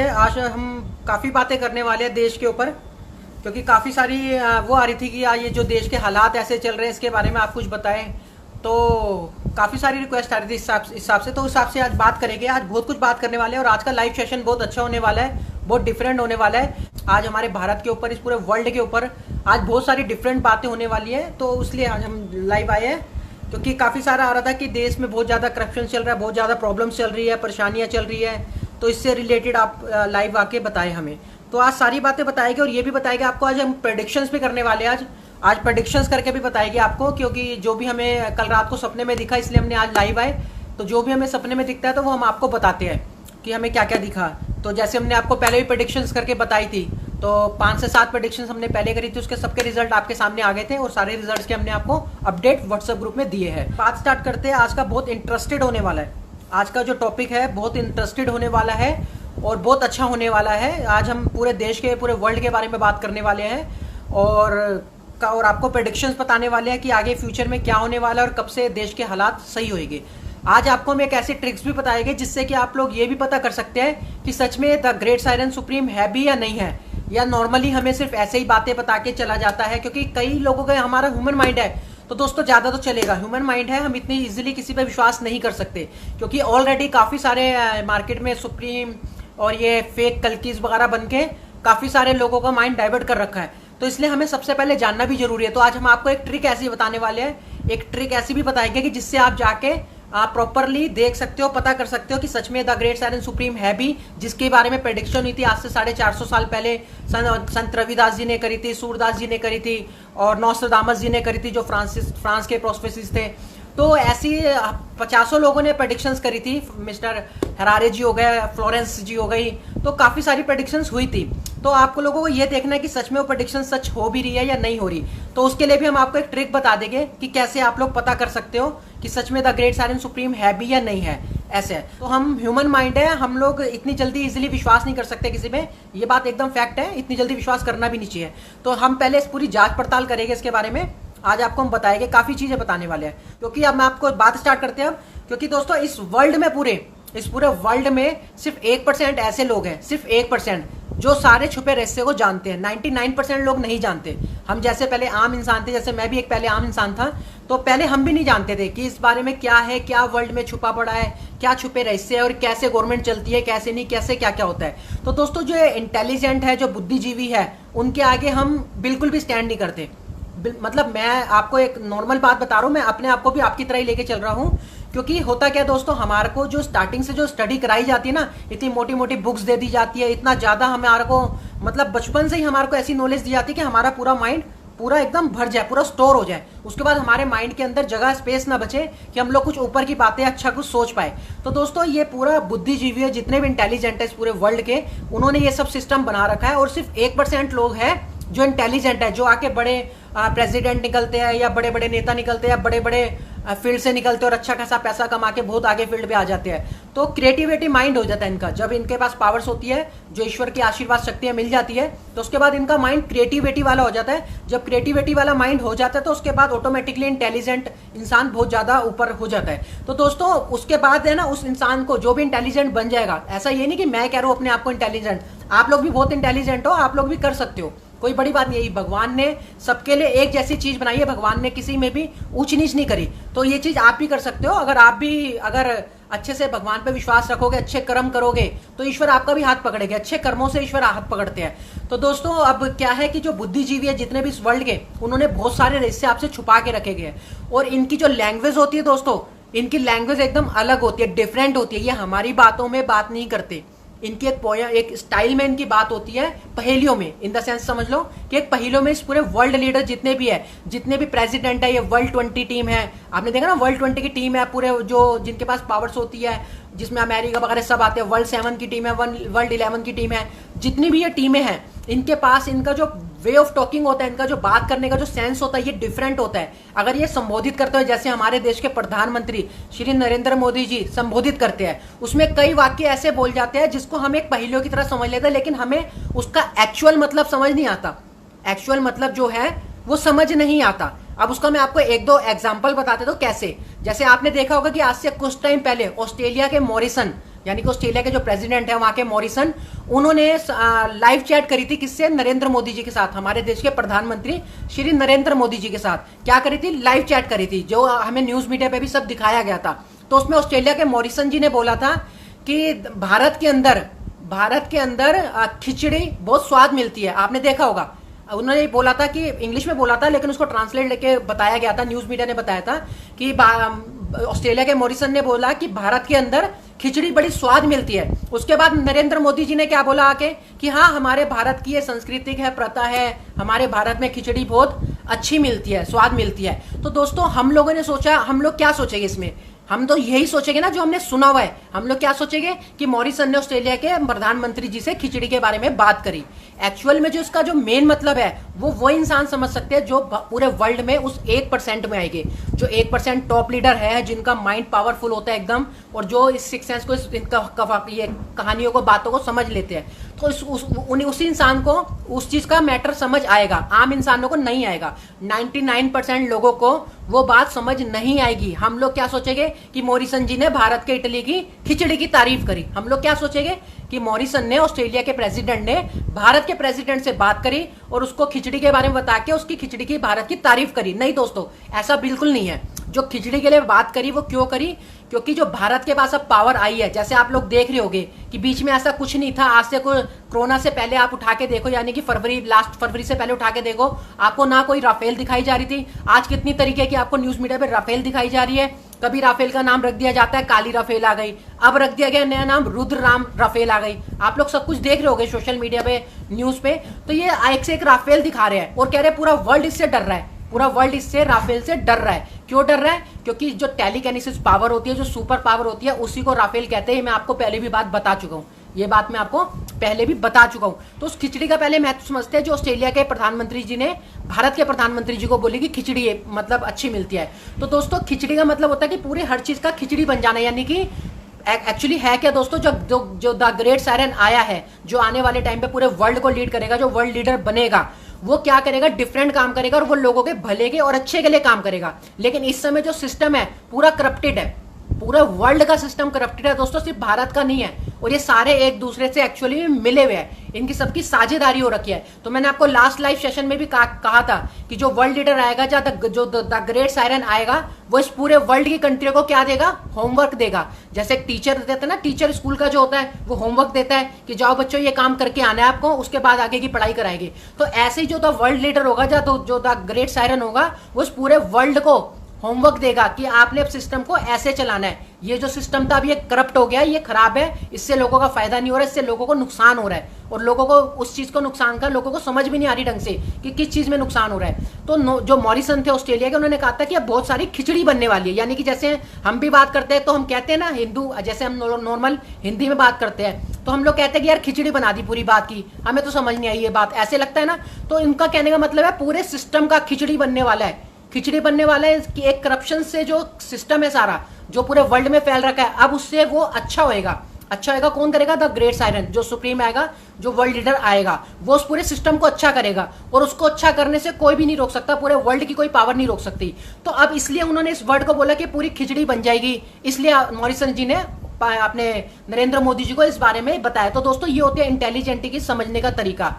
आज हम काफ़ी बातें करने वाले हैं देश के ऊपर, क्योंकि काफ़ी सारी वो आ रही थी कि ये जो देश के हालात ऐसे चल रहे हैं इसके बारे में आप कुछ बताएं। तो काफ़ी सारी रिक्वेस्ट आ रही थी इस हिसाब से, तो उस हिसाब से आज बात करेंगे। आज बहुत कुछ बात करने वाले हैं और आज का लाइव सेशन बहुत अच्छा होने वाला है, बहुत डिफरेंट होने वाला है। आज हमारे भारत के ऊपर, इस पूरे वर्ल्ड के ऊपर आज बहुत सारी डिफरेंट बातें होने वाली है। तो इसलिए आज हम लाइव आए हैं, क्योंकि काफ़ी सारा आ रहा था कि देश में बहुत ज़्यादा करप्शन चल रहा है, बहुत ज़्यादा प्रॉब्लम्स चल रही है, परेशानियाँ चल रही है। तो इससे रिलेटेड आप लाइव आके बताएं हमें। तो आज सारी बातें बताएंगे और ये भी बताएंगे आपको। आज हम प्रेडिक्शंस भी करने वाले हैं। आज प्रेडिक्शंस करके भी बताएंगे आपको, क्योंकि जो भी हमें कल रात को सपने में दिखा, इसलिए हमने आज लाइव आए। तो जो भी हमें सपने में दिखता है तो वो हम आपको बताते हैं कि हमें क्या क्या दिखा। तो जैसे हमने आपको पहले भी प्रेडिक्शंस करके बताई थी, तो 5 से 7 प्रेडिक्शंस हमने पहले करी थी, उसके सबके रिजल्ट आपके सामने आ गए थे और सारे रिजल्ट्स के हमने आपको अपडेट व्हाट्सएप ग्रुप में दिए हैं। बात स्टार्ट करते हैं। आज का बहुत इंटरेस्टेड होने वाला है। आज का जो टॉपिक है बहुत इंटरेस्टेड होने वाला है और बहुत अच्छा होने वाला है। आज हम पूरे देश के, पूरे वर्ल्ड के बारे में बात करने वाले हैं और आपको प्रेडिक्शंस बताने वाले हैं कि आगे फ्यूचर में क्या होने वाला है और कब से देश के हालात सही होंगे। आज आपको हम एक ऐसी ट्रिक्स भी बताएंगे जिससे कि आप लोग ये भी पता कर सकते हैं कि सच में द ग्रेट साइलेंट सुप्रीम है भी या नहीं है, या नॉर्मली हमें सिर्फ ऐसे ही बातें बता के चला जाता है। क्योंकि कई लोगों का हमारा ह्यूमन माइंड है, तो दोस्तों ज़्यादा तो चलेगा, ह्यूमन माइंड है, हम इतनी इजीली किसी पे विश्वास नहीं कर सकते। क्योंकि ऑलरेडी काफ़ी सारे मार्केट में सुप्रीम और ये फेक कल्कीज वगैरह बन के काफ़ी सारे लोगों का माइंड डाइवर्ट कर रखा है। तो इसलिए हमें सबसे पहले जानना भी जरूरी है। तो आज हम आपको एक ट्रिक ऐसी बताने वाले हैं, एक ट्रिक ऐसी भी बताएंगे कि जिससे आप जाके आप प्रॉपरली देख सकते हो, पता कर सकते हो कि सच में द ग्रेट साइलेंट सुप्रीम है भी, जिसके बारे में प्रेडिक्शन हुई थी आज से 450 साल पहले। संत रविदास जी ने करी थी, सूरदास जी ने करी थी और नोस्ट्राडामस जी ने करी थी, जो फ्रांस के प्रोफेसर्स थे। तो ऐसी 50 लोगों ने प्रेडिक्शंस करी थी। मिस्टर हरारे जी हो गए, फ्लोरेंस जी हो गई, तो काफ़ी सारी प्रेडिक्शंस हुई थी। तो आपको लोगों को ये देखना है कि सच में वो प्रेडिक्शन सच हो भी रही है या नहीं हो रही। तो उसके लिए भी हम आपको एक ट्रिक बता देंगे कि कैसे आप लोग पता कर सकते हो कि सच में द ग्रेट साइलेंट सुप्रीम है भी या नहीं है। ऐसे तो हम ह्यूमन माइंड है, हम लोग इतनी जल्दी इजीली विश्वास नहीं कर सकते किसी पे, ये बात एकदम फैक्ट है। इतनी जल्दी विश्वास करना भी नहीं चाहिए। तो हम पहले इस पूरी जांच पड़ताल करेंगे इसके बारे में। आज आपको हम बताएंगे, काफ़ी चीज़ें बताने वाले हैं। क्योंकि अब मैं आपको बात स्टार्ट करते हैं अब, क्योंकि दोस्तों इस पूरे वर्ल्ड में सिर्फ 1% ऐसे लोग हैं, सिर्फ 1% जो सारे छुपे रहस्य को जानते हैं। 99% लोग नहीं जानते। हम जैसे पहले आम इंसान थे, जैसे मैं भी एक पहले आम इंसान था, तो पहले हम भी नहीं जानते थे कि इस बारे में क्या है, क्या वर्ल्ड में छुपा पड़ा है, क्या छुपे रहस्य है और कैसे गवर्नमेंट चलती है, कैसे नहीं, कैसे क्या क्या होता है। तो दोस्तों जो इंटेलिजेंट है, जो बुद्धिजीवी है, उनके आगे हम बिल्कुल भी स्टैंड नहीं करते। मतलब मैं आपको एक नॉर्मल बात बता रहा हूँ, मैं अपने आप को भी आपकी तरह ही लेके चल रहा हूँ। क्योंकि होता क्या दोस्तों, हमारे को जो स्टार्टिंग से जो स्टडी कराई जाती है ना, इतनी मोटी मोटी बुक्स दे दी जाती है, इतना ज़्यादा हमारे को मतलब बचपन से ही हमारे को ऐसी नॉलेज दी जाती है कि हमारा पूरा माइंड पूरा एकदम भर जाए, पूरा स्टोर हो जाए। उसके बाद हमारे माइंड के अंदर जगह, स्पेस ना बचे कि हम लोग कुछ ऊपर की बातें अच्छा कुछ सोच पाए। तो दोस्तों ये पूरा बुद्धिजीवी है, जितने भी इंटेलिजेंट है इस पूरे वर्ल्ड के, उन्होंने ये सब सिस्टम बना रखा है। और सिर्फ 1% लोग हैं जो इंटेलिजेंट है, जो आके बड़े प्रेसिडेंट निकलते हैं या बड़े बड़े नेता निकलते हैं, बड़े बड़े फील्ड से निकलते हैं और अच्छा खासा पैसा कमा के बहुत आगे फील्ड पे आ जाते हैं। तो क्रिएटिविटी माइंड हो जाता है इनका। जब इनके पास पावर्स होती है, जो ईश्वर की आशीर्वाद शक्तियां मिल जाती है, तो उसके बाद इनका माइंड क्रिएटिविटी वाला हो जाता है। जब क्रिएटिविटी वाला माइंड हो जाता है तो उसके बाद ऑटोमेटिकली इंटेलिजेंट इंसान बहुत ज़्यादा ऊपर हो जाता है। तो दोस्तों उसके बाद है ना, उस इंसान को जो भी इंटेलिजेंट बन जाएगा, ऐसा ये नहीं कि मैं कह रहा हूँ अपने आप को इंटेलिजेंट, आप लोग भी बहुत इंटेलिजेंट हो, आप लोग भी कर सकते हो, कोई बड़ी बात नहीं है। भगवान ने सबके लिए एक जैसी चीज बनाई है, भगवान ने किसी में भी ऊंच नीच नहीं करी। तो ये चीज आप भी कर सकते हो। अगर आप भी अगर अच्छे से भगवान पे विश्वास रखोगे, अच्छे कर्म करोगे, तो ईश्वर आपका भी हाथ पकड़ेगा। अच्छे कर्मों से ईश्वर हाथ पकड़ते हैं। तो दोस्तों अब क्या है कि जो बुद्धिजीवी है जितने भी इस वर्ल्ड के, उन्होंने बहुत सारे रहस्य आपसे छुपा के रखे गए हैं। और इनकी जो लैंग्वेज होती है दोस्तों, इनकी लैंग्वेज एकदम अलग होती है, डिफरेंट होती है। ये हमारी बातों में बात नहीं करते। इनकी एक स्टाइल में इनकी बात होती है, पहेलियों में, इन द सेंस समझ लो कि एक पहेलियों में इस पूरे वर्ल्ड लीडर जितने भी है, जितने भी प्रेसिडेंट है, ये वर्ल्ड 20 टीम है, आपने देखा ना, वर्ल्ड 20 की टीम है पूरे, जो जिनके पास पावर्स होती है, जिसमें अमेरिका वगैरह सब आते हैं। वर्ल्ड 7 की टीम है, वर्ल्ड 11 की टीम है, जितनी भी ये टीमें हैं, इनके पास इनका जो वे ऑफ टॉकिंग होता है, इनका जो बात करने का जो सेंस होता है, ये डिफरेंट होता है। अगर ये संबोधित करते हैं, जैसे हमारे देश के प्रधानमंत्री श्री नरेंद्र मोदी जी संबोधित करते हैं, उसमें कई वाक्य ऐसे बोल जाते हैं जिसको हम एक पहेलियों की तरह समझ लेते हैं, लेकिन हमें उसका एक्चुअल मतलब समझ नहीं आता। एक्चुअल मतलब जो है वो समझ नहीं आता। अब उसका मैं आपको एक दो एग्जाम्पल बताते तो कैसे। जैसे आपने देखा होगा कि आज से कुछ टाइम पहले ऑस्ट्रेलिया के यानी कि ऑस्ट्रेलिया के जो प्रेसिडेंट है वहां के मॉरिसन, उन्होंने लाइव चैट करी थी किससे, नरेंद्र मोदी जी के साथ, हमारे देश के प्रधानमंत्री श्री नरेंद्र मोदी जी के साथ क्या करी थी, लाइव चैट करी थी, जो हमें न्यूज मीडिया पे भी सब दिखाया गया था। तो उसमें ऑस्ट्रेलिया के मॉरिसन जी ने बोला था कि भारत के अंदर खिचड़ी बहुत स्वाद मिलती है, आपने देखा होगा। उन्होंने बोला था कि इंग्लिश में बोला था, लेकिन उसको ट्रांसलेट लेके बताया गया था, न्यूज मीडिया ने बताया था कि ऑस्ट्रेलिया के मॉरिसन ने बोला कि भारत के अंदर खिचड़ी बड़ी स्वाद मिलती है। उसके बाद नरेंद्र मोदी जी ने क्या बोला आके कि हाँ, हमारे भारत की ये सांस्कृतिक है, प्रथा है, हमारे भारत में खिचड़ी बहुत अच्छी मिलती है, स्वाद मिलती है। तो दोस्तों हम लोगों ने सोचा, हम लोग क्या सोचेंगे इसमें, हम तो यही सोचेंगे ना जो हमने सुना हुआ है। हम लोग क्या सोचेंगे कि मॉरिसन ने ऑस्ट्रेलिया के प्रधानमंत्री जी से खिचड़ी के बारे में बात करी। एक्चुअल में जो इसका जो मेन मतलब है वो इंसान समझ सकते हैं जो पूरे वर्ल्ड में उस 1% में आएंगे, जो 1% टॉप लीडर है, जिनका माइंड पावरफुल होता है एकदम, और जो इस सिक्स सेंस को, ये कहानियों को, बातों को समझ लेते हैं। तो उसी इंसान को उस चीज का मैटर समझ आएगा, आम इंसानों को नहीं आएगा। 99% लोगों को वो बात समझ नहीं आएगी। हम लोग क्या सोचेंगे कि मॉरिसन जी ने भारत के इटली की खिचड़ी की तारीफ करी। हम लोग क्या सोचेंगे कि मॉरिसन ने, ऑस्ट्रेलिया के प्रेसिडेंट ने भारत के प्रेसिडेंट से बात करी और उसको खिचड़ी के बारे में बता के उसकी खिचड़ी की, भारत की तारीफ करी। नहीं दोस्तों, ऐसा बिल्कुल नहीं है। जो खिचड़ी के लिए बात करी वो क्यों करी, क्योंकि जो भारत के पास अब पावर आई है, जैसे आप लोग देख रहे होंगे कि बीच में ऐसा कुछ नहीं था, आज से कोई कोरोना से पहले आप उठा के देखो, यानी कि लास्ट फरवरी से पहले उठा के देखो, आपको ना कोई राफेल दिखाई जा रही थी। आज कितनी तरीके की आपको न्यूज मीडिया पे राफेल दिखाई जा रही है। कभी राफेल का नाम रख दिया जाता है काली राफेल आ गई, अब रख दिया गया नया नाम रुद्र राम राफेल आ गई। आप लोग सब कुछ देख रहे होंगे सोशल मीडिया पे, न्यूज पे। तो ये एक से एक राफेल दिखा रहे हैं और कह रहे हैं पूरा वर्ल्ड इससे डर रहा है, पूरा वर्ल्ड इससे, राफेल से डर रहा है। क्यों डर रहा है? क्योंकि जो टेलीकिनेसिस पावर होती है, जो सुपर पावर होती है, उसी को राफेल कहते हैं। मैं आपको पहले भी बात बता चुका हूँ, ये बात मैं आपको पहले भी बता चुका हूँ। तो उस खिचड़ी का पहले महत्व समझते हैं, जो ऑस्ट्रेलिया के प्रधानमंत्री जी ने भारत के प्रधानमंत्री जी को बोली कि खिचड़ी मतलब अच्छी मिलती है। तो दोस्तों खिचड़ी का मतलब होता है कि पूरे हर चीज का खिचड़ी बन जाना, यानी कि एक्चुअली है क्या दोस्तों, जो द ग्रेट सायरन आया है, जो आने वाले टाइम पे पूरे वर्ल्ड को लीड करेगा, जो वर्ल्ड लीडर बनेगा, वो क्या करेगा, डिफरेंट काम करेगा और वो लोगों के भले के और अच्छे के लिए काम करेगा। लेकिन इस समय जो सिस्टम है पूरा करप्टेड है, पूरा वर्ल्ड का सिस्टम करप्टेड है दोस्तों, सिर्फ भारत का नहीं है। और ये सारे एक दूसरे से एक्चुअली मिले हुए हैं, इनकी सबकी साझेदारी हो रखी है। तो मैंने आपको लास्ट लाइव सेशन में भी कहा था कि जो वर्ल्ड लीडर आएगा, जो द ग्रेट सायरन आएगा, वो इस पूरे वर्ल्ड की कंट्री को क्या देगा, होमवर्क देगा। जैसे टीचर देते हैं ना, टीचर स्कूल का जो होता है वो होमवर्क देता है कि जाओ बच्चों ये काम करके आना है आपको, उसके बाद आगे की पढ़ाई कराएंगे। तो ऐसे ही जो द वर्ल्ड लीडर होगा, जो द ग्रेट सायरन होगा, वो इस पूरे वर्ल्ड को होमवर्क देगा कि आपने अब सिस्टम को ऐसे चलाना है। ये जो सिस्टम था अभी ये करप्ट हो गया, ये खराब है, इससे लोगों का फायदा नहीं हो रहा है, इससे लोगों को नुकसान हो रहा है। और लोगों को उस चीज को नुकसान का, लोगों को समझ भी नहीं आ रही ढंग से कि किस चीज में नुकसान हो रहा है। तो जो मॉरिसन थे ऑस्ट्रेलिया के, उन्होंने कहा था कि अब बहुत सारी खिचड़ी बनने वाली है। यानी कि जैसे हम भी बात करते हैं तो हम कहते हैं ना, हिंदू जैसे हम नॉर्मल हिंदी में बात करते हैं तो हम लोग कहते हैं कि यार खिचड़ी बना दी पूरी बात की, हमें तो समझ नहीं आई ये बात, ऐसे लगता है ना। तो इनका कहने का मतलब है पूरे सिस्टम का खिचड़ी बनने वाला है। खिचड़ी बनने वाला है कि एक करप्शन से जो सिस्टम है सारा, जो पूरे वर्ल्ड में फैल रखा है, अब उससे वो अच्छा होएगा। अच्छा होएगा कौन करेगा? द ग्रेट सायरन, जो सुप्रीम आएगा, जो वर्ल्ड लीडर आएगा, वो उस पूरे सिस्टम को अच्छा करेगा। और उसको अच्छा करने से कोई भी नहीं रोक सकता, पूरे वर्ल्ड की कोई पावर नहीं रोक सकती। तो अब इसलिए उन्होंने इस वर्ड को बोला कि पूरी खिचड़ी बन जाएगी, इसलिए मॉरिसन जी ने अपने नरेंद्र मोदी जी को इस बारे में बताया। तो दोस्तों ये होती है इंटेलिजेंटी की समझने का तरीका।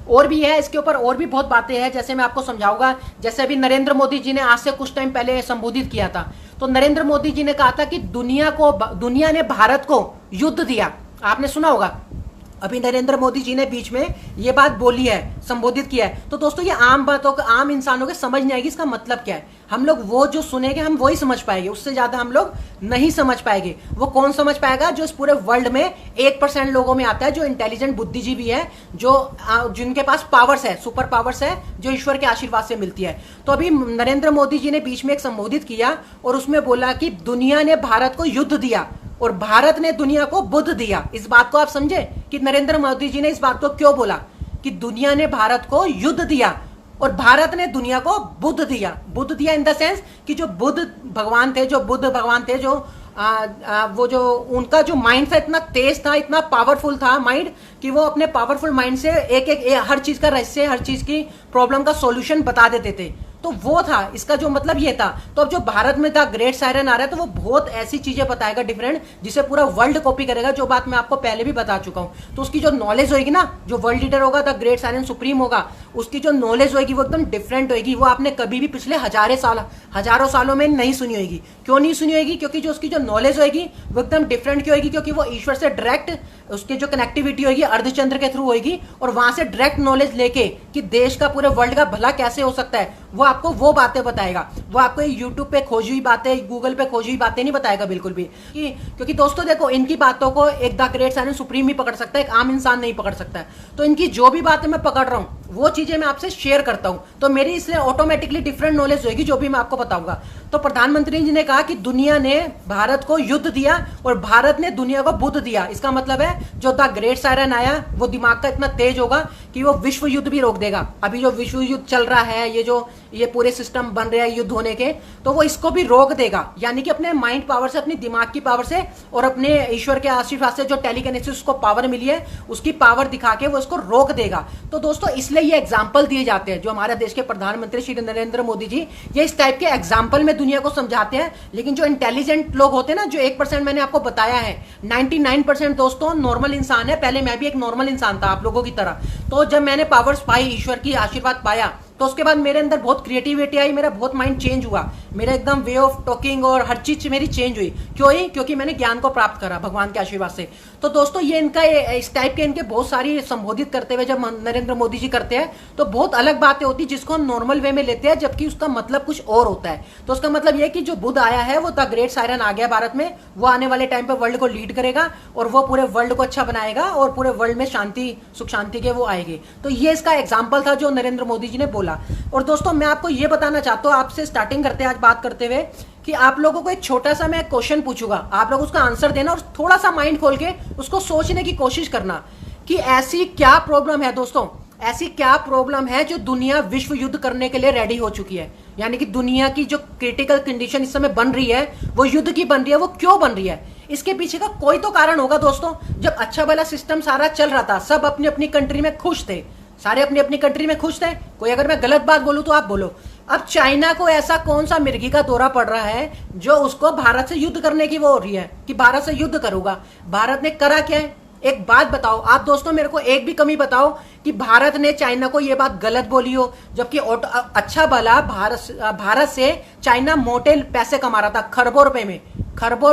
और भी है इसके ऊपर, और भी बहुत बातें हैं, जैसे मैं आपको समझाऊंगा। जैसे अभी नरेंद्र मोदी जी ने आज से कुछ टाइम पहले संबोधित किया था, तो नरेंद्र मोदी जी ने कहा था कि दुनिया ने भारत को युद्ध दिया। आपने सुना होगा, अभी नरेंद्र मोदी जी ने बीच में ये बात बोली है, संबोधित किया है। तो दोस्तों ये आम बातों का, आम इंसानों के समझ नहीं आएगी इसका मतलब क्या है। हम लोग वो जो सुनेंगे हम वही समझ पाएंगे, उससे ज्यादा हम लोग नहीं समझ पाएंगे। वो कौन समझ पाएगा? जो इस पूरे वर्ल्ड में 1% लोगों में आता है, जो इंटेलिजेंट बुद्धिजीवी है, जिनके पास पावर्स है, सुपर पावर्स है, जो ईश्वर के आशीर्वाद से मिलती है। तो अभी नरेंद्र मोदी जी ने बीच में एक संबोधित किया और उसमें बोला कि दुनिया ने भारत को युद्ध दिया और भारत ने दुनिया को बुद्ध दिया। इस बात को आप समझे कि नरेंद्र मोदी जी ने इस बात को क्यों बोला कि दुनिया ने भारत को युद्ध दिया और भारत ने दुनिया को बुद्ध दिया। बुद्ध दिया इन द सेंस कि जो बुद्ध भगवान थे, वो जो उनका जो माइंड था इतना तेज था, इतना पावरफुल था माइंड, कि वो अपने पावरफुल माइंड से हर चीज का रहस्य, हर चीज की प्रॉब्लम का सॉल्यूशन बता देते थे। तो वो था इसका जो मतलब ये था। तो अब जो भारत में द ग्रेट सायरन आ रहा है तो वो बहुत ऐसी चीजें बताएगा डिफरेंट, जिसे पूरा वर्ल्ड कॉपी करेगा, जो बात मैं आपको पहले भी बता चुका हूं। तो उसकी जो नॉलेज होगी ना, जो वर्ल्ड लीडर होगा, द ग्रेट सायरन सुप्रीम होगा, उसकी जो नॉलेज होगी वो एकदम डिफरेंट होगी। वो आपने कभी भी पिछले हजारों सालों में नहीं सुनी होगी। क्यों नहीं सुनी होगी? क्योंकि जो उसकी जो नॉलेज होगी वो एकदम डिफरेंट क्यों होगी? क्योंकि वो ईश्वर से डायरेक्ट उसकी जो कनेक्टिविटी होगी अर्धचंद्र के थ्रू होगी, और वहां से डायरेक्ट नॉलेज लेके कि देश का पूरे वर्ल्ड का भला कैसे हो सकता है, वो आपको वो बातें बताएगा। वो आपको यूट्यूब पे खोजी हुई बातें, गूगल पे खोजी हुई बातें नहीं बताएगा बिल्कुल भी। क्योंकि दोस्तों देखो, इनकी बातों को एक द ग्रेट सायरन सुप्रीम ही पकड़ सकता है, एक आम इंसान नहीं पकड़ सकता है। तो इनकी जो भी बातें मैं पकड़ रहा हूं वो चीजें मैं आपसे शेयर करता हूं, तो मेरी इसलिए ऑटोमेटिकली डिफरेंट नॉलेज होगी जो भी मैं आपको बताऊंगा। तो प्रधानमंत्री जी ने कहा कि दुनिया ने भारत को युद्ध दिया और भारत ने दुनिया को बुद्ध दिया। इसका मतलब है जो द ग्रेट सायरन आया वो दिमाग का इतना तेज होगा कि वो विश्व युद्ध भी रोक देगा। अभी जो विश्व युद्ध चल रहा है, ये पूरे सिस्टम बन रहे हैं युद्ध होने के, तो वो इसको भी रोक देगा। यानी कि अपने माइंड पावर से, अपनी दिमाग की पावर से और अपने ईश्वर के आशीर्वाद से जो टेलीकिनेसिस को पावर मिली है उसकी पावर दिखा के वो इसको रोक देगा। तो दोस्तों इसलिए ये एग्जाम्पल दिए जाते हैं। जो हमारे देश के प्रधानमंत्री श्री नरेंद्र मोदी जी, ये इस टाइप के एग्जाम्पल में दुनिया को समझाते हैं। लेकिन जो इंटेलिजेंट लोग होते हैं ना, जो 1% मैंने आपको बताया है, 99% दोस्तों नॉर्मल इंसान है। पहले मैं भी एक नॉर्मल इंसान था आप लोगों की तरह। तो जब मैंने पावर्स पाई, ईश्वर की आशीर्वाद पाया, तो उसके बाद मेरे अंदर बहुत क्रिएटिविटी आई, मेरा बहुत माइंड चेंज हुआ, मेरा एकदम वे ऑफ टॉकिंग और हर चीज मेरी चेंज हुई। क्यों ही? क्योंकि मैंने ज्ञान को प्राप्त करा भगवान के आशीर्वाद से। तो दोस्तों ये इनका इस टाइप के इनके बहुत सारी संबोधित करते हुए जब नरेंद्र मोदी जी करते हैं तो बहुत अलग बातें होती है, जिसको हम नॉर्मल वे में लेते हैं, जबकि उसका मतलब कुछ और होता है। तो उसका मतलब यह कि जो बुद्ध आया है, वो द ग्रेट सायरन आ गया भारत में, वो आने वाले टाइम पे वर्ल्ड को लीड करेगा और वो पूरे वर्ल्ड को अच्छा बनाएगा और पूरे वर्ल्ड में शांति, सुख शांति के वो आएंगे। तो ये इसका एग्जाम्पल था जो नरेंद्र मोदी जी ने बोला। और दोस्तों मैं आपको ये बताना चाहता हूँ, आपसे स्टार्टिंग करते हैं आज बात करते हुए, कि आप लोगों को एक छोटा सा मैं क्वेश्चन पूछूंगा, आप लोग उसका आंसर देना और थोड़ा सा माइंड खोल के उसको सोचने की कोशिश करना कि ऐसी क्या प्रॉब्लम है दोस्तों, ऐसी क्या प्रॉब्लम है जो दुनिया विश्व युद्ध करने के लिए रेडी हो चुकी है। यानी कि दुनिया की जो क्रिटिकल कंडीशन इस समय बन रही है वो युद्ध की बन रही है। वो क्यों बन रही है? इसके पीछे का कोई तो कारण होगा दोस्तों। जब अच्छा भला सिस्टम सारा चल रहा था, सब अपनी अपनी कंट्री में खुश थे, सारे अपनी अपनी कंट्री में खुश थे। कोई अगर मैं गलत बात बोलूं तो आप बोलो। अब चाइना को ऐसा कौन सा मिर्गी का दौरा पड़ रहा है जो उसको भारत से युद्ध करने की वो हो रही है कि भारत से युद्ध करूंगा? भारत ने करा क्या है? एक बात बताओ आप दोस्तों, मेरे को एक भी कमी बताओ कि भारत ने चाइना को ये बात गलत बोली हो, जबकि अच्छा भला भारत से चाइना मोटे पैसे कमा रहा था, खरबों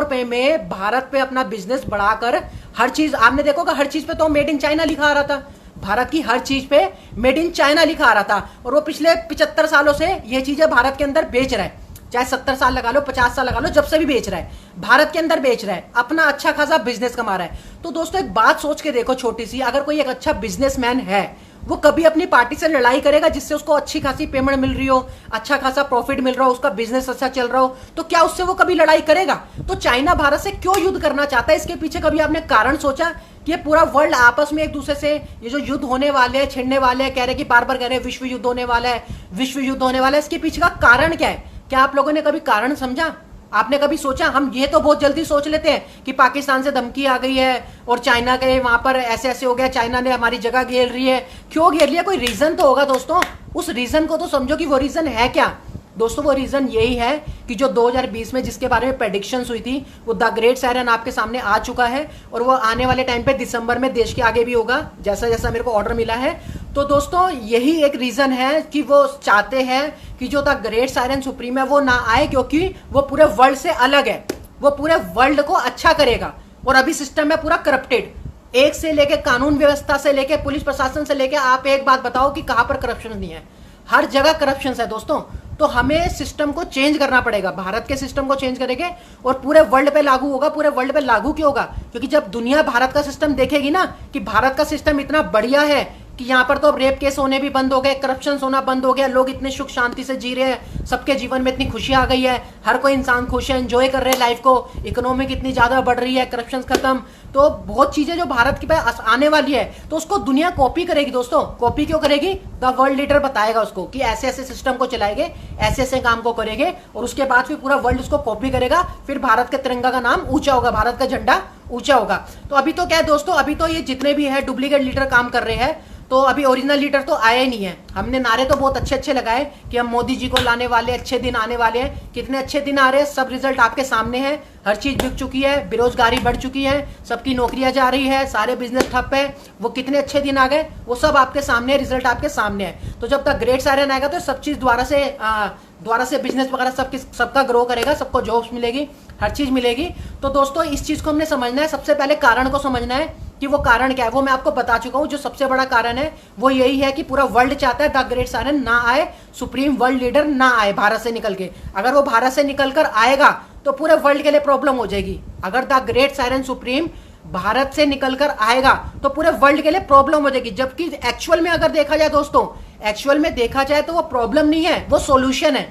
रुपए में भारत पे अपना बिजनेस बढ़ाकर हर चीज, आपने देखोगा हर चीज पे तो मेड इन चाइना लिखा आ रहा था। भारत की हर चीज पे मेड इन चाइना लिखा आ रहा था, और वो पिछले 75 सालों से ये चीजें भारत के अंदर बेच रहा है। चाहे 70 साल लगा लो, 50 साल लगा लो, जब से भी बेच रहा है, भारत के अंदर बेच रहा है, अपना अच्छा खासा बिजनेस कमा रहा है। तो दोस्तों एक बात सोच के देखो छोटी सी, अगर कोई एक अच्छा बिजनेसमैन है, वो कभी अपनी पार्टी से लड़ाई करेगा जिससे उसको अच्छी खासी पेमेंट मिल रही हो, अच्छा खासा प्रॉफिट मिल रहा हो, उसका बिजनेस अच्छा चल रहा हो, तो क्या उससे वो कभी लड़ाई करेगा? तो चाइना भारत से क्यों युद्ध करना चाहता है? इसके पीछे कभी आपने कारण सोचा कि ये पूरा वर्ल्ड आपस में एक दूसरे से ये जो युद्ध होने वाले हैं, छिड़ने वाले हैं, कह रहे कि बार बार कह रहे हैं विश्व युद्ध होने वाला है, विश्व युद्ध होने वाला है, इसके पीछे का कारण क्या है? क्या आप लोगों ने कभी कारण समझा? आपने कभी सोचा? हम ये तो बहुत जल्दी सोच लेते हैं कि पाकिस्तान से धमकी आ गई है और चाइना के वहां पर ऐसे ऐसे हो गया, चाइना ने हमारी जगह घेर रही है। क्यों घेर लिया? कोई रीजन तो होगा दोस्तों, उस रीजन को तो समझो कि वो रीजन है क्या। दोस्तों वो रीजन यही है कि जो 2020 में जिसके बारे में प्रेडिक्शंस हुई थी, वो द ग्रेट सायरन आपके सामने आ चुका है, और वो आने वाले टाइम पे दिसंबर में देश के आगे भी होगा, जैसा जैसा मेरे को ऑर्डर मिला है। तो दोस्तों यही एक रीजन है कि वो चाहते हैं कि जो द ग्रेट सायरन सुप्रीम है वो ना आए, क्योंकि वो पूरे वर्ल्ड से अलग है, वो पूरे वर्ल्ड को अच्छा करेगा। और अभी सिस्टम है पूरा करप्टेड, एक से लेके कानून व्यवस्था से लेके पुलिस प्रशासन से लेके, आप एक बात बताओ कि कहां पर करप्शन नहीं है? हर जगह करप्शन है दोस्तों। तो हमें सिस्टम को चेंज करना पड़ेगा, भारत के सिस्टम को चेंज करेंगे और पूरे वर्ल्ड पे लागू होगा। पूरे वर्ल्ड पे लागू क्यों होगा? क्योंकि जब दुनिया भारत का सिस्टम देखेगी ना कि भारत का सिस्टम इतना बढ़िया है कि यहाँ पर तो अब रेप केस होने भी बंद हो गए, करप्शन होना बंद हो गया, लोग इतने सुख शांति से जी रहे हैं, सबके जीवन में इतनी खुशी आ गई है, हर कोई इंसान खुश है, एंजॉय कर रहे हैं लाइफ को, इकोनॉमी कितनी ज्यादा बढ़ रही है, करप्शन खत्म, तो बहुत चीजें जो भारत की पास आने वाली है, तो उसको दुनिया कॉपी करेगी दोस्तों। कॉपी क्यों करेगी? द वर्ल्ड लीडर बताएगा उसको कि ऐसे ऐसे सिस्टम को चलाएंगे, ऐसे ऐसे काम को करेंगे, और उसके बाद फिर पूरा वर्ल्ड उसको कॉपी करेगा। फिर भारत के तिरंगा का नाम ऊंचा होगा, भारत का झंडा ऊंचा होगा। तो अभी तो क्या है दोस्तों, अभी तो ये जितने भी है डुप्लीकेट लीडर काम कर रहे हैं, तो अभी ओरिजिनल लीडर तो आया ही नहीं है। हमने नारे तो बहुत अच्छे अच्छे लगाए कि हम मोदी जी को लाने वाले, अच्छे दिन आने वाले हैं। कितने अच्छे दिन आ रहे हैं, सब रिजल्ट आपके सामने है। हर चीज बिक चुकी है, बेरोजगारी बढ़ चुकी है, सबकी नौकरियां जा रही है, सारे बिजनेस ठप है। वो कितने अच्छे दिन आ गए, वो सब आपके सामने, रिजल्ट आपके सामने है। तो जब तक ग्रेट साइरन आएगा तो सब चीज दोबारा से बिजनेस वगैरह सबका ग्रो करेगा, सबको जॉब्स मिलेगी, हर चीज मिलेगी। तो दोस्तों इस चीज को हमने समझना है। सबसे पहले कारण को समझना है कि वो कारण क्या है, वो मैं आपको बता चुका हूं। जो सबसे बड़ा कारण है वो यही है कि पूरा वर्ल्ड चाहता है द ग्रेट साइरन ना आए, सुप्रीम वर्ल्ड लीडर ना आए भारत से निकल के। अगर वो भारत से निकलकर आएगा तो पूरे वर्ल्ड के लिए प्रॉब्लम हो जाएगी। अगर the great siren supreme Bharat से निकलकर आएगा तो पूरे वर्ल्ड के लिए प्रॉब्लम हो जाएगी। जबकि एक्चुअल में अगर देखा जाए दोस्तों, एक्चुअल में देखा जाए तो वो प्रॉब्लम नहीं है, वो सॉल्यूशन है।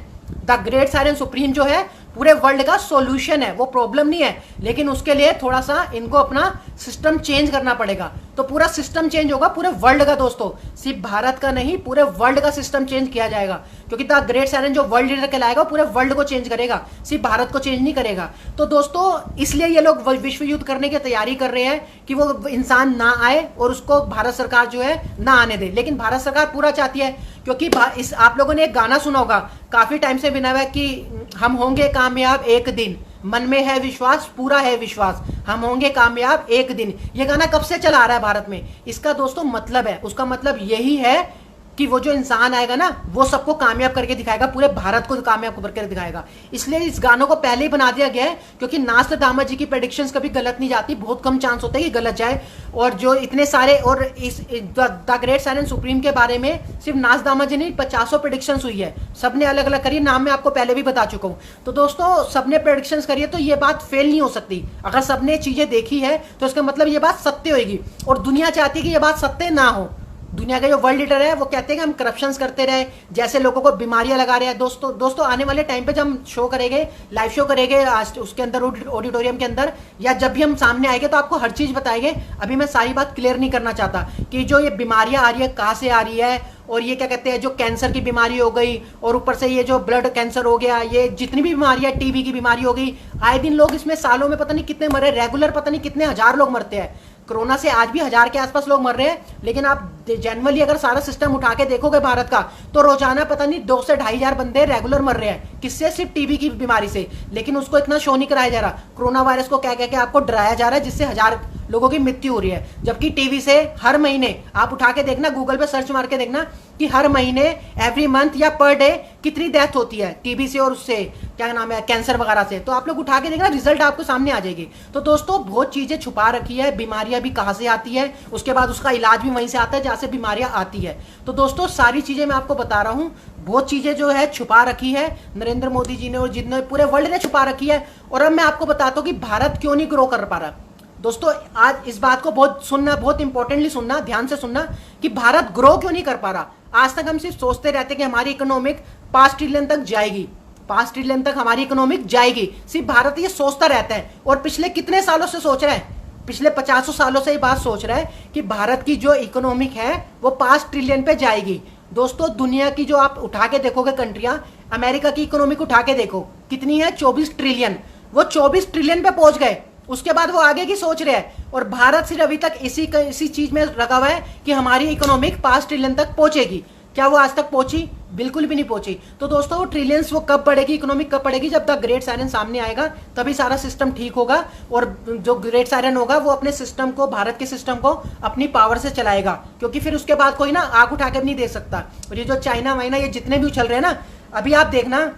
द ग्रेट साइरन सुप्रीम जो है पूरे वर्ल्ड का सॉल्यूशन है, वो प्रॉब्लम नहीं है। लेकिन उसके लिए थोड़ा सा इनको अपना सिस्टम चेंज करना पड़ेगा। तो पूरा सिस्टम चेंज होगा पूरे वर्ल्ड का दोस्तों, सिर्फ भारत का नहीं, पूरे वर्ल्ड का सिस्टम चेंज किया जाएगा। क्योंकि द ग्रेट साइरन जो वर्ल्ड लीडर कहलाएगा पूरे वर्ल्ड को चेंज करेगा, सिर्फ भारत को चेंज नहीं करेगा। तो दोस्तों इसलिए ये लोग विश्व युद्ध करने की तैयारी कर रहे हैं कि वो इंसान ना आए और उसको भारत सरकार जो है ना आने दे। लेकिन भारत सरकार पूरा चाहती है, क्योंकि इस आप लोगों ने एक गाना सुना होगा, काफी टाइम से बिना हुआ कि हम होंगे कामयाब एक दिन, मन में है विश्वास, पूरा है विश्वास, हम होंगे कामयाब एक दिन। ये गाना कब से चला आ रहा है भारत में? इसका दोस्तों मतलब है, उसका मतलब यही है कि वो जो इंसान आएगा ना वो सबको कामयाब करके दिखाएगा, पूरे भारत को कामयाब करके दिखाएगा। इसलिए इस गानों को पहले ही बना दिया गया है, क्योंकि नास्ट्राडामस जी की प्रेडिक्शंस कभी गलत नहीं जाती, बहुत कम चांस होता है कि गलत जाए। और जो इतने सारे, और इस द ग्रेट साइरन सुप्रीम के बारे में सिर्फ नास्ट्राडामस जी नहीं 50 प्रेडिक्शंस हुई है, सबने अलग अलग करी, नाम मैं आपको पहले भी बता चुका हूँ। तो दोस्तों सबने प्रेडिक्शंस करी है तो ये बात फेल नहीं हो सकती। अगर सबने चीजें देखी है तो इसका मतलब ये बात सत्य होगी। और दुनिया चाहती है कि ये बात सत्य ना हो। दुनिया का जो वर्ल्ड लीडर है वो कहते हैं कि हम करप्शंस करते रहे, जैसे लोगों को बीमारियां लगा रहे हैं। दोस्तों आने वाले टाइम पे जब हम शो करेंगे, लाइव शो करेंगे उसके अंदर, ऑडिटोरियम के अंदर, या जब भी हम सामने आएंगे तो आपको हर चीज बताएंगे। अभी मैं सारी बात क्लियर नहीं करना चाहता कि जो ये बीमारियां आ रही है कहाँ से आ रही है, और ये क्या कहते हैं जो कैंसर की बीमारी हो गई, और ऊपर से ये जो ब्लड कैंसर हो गया, ये जितनी भी बीमारियां, टीबी की बीमारी हो गई, आए दिन लोग इसमें सालों में पता नहीं कितने मरे, रेगुलर पता नहीं कितने हजार लोग मरते हैं। कोरोना से आज भी 1000 के आसपास लोग मर रहे हैं। लेकिन आप जनरली अगर सारा सिस्टम उठा के देखोगे भारत का, तो रोजाना पता नहीं 2 से 2500 बंदे रेगुलर मर रहे हैं। किससे? सिर्फ टीबी की बीमारी से। लेकिन उसको इतना शो नहीं कराया जा रहा, कोरोना वायरस को कह कह के आपको डराया जा रहा है, जिससे 1000 लोगों की मृत्यु हो रही है। जबकि टीबी से हर महीने आप उठा के देखना, गूगल पे सर्च मार के देखना कि हर महीने, एवरी मंथ या पर डे कितनी डेथ होती है टीबी से और उससे क्या नाम है कैंसर वगैरह से। तो आप लोग उठा के देखना, रिजल्ट आपको सामने आ जाएगी। तो दोस्तों बहुत चीजें छुपा रखी है, बीमारियां भी कहां से आती है, उसके बाद उसका इलाज भी वहीं से आता है जहां से बीमारियां आती है। तो दोस्तों सारी चीजें मैं आपको बता रहा हूं, बहुत चीजें जो है छुपा रखी है नरेंद्र मोदी जी ने, और जितने पूरे वर्ल्ड ने छुपा रखी है। और अब मैं आपको बताता हूं कि भारत क्यों नहीं ग्रो कर पा रहा। दोस्तों आज इस बात को बहुत सुनना, बहुत इंपॉर्टेंटली सुनना, ध्यान से सुनना कि भारत ग्रो क्यों नहीं कर पा रहा। आज तक हम सिर्फ सोचते रहते कि हमारी इकोनॉमिक 5 ट्रिलियन तक जाएगी, 5 ट्रिलियन तक हमारी इकोनॉमिक जाएगी, सिर्फ भारत ये सोचता रहता है। और पिछले कितने सालों से सोच रहा है, पिछले 50 सालों से ये बात सोच रहा है कि भारत की जो इकोनॉमिक है वो 5 ट्रिलियन पे जाएगी। दोस्तों दुनिया की जो आप उठा के देखोगे कंट्रियां, अमेरिका की इकोनॉमिक उठा के देखो कितनी है, 24 ट्रिलियन। वो 24 ट्रिलियन पे पहुंच गए, उसके बाद वो आगे की सोच रहे हैं। और भारत सिर्फ अभी तक इसी चीज में लगा हुआ है कि हमारी इकोनॉमिक 5 ट्रिलियन तक पहुंचेगी। क्या वो आज तक पहुंची? बिल्कुल भी नहीं पहुंची। तो दोस्तों वो ट्रिलियंस वो कब बढ़ेगी, इकोनॉमिक कब बढ़ेगी? जब तक ग्रेट साइरन सामने आएगा तभी सारा सिस्टम ठीक होगा। और जो ग्रेट साइरन होगा वो अपने सिस्टम को, भारत के सिस्टम को अपनी पावर से चलाएगा, क्योंकि फिर उसके बाद कोई ना आग उठा के नहीं दे सकता। और ये जो चाइना वाइना ये जितने भी उछल रहे हैं ना, अभी आप देखना,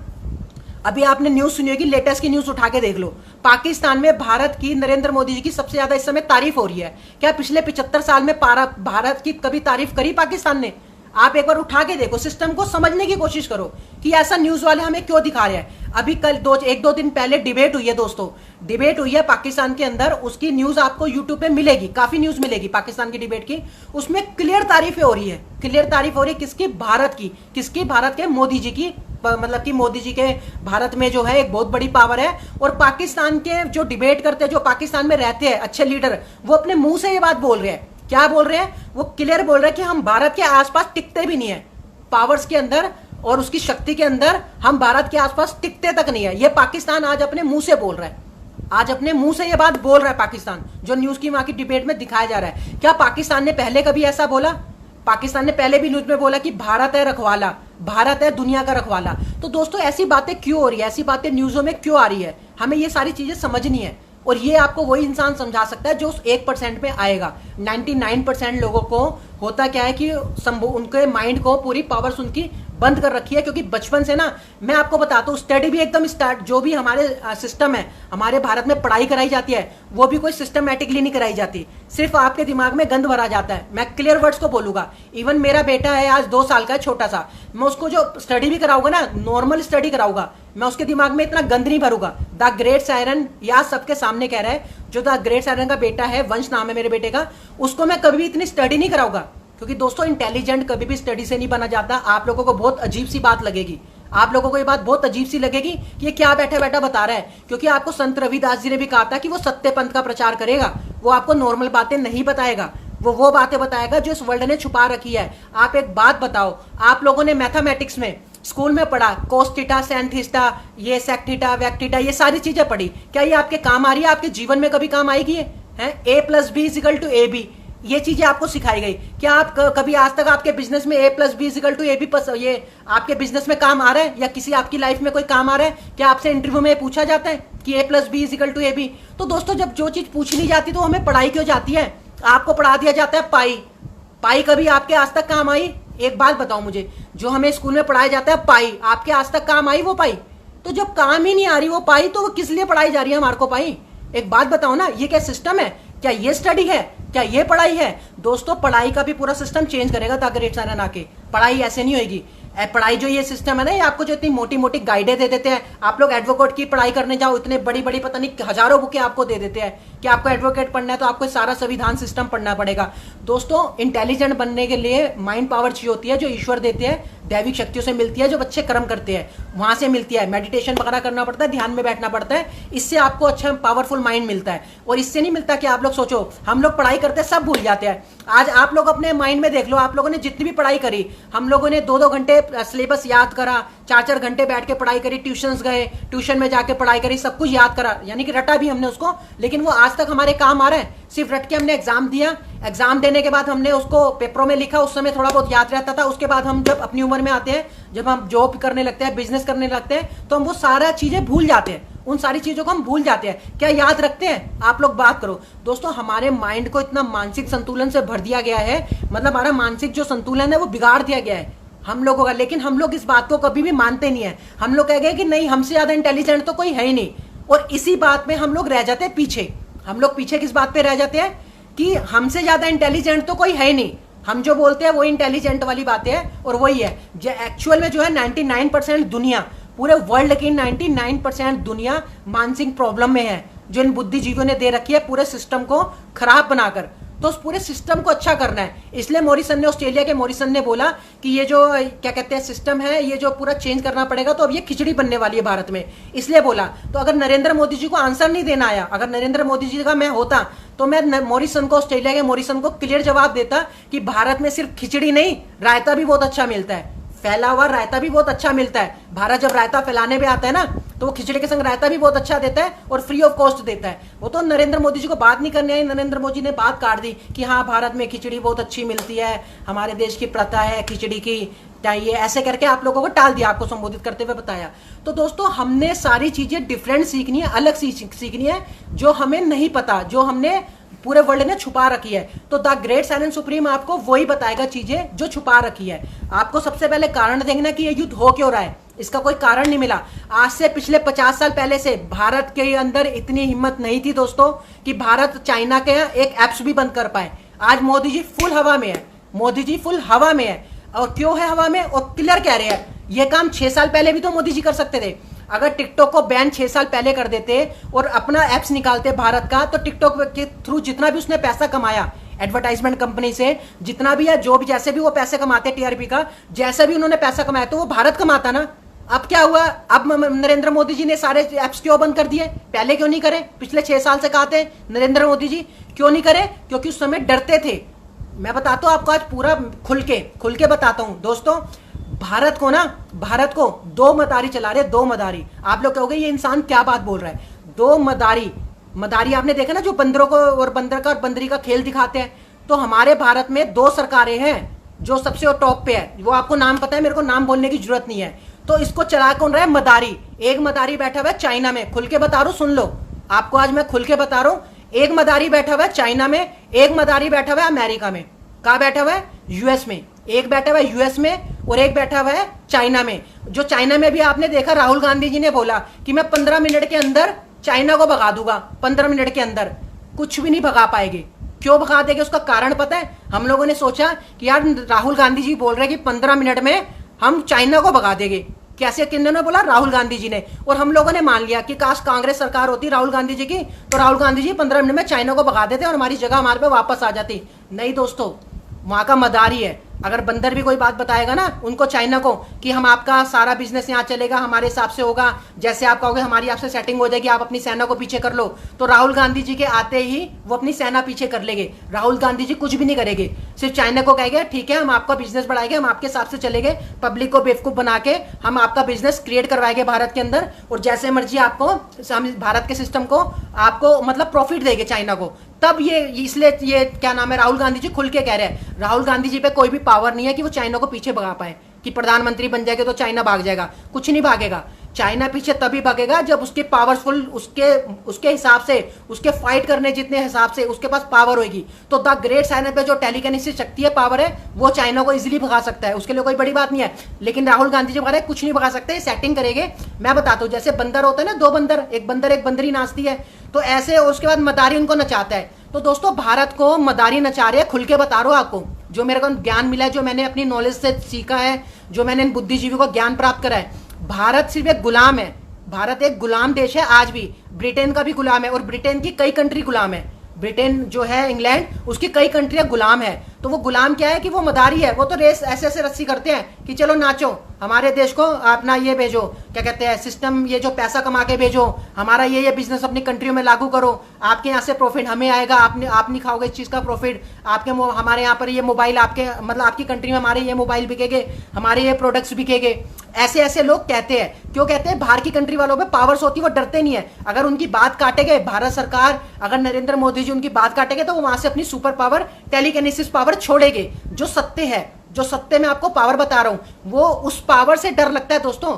अभी आपने न्यूज सुनी होगी, लेटेस्ट की न्यूज उठा के देख लो, पाकिस्तान में भारत की, नरेंद्र मोदी जी की सबसे ज्यादा इस समय तारीफ हो रही है। क्या पिछले 75 साल में भारत की कभी तारीफ करी पाकिस्तान ने? आप एक बार उठा के देखो, सिस्टम को समझने की कोशिश करो कि ऐसा न्यूज वाले हमें क्यों दिखा रहे हैं। अभी कल 1-2 दिन पहले डिबेट हुई है दोस्तों, डिबेट हुई है पाकिस्तान के अंदर, उसकी न्यूज आपको यूट्यूब पे मिलेगी, काफी न्यूज मिलेगी पाकिस्तान की डिबेट की। उसमें क्लियर तारीफें हो रही है, क्लियर तारीफ हो रही है किसकी? भारत की। किसकी? भारत के मोदी जी की। मतलब कि मोदी जी के भारत में जो है एक बहुत बड़ी पावर है। और पाकिस्तान के जो डिबेट करते हैं, जो पाकिस्तान में रहते हैं अच्छे लीडर, वो अपने मुंह से ये बात बोल रहे हैं। क्या बोल रहे हैं? वो क्लियर बोल रहे हैं कि हम भारत के आसपास टिकते भी नहीं है, पावर्स के अंदर और उसकी शक्ति के अंदर हम भारत के आसपास टिकते तक नहीं है। ये पाकिस्तान आज अपने मुंह से बोल रहा है, आज अपने मुंह से ये बात बोल रहा है पाकिस्तान, जो न्यूज की वहां की डिबेट में दिखाया जा रहा है। क्या पाकिस्तान ने पहले कभी ऐसा बोला? पाकिस्तान ने पहले भी न्यूज में बोला कि भारत है रखवाला, भारत है दुनिया का रखवाला। तो दोस्तों ऐसी बातें क्यों हो रही है, ऐसी बातें न्यूज़ों में क्यों आ रही है, हमें ये सारी चीज़ें समझनी है। और ये आपको वही इंसान समझा सकता है जो उस 1% में आएगा। 99% लोगों को होता क्या है कि उनके माइंड को पूरी पावर्स उनकी बंद कर रखी है, क्योंकि बचपन से ना, मैं आपको बताता हूँ, स्टडी भी एकदम स्टार्ट, जो भी हमारे सिस्टम है, हमारे भारत में पढ़ाई कराई जाती है, वो भी कोई सिस्टमेटिकली नहीं कराई जाती, सिर्फ आपके दिमाग में गंद भरा जाता है। मैं क्लियर वर्ड्स को बोलूंगा, इवन मेरा बेटा है आज 2 साल का है, छोटा सा, मैं उसको जो स्टडी भी कराऊंगा ना, नॉर्मल स्टडी कराऊंगा, मैं उसके दिमाग में इतना गंद नहीं भरूंगा। द ग्रेट सायरन या सबके सामने कह रहा है, जो द ग्रेट सायरन का बेटा है, वंश नाम है मेरे बेटे का, उसको मैं कभी भी इतनी स्टडी नहीं कराऊंगा, क्योंकि दोस्तों इंटेलिजेंट कभी भी स्टडी से नहीं बना जाता। आप लोगों को बहुत अजीब सी बात लगेगी, आप लोगों को ये बात बहुत अजीब सी लगेगी कि ये क्या बैठा बैठा बता रहा है, क्योंकि आपको संत रविदास जी ने भी कहा था कि वो सत्य पंथ का प्रचार करेगा, वो आपको नॉर्मल बातें नहीं बताएगा, वो बातें बताएगा जो इस वर्ल्ड ने छुपा रखी है। आप एक बात बताओ, आप लोगों ने मैथमेटिक्स में स्कूल में पढ़ा कोस थीटा, सेन थीटा, ये सेक थीटा, वेक थीटा, ये सारी चीजें पढ़ी, क्या ये आपके काम आ रही है, आपके जीवन में कभी काम आएगी? है A+B=AB, ये चीजें आपको सिखाई गई। क्या आप कभी आज तक आपके बिजनेस में A+B=AB ये आपके बिजनेस में काम आ रहा है, या किसी आपकी लाइफ में कोई काम आ रहा है? क्या आपसे इंटरव्यू में पूछा जाता है कि A+B=AB? तो दोस्तों जब जो चीज पूछ ली जाती है तो हमें पढ़ाई क्यों जाती है? आपको पढ़ा दिया जाता है पाई कभी आपके आज तक काम आई? एक बात बताओ मुझे, जो हमें स्कूल में पढ़ाया जाता है पाई, आपके आज तक काम आई वो पाई? तो जब काम ही नहीं आ रही वो पाई, तो वो किस लिए पढ़ाई जा रही है हमारे को पाई? एक बात बताओ ना, ये क्या सिस्टम है? क्या ये स्टडी है? क्या ये पढ़ाई है? दोस्तों पढ़ाई का भी पूरा सिस्टम चेंज करेगा द ग्रेट सायरन आके। पढ़ाई ऐसे नहीं होगी। पढ़ाई जो ये सिस्टम है ना, ये आपको जो इतनी मोटी मोटी गाइडें दे देते हैं, आप लोग एडवोकेट की पढ़ाई करने जाओ, इतने बड़ी बड़ी पता नहीं हजारों बुकें आपको दे देते हैं कि आपको एडवोकेट पढ़ना है तो आपको सारा संविधान सिस्टम पढ़ना पड़ेगा। दोस्तों इंटेलिजेंट बनने के लिए माइंड पावर चाहिए होती है, जो ईश्वर देते हैं, दैविक शक्तियों से मिलती है, जो बच्चे कर्म करते हैं वहां से मिलती है। मेडिटेशन वगैरह करना पड़ता है, ध्यान में बैठना पड़ता है, इससे आपको अच्छा पावरफुल माइंड मिलता है। और इससे नहीं मिलता कि आप लोग सोचो हम लोग पढ़ाई करते सब भूल जाते हैं। आज आप लोग अपने माइंड में देख लो, आप लोगों ने जितनी भी पढ़ाई करी, हम लोगों ने 2-2 घंटे सिलेबस याद करा, 4-4 घंटे बैठ के पढ़ाई करी, ट्यूशंस गए, ट्यूशन में जाके पढ़ाई करी, सब कुछ याद करा, यानी कि रटा भी हमने उसको, लेकिन वो आज तक हमारे काम आ रहा है? सिर्फ रट के हमने एग्जाम दिया, एग्जाम देने के बाद हमने उसको पेपरों में लिखा, उस समय थोड़ा बहुत याद रहता था। उसके बाद हम जब अपनी उम्र में आते हैं, जब हम जॉब करने लगते हैं, बिजनेस करने लगते हैं, तो हम वो सारा चीजें भूल जाते हैं, उन सारी चीजों को हम भूल जाते हैं। क्या याद रखते हैं? आप लोग बात करो। दोस्तों हमारे माइंड को इतना मानसिक संतुलन से भर दिया गया है, मतलब हमारा मानसिक जो संतुलन है वो बिगाड़ दिया गया है हम लोगों का। लेकिन हम लोग इस बात को कभी भी मानते नहीं है। हम लोग कह गए कि नहीं, हमसे ज्यादा इंटेलिजेंट तो कोई है ही नहीं, और इसी बात में हम लोग रह जाते हैं पीछे। हम लोग पीछे किस बात पे रह जाते हैं? कि हमसे ज्यादा इंटेलिजेंट तो कोई है ही नहीं, हम जो बोलते हैं वो इंटेलिजेंट वाली बातें हैं, और वही है जो एक्चुअल में जो है 99% दुनिया, पूरे वर्ल्ड की 99% दुनिया मानसिक प्रॉब्लम में है, जो इन बुद्धिजीवियों ने दे रखी है पूरे सिस्टम को खराब बनाकर। तो उस पूरे सिस्टम को अच्छा करना है, इसलिए मॉरिसन ने, ऑस्ट्रेलिया के मॉरिसन ने बोला कि ये जो क्या कहते हैं सिस्टम है, ये जो पूरा चेंज करना पड़ेगा, तो अब ये खिचड़ी बनने वाली है भारत में, इसलिए बोला। तो अगर नरेंद्र मोदी जी को आंसर नहीं देना आया, अगर नरेंद्र मोदी जी का मैं होता, तो मैं मॉरिसन को, ऑस्ट्रेलिया के मॉरिसन को क्लियर जवाब देता कि भारत में सिर्फ खिचड़ी नहीं, रायता भी बहुत अच्छा मिलता है, फैला हुआ रायता भी बहुत अच्छा मिलता है। भारत जब रायता फैलाने में आता है ना, तो वो खिचड़ी के संग रायता भी बहुत अच्छा देता है और फ्री ऑफ कॉस्ट देता है। वो तो नरेंद्र मोदी जी को बात नहीं करनी आई, नरेंद्र मोदी ने बात काट दी कि हाँ भारत में खिचड़ी बहुत अच्छी मिलती है, हमारे देश की प्रथा है खिचड़ी की, चाहिए, ऐसे करके आप लोगों को टाल दिया, आपको संबोधित करते हुए बताया। तो दोस्तों हमने सारी चीजें डिफरेंट सीखनी है, अलग सीखनी है, जो हमें नहीं पता, जो हमने पूरे वर्ल्ड ने छुपा रखी है। तो द ग्रेट साइलेंट सुप्रीम आपको वही बताएगा चीजें जो छुपा रखी है। आपको सबसे पहले कारण देखना कि ये युद्ध हो क्यों रहा है, इसका कोई कारण नहीं मिला। आज से पिछले 50 साल पहले से भारत के अंदर इतनी हिम्मत नहीं थी दोस्तों कि भारत चाइना के एक एप्स भी बंद कर पाए। आज मोदी जी फुल हवा में है, मोदी जी फुल हवा में है। और क्यों है हवा में? और क्लियर कह रहे हैं, ये काम 6 साल पहले भी तो मोदी जी कर सकते थे। अगर टिकटॉक को बैन 6 साल पहले कर देते और अपना एप्स निकालते भारत का, तो टिकटॉक के थ्रू जितना भी उसने पैसा कमाया एडवर्टाइजमेंट कंपनी से, जितना भी है, जो भी जैसे भी वो पैसे कमाते टीआरपी का, जैसे भी उन्होंने पैसा कमाया तो वो भारत कमाता ना। अब क्या हुआ? अब नरेंद्र मोदी जी ने सारे एप्स क्यों बंद कर दिए? पहले क्यों नहीं करे? पिछले 6 साल से कहते हैं नरेंद्र मोदी जी क्यों नहीं करे? क्योंकि उस समय डरते थे। मैं बताता हूं आपको आज पूरा खुल के बताता हूं दोस्तों। भारत को ना, भारत को 2 मदारी चला रहे, 2 मदारी। आप लोग कहोगे ये इंसान क्या बात बोल रहा है? 2 मदारी आपने देखा ना, जो बंदरों को और बंदर का और बंदरी का खेल दिखाते हैं। तो हमारे भारत में 2 सरकारें हैं, जो सबसे टॉप पे है, वो आपको नाम पता है, मेरे को नाम बोलने की जरूरत नहीं है। तो इसको चला कौन रहा है? मदारी। एक मदारी बैठा हुआ है चाइना में, खुल के बता रहा हूं, सुन लो, आपको आज मैं खुल के बता रहा हूं। एक मदारी बैठा हुआ है चाइना में, एक मदारी बैठा हुआ है अमेरिका में। कहां बैठा हुआ है? यूएस में। एक बैठा हुआ है यूएस में और एक बैठा हुआ है चाइना में। जो चाइना में भी आपने देखा, राहुल गांधी जी ने बोला कि मैं 15 मिनट के अंदर चाइना को भगा दूंगा। 15 मिनट के अंदर कुछ भी नहीं भगा पाएंगे। क्यों भगा देंगे? उसका कारण पता है? हम लोगों ने सोचा कि यार राहुल गांधी जी बोल रहे हैं कि 15 मिनट में हम चाइना को भगा देंगे। कैसे? किन्होंने बोला? राहुल गांधी जी ने। और हम लोगों ने मान लिया कि काश कांग्रेस सरकार होती राहुल गांधी जी की, तो राहुल गांधी जी 15 मिनट में चाइना को भगा देते और हमारी जगह हमारे पे वापस आ जाती। नहीं दोस्तों, वहां का मदारी है। अगर बंदर भी कोई बात बताएगा ना उनको, चाइना को, कि हम आपका सारा बिजनेस यहाँ चलेगा, हमारे हिसाब से होगा, जैसे आप कहोगे हमारी आपसे सेटिंग हो जाएगी, आप अपनी सेना को पीछे कर लो, तो राहुल गांधी जी के आते ही वो अपनी सेना पीछे कर लेंगे। राहुल गांधी जी कुछ भी नहीं करेंगे, सिर्फ चाइना को कहेंगे ठीक है हम आपका बिजनेस बढ़ाएंगे, हम आपके हिसाब से चलेंगे, पब्लिक को बेवकूफ बना के हम आपका बिजनेस क्रिएट करवाएंगे भारत के अंदर, और जैसे मर्जी आपको, हम भारत के सिस्टम को आपको मतलब प्रॉफिट देंगे चाइना को। तब ये इसलिए ये क्या नाम है, राहुल गांधी जी खुल के कह रहे हैं। राहुल गांधी जी पे कोई भी पावर नहीं है कि वो चाइना को पीछे भगा पाए, कि प्रधानमंत्री बन जाएगा तो चाइना भाग जाएगा। कुछ नहीं भागेगा। चाइना पीछे तभी भागेगा जब उसके पावरफुल, उसके हिसाब से, उसके फाइट करने जितने हिसाब से उसके पास पावर होगी। तो द ग्रेट चाइना पे जो टेलीकिनेसिस शक्ति है, पावर है, वो चाइना को इजीली भगा सकता है। उसके लिए कोई बड़ी बात नहीं है। लेकिन राहुल गांधी जी भगा कुछ नहीं भगा सकते, सेटिंग करेंगे। मैं बताता हूँ, जैसे बंदर होता है ना, दो बंदर, एक बंदर एक बंदरी नाचती है, तो ऐसे उसके बाद मदारी उनको नचाता है। तो दोस्तों भारत को मदारी नचा रहे हैं, खुल के बता रहा हूं आपको, जो मेरे को ज्ञान मिला है, जो मैंने अपनी नॉलेज से सीखा है, जो मैंने इन बुद्धिजीवी को ज्ञान प्राप्त करा है। भारत सिर्फ एक गुलाम है। भारत एक गुलाम देश है आज भी। ब्रिटेन का भी गुलाम है, और ब्रिटेन की कई कंट्री गुलाम है। ब्रिटेन जो है, इंग्लैंड, उसकी कई कंट्रियां गुलाम है। तो वो गुलाम क्या है कि वो मदारी है। वो तो रेस ऐसे ऐसे रस्सी करते हैं कि चलो नाचो, हमारे देश को अपना ये भेजो, क्या कहते हैं, सिस्टम, ये जो पैसा कमा के भेजो, हमारा ये बिजनेस अपनी कंट्री में लागू करो, आपके यहाँ से प्रॉफिट हमें आएगा, आप नहीं खाओगे इस चीज़ का प्रॉफिट, आपके हमारे यहाँ पर ये मोबाइल, आपके मतलब आपकी कंट्री में हमारे ये मोबाइल बिकेंगे, हमारे ये प्रोडक्ट्स बिकेंगे। ऐसे ऐसे लोग कहते हैं। क्यों कहते हैं? बाहर की कंट्री वालों पे पावर्स होती है, वो डरते नहीं है। अगर उनकी बात काटेंगे भारत सरकार, अगर नरेंद्र मोदी जी उनकी बात काटेंगे, तो वो वहां से अपनी सुपर पावर, टेलीकिनेसिस पावर छोड़ेंगे। जो सत्य है, जो सत्य में आपको पावर बता रहा हूं, वो उस पावर से डर लगता है दोस्तों।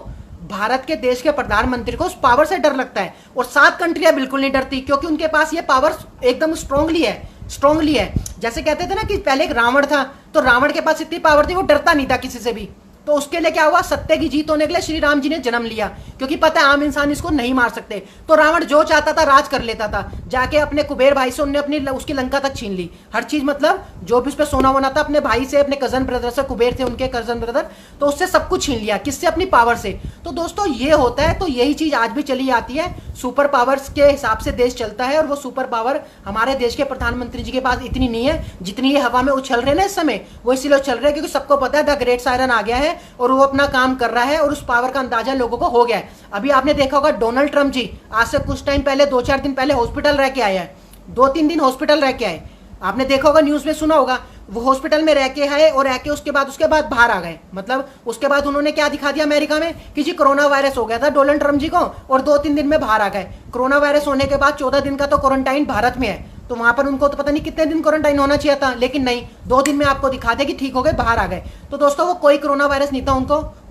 भारत के देश के प्रधानमंत्री को उस पावर से डर लगता है। और 7 कंट्रियां बिल्कुल नहीं डरती, क्योंकि उनके पास ये पावर एकदम स्ट्रांगली है। जैसे कहते थे ना कि पहले एक रावण था, तो रावण के पास इतनी पावर थी, वो डरता नहीं था किसी से भी। तो उसके लिए क्या हुआ? सत्य की जीत होने के लिए श्री राम जी ने जन्म लिया, क्योंकि पता है आम इंसान इसको नहीं मार सकते। तो रावण जो चाहता था राज कर लेता था, जाके अपने कुबेर भाई से उन्होंने अपनी उसकी लंका तक छीन ली। हर चीज, मतलब जो भी उस पर सोना होना था, अपने भाई से, अपने कजन ब्रदर से, कुबेर थे उनके कजन ब्रदर, तो उससे सब कुछ छीन लिया। किससे? अपनी पावर से। तो दोस्तों ये होता है। तो यही चीज आज भी चली आती है। सुपर पावर्स के हिसाब से देश चलता है, और वो सुपर पावर हमारे देश के प्रधानमंत्री जी के पास इतनी नहीं है जितनी ये हवा में उछल रहे ना इस समय। वो इसीलिए उछल रहे हैं क्योंकि सबको पता है द ग्रेट सायरन आ गया है, और वो अपना काम कर रहा है, और उस पावर का अंदाजा लोगों को हो गया है। अभी आपने देखा होगा डोनाल्ड ट्रंप जी आज से कुछ टाइम पहले, 2-4 दिन पहले हॉस्पिटल रह के आए हैं। 2-3 दिन हॉस्पिटल रह के आए। आपने देखा होगा, न्यूज में सुना होगा, वो हॉस्पिटल में रह के आए, और रह के उसके बाद बाहर आ गए। मतलब उसके बाद उन्होंने क्या दिखा दिया अमेरिका में कि जी कोरोना वायरस हो गया था डोनाल्ड ट्रंप जी को, और 2-3 दिन में बाहर आ गए। कोरोना वायरस होने के बाद 14 दिन का तो क्वारंटाइन भारत में है, तो वहां पर उनको तो पता नहीं कितने दिन क्वारंटाइन होना चाहिए था, लेकिन नहीं, 2 दिन में आपको दिखा दे कि ठीक हो गए, बाहर आ गए। तो दोस्तों वो कोई कोरोना वायरस नहीं था,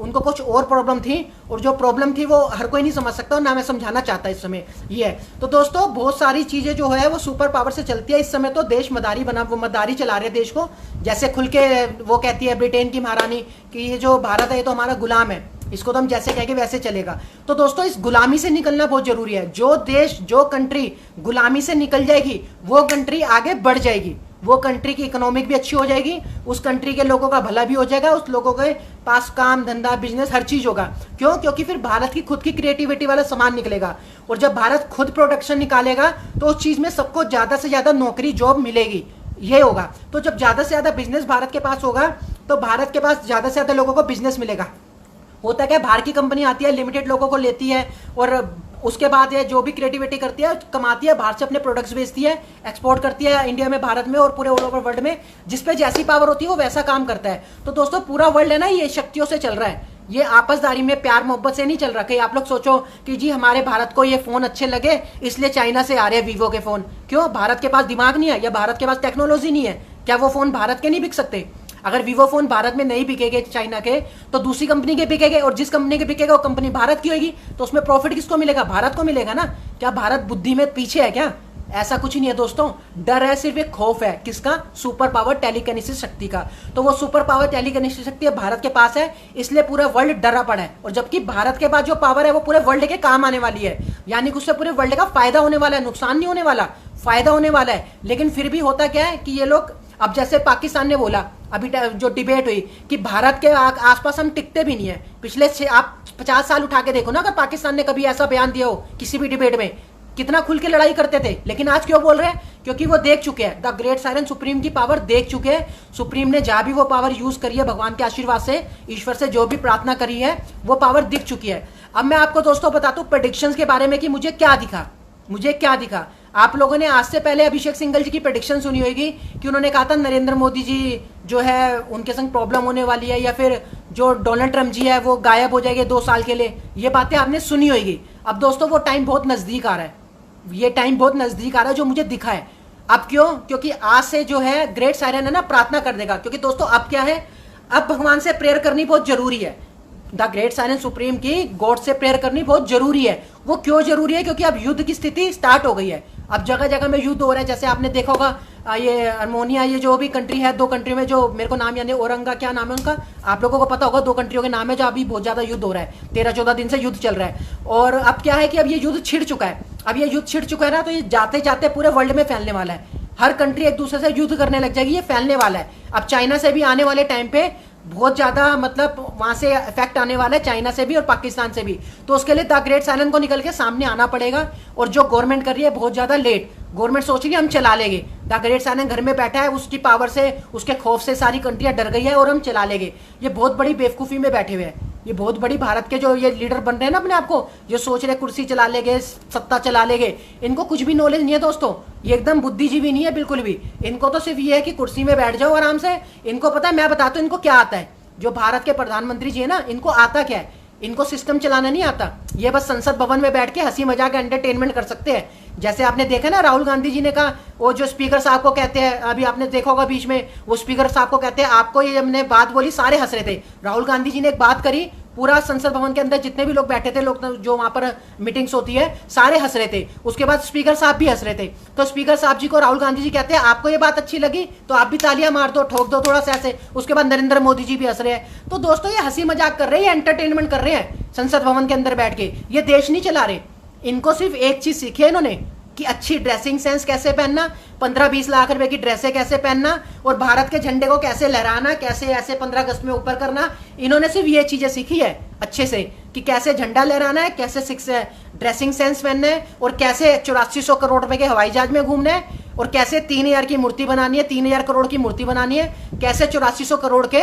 उनको कुछ और प्रॉब्लम थी, और जो प्रॉब्लम थी वो हर कोई नहीं समझ सकता, और ना मैं समझाना चाहता इस समय ये है। तो दोस्तों बहुत सारी चीजें जो है वो सुपर पावर से चलती है। इस समय तो देश मदारी बना, वो मदारी चला रहे देश को। जैसे खुल के वो कहती है ब्रिटेन की महारानी कि ये जो भारत है ये तो हमारा गुलाम है, इसको तो हम जैसे कहेंगे वैसे चलेगा। तो दोस्तों इस गुलामी से निकलना बहुत जरूरी है। जो देश, जो कंट्री गुलामी से निकल जाएगी, वो कंट्री आगे बढ़ जाएगी। वो कंट्री की इकोनॉमिक भी अच्छी हो जाएगी, उस कंट्री के लोगों का भला भी हो जाएगा, उस लोगों के पास काम धंधा बिजनेस हर चीज होगा। क्यों? क्योंकि फिर भारत की खुद की क्रिएटिविटी वाला सामान निकलेगा, और जब भारत खुद प्रोडक्शन निकालेगा तो उस चीज में सबको ज्यादा से ज्यादा नौकरी, जॉब मिलेगी। ये होगा। तो जब ज्यादा से ज्यादा बिजनेस भारत के पास होगा, तो भारत के पास ज्यादा से ज्यादा लोगों को बिजनेस मिलेगा। होता क्या, बाहर की कंपनी आती है, लिमिटेड लोगों को लेती है, और उसके बाद ये जो भी क्रिएटिविटी करती है, कमाती है, बाहर से अपने प्रोडक्ट्स बेचती है, एक्सपोर्ट करती है इंडिया में, भारत में, और पूरे ऑल ओवर वर्ल्ड में। जिसपे जैसी पावर होती है वो वैसा काम करता है। तो दोस्तों पूरा वर्ल्ड है ना, ये शक्तियों से चल रहा है, ये आपसदारी में प्यार मोहब्बत से नहीं चल रहा। कहीं आप लोग सोचो कि जी हमारे भारत को ये फोन अच्छे लगे इसलिए चाइना से आ रहे हैं वीवो के फोन। क्यों? भारत के पास दिमाग नहीं है, या भारत के पास टेक्नोलॉजी नहीं है? क्या वो फोन भारत के नहीं बिक सकते? अगर वीवो फोन भारत में नहीं बिकेंगे चाइना के, तो दूसरी कंपनी के बिकेंगे, और जिस कंपनी के बिकेगा वो कंपनी भारत की होगी, तो उसमें प्रॉफिट किसको मिलेगा? भारत को मिलेगा ना। क्या भारत बुद्धि में पीछे है क्या? ऐसा कुछ नहीं है दोस्तों। डर है, सिर्फ एक खौफ है। किसका? सुपर पावर टेलीकिनेसिस शक्ति का। तो वो सुपर पावर टेलीकिनेसिस शक्ति भारत के पास है, इसलिए पूरा वर्ल्ड डरा पड़ा है। और जबकि भारत के पास जो पावर है वो पूरे वर्ल्ड के काम आने वाली है, यानी कि उससे पूरे वर्ल्ड का फायदा होने वाला है, नुकसान नहीं होने वाला, फायदा होने वाला है। लेकिन फिर भी होता क्या है कि ये लोग, अब जैसे पाकिस्तान ने बोला अभी जो डिबेट हुई कि भारत के आसपास हम टिकते भी नहीं है, पिछले आप 50 साल उठा के देखो ना, अगर पाकिस्तान ने कभी ऐसा बयान दिया हो किसी भी डिबेट में, कितना खुल के लड़ाई करते थे। लेकिन आज क्यों बोल रहे हैं? क्योंकि वो देख चुके हैं, द ग्रेट साइलेंट सुप्रीम की पावर देख चुके हैं। सुप्रीम ने जहां भी वो पावर यूज करी है, भगवान के आशीर्वाद से, ईश्वर से जो भी प्रार्थना करी है, वो पावर दिख चुकी है। अब मैं आपको दोस्तों बताता हूं प्रेडिक्शंस के बारे में कि मुझे क्या दिखा। आप लोगों ने आज से पहले अभिषेक सिंघल जी की प्रेडिक्शन सुनी होगी कि उन्होंने कहा था नरेंद्र मोदी जी जो है उनके संग प्रॉब्लम होने वाली है, या फिर जो डोनाल्ड ट्रंप जी है वो गायब हो जाएंगे 2 साल के लिए। ये बातें आपने सुनी होगी। अब दोस्तों वो टाइम बहुत नजदीक आ रहा है, जो मुझे दिखा है। अब क्यों? क्योंकि आज से जो है ग्रेट साइरन है ना, प्रार्थना कर देगा। क्योंकि दोस्तों अब क्या है, अब भगवान से प्रेयर करनी बहुत जरूरी है। द ग्रेट साइलेंट सुप्रीम की गॉड से प्रेयर करनी बहुत जरूरी है। वो क्यों जरूरी है? क्योंकि अब युद्ध की स्थिति स्टार्ट हो गई है। अब जगह जगह में युद्ध हो रहा है। जैसे आपने देखा होगा ये अर्मोनिया, ये जो भी कंट्री है, 2 कंट्री में जो मेरे को नाम यानी औरंगा, क्या नाम है उनका, आप लोगों को पता होगा, 2 कंट्रियों के नाम है जो अभी बहुत ज्यादा युद्ध हो रहा है। 13-14 दिन से युद्ध चल रहा है। और अब क्या है कि अब ये युद्ध छिड़ चुका है ना, तो ये जाते जाते पूरे वर्ल्ड में फैलने वाला है। हर कंट्री एक दूसरे से युद्ध करने लग जाएगी, ये फैलने वाला है। अब चाइना से भी आने वाले टाइम पे बहुत ज्यादा, मतलब वहां से इफेक्ट आने वाला है, चाइना से भी और पाकिस्तान से भी। तो उसके लिए द ग्रेट साइलेंट को निकल के सामने आना पड़ेगा। और जो गवर्नमेंट कर रही है बहुत ज्यादा लेट, गवर्नमेंट सोच रही है हम चला लेंगे, द ग्रेट साइलेंट घर में बैठा है, उसकी पावर से, उसके खौफ से सारी कंट्रियां डर गई है और हम चला लेंगे। ये बहुत बड़ी बेवकूफी में बैठे हुए हैं। ये बहुत बड़ी भारत के जो ये लीडर बन रहे हैं ना अपने आप को, जो सोच रहे कुर्सी चला लेंगे, सत्ता चला लेंगे, इनको कुछ भी नॉलेज नहीं है दोस्तों। ये एकदम बुद्धिजीवी नहीं है बिल्कुल भी। इनको तो सिर्फ ये है कि कुर्सी में बैठ जाओ आराम से। इनको पता है, मैं बताता हूँ इनको क्या आता है। जो भारत के प्रधानमंत्री जी है ना, इनको आता क्या है? इनको सिस्टम चलाना नहीं आता। ये बस संसद भवन में बैठ के हंसी मजाक एंटरटेनमेंट कर सकते हैं। जैसे आपने देखा ना, राहुल गांधी जी ने कहा, वो जो स्पीकर साहब को कहते हैं, अभी आपने देखा होगा बीच में, वो स्पीकर साहब को कहते हैं, आपको ये हमने बात बोली, सारे हंस रहे थे। राहुल गांधी जी ने एक बात करी, पूरा संसद भवन के अंदर जितने भी लोग बैठे थे, लोग जो वहां पर मीटिंग्स होती है, सारे हंस रहे थे। उसके बाद स्पीकर साहब भी हंस रहे थे। तो स्पीकर साहब जी को राहुल गांधी जी कहते हैं, आपको ये बात अच्छी लगी तो आप भी तालियां मार दो, ठोक दो थोड़ा सा ऐसे। उसके बाद नरेंद्र मोदी जी भी हंस रहे हैं। तो दोस्तों ये हंसी मजाक कर रहे हैं, एंटरटेनमेंट कर रहे हैं संसद भवन के अंदर बैठ के। ये देश नहीं चला रहे। इनको सिर्फ एक चीज सीखी है इन्होंने कि अच्छी ड्रेसिंग सेंस कैसे पहनना, 15-20 लाख रुपए की ड्रेसें कैसे पहनना, और भारत के झंडे को कैसे लहराना, कैसे ऐसे 15 अगस्त में ऊपर करना। इन्होंने सिर्फ ये चीजें सीखी है अच्छे से, कि कैसे झंडा लहराना है, कैसे ड्रेसिंग सेंस पहनना है, और कैसे 8400 करोड़ रुपए के हवाई जहाज में घूमना है, और कैसे 3000 की मूर्ति बनानी है, 3000 करोड़ की मूर्ति बनानी है, कैसे 8400 करोड़ के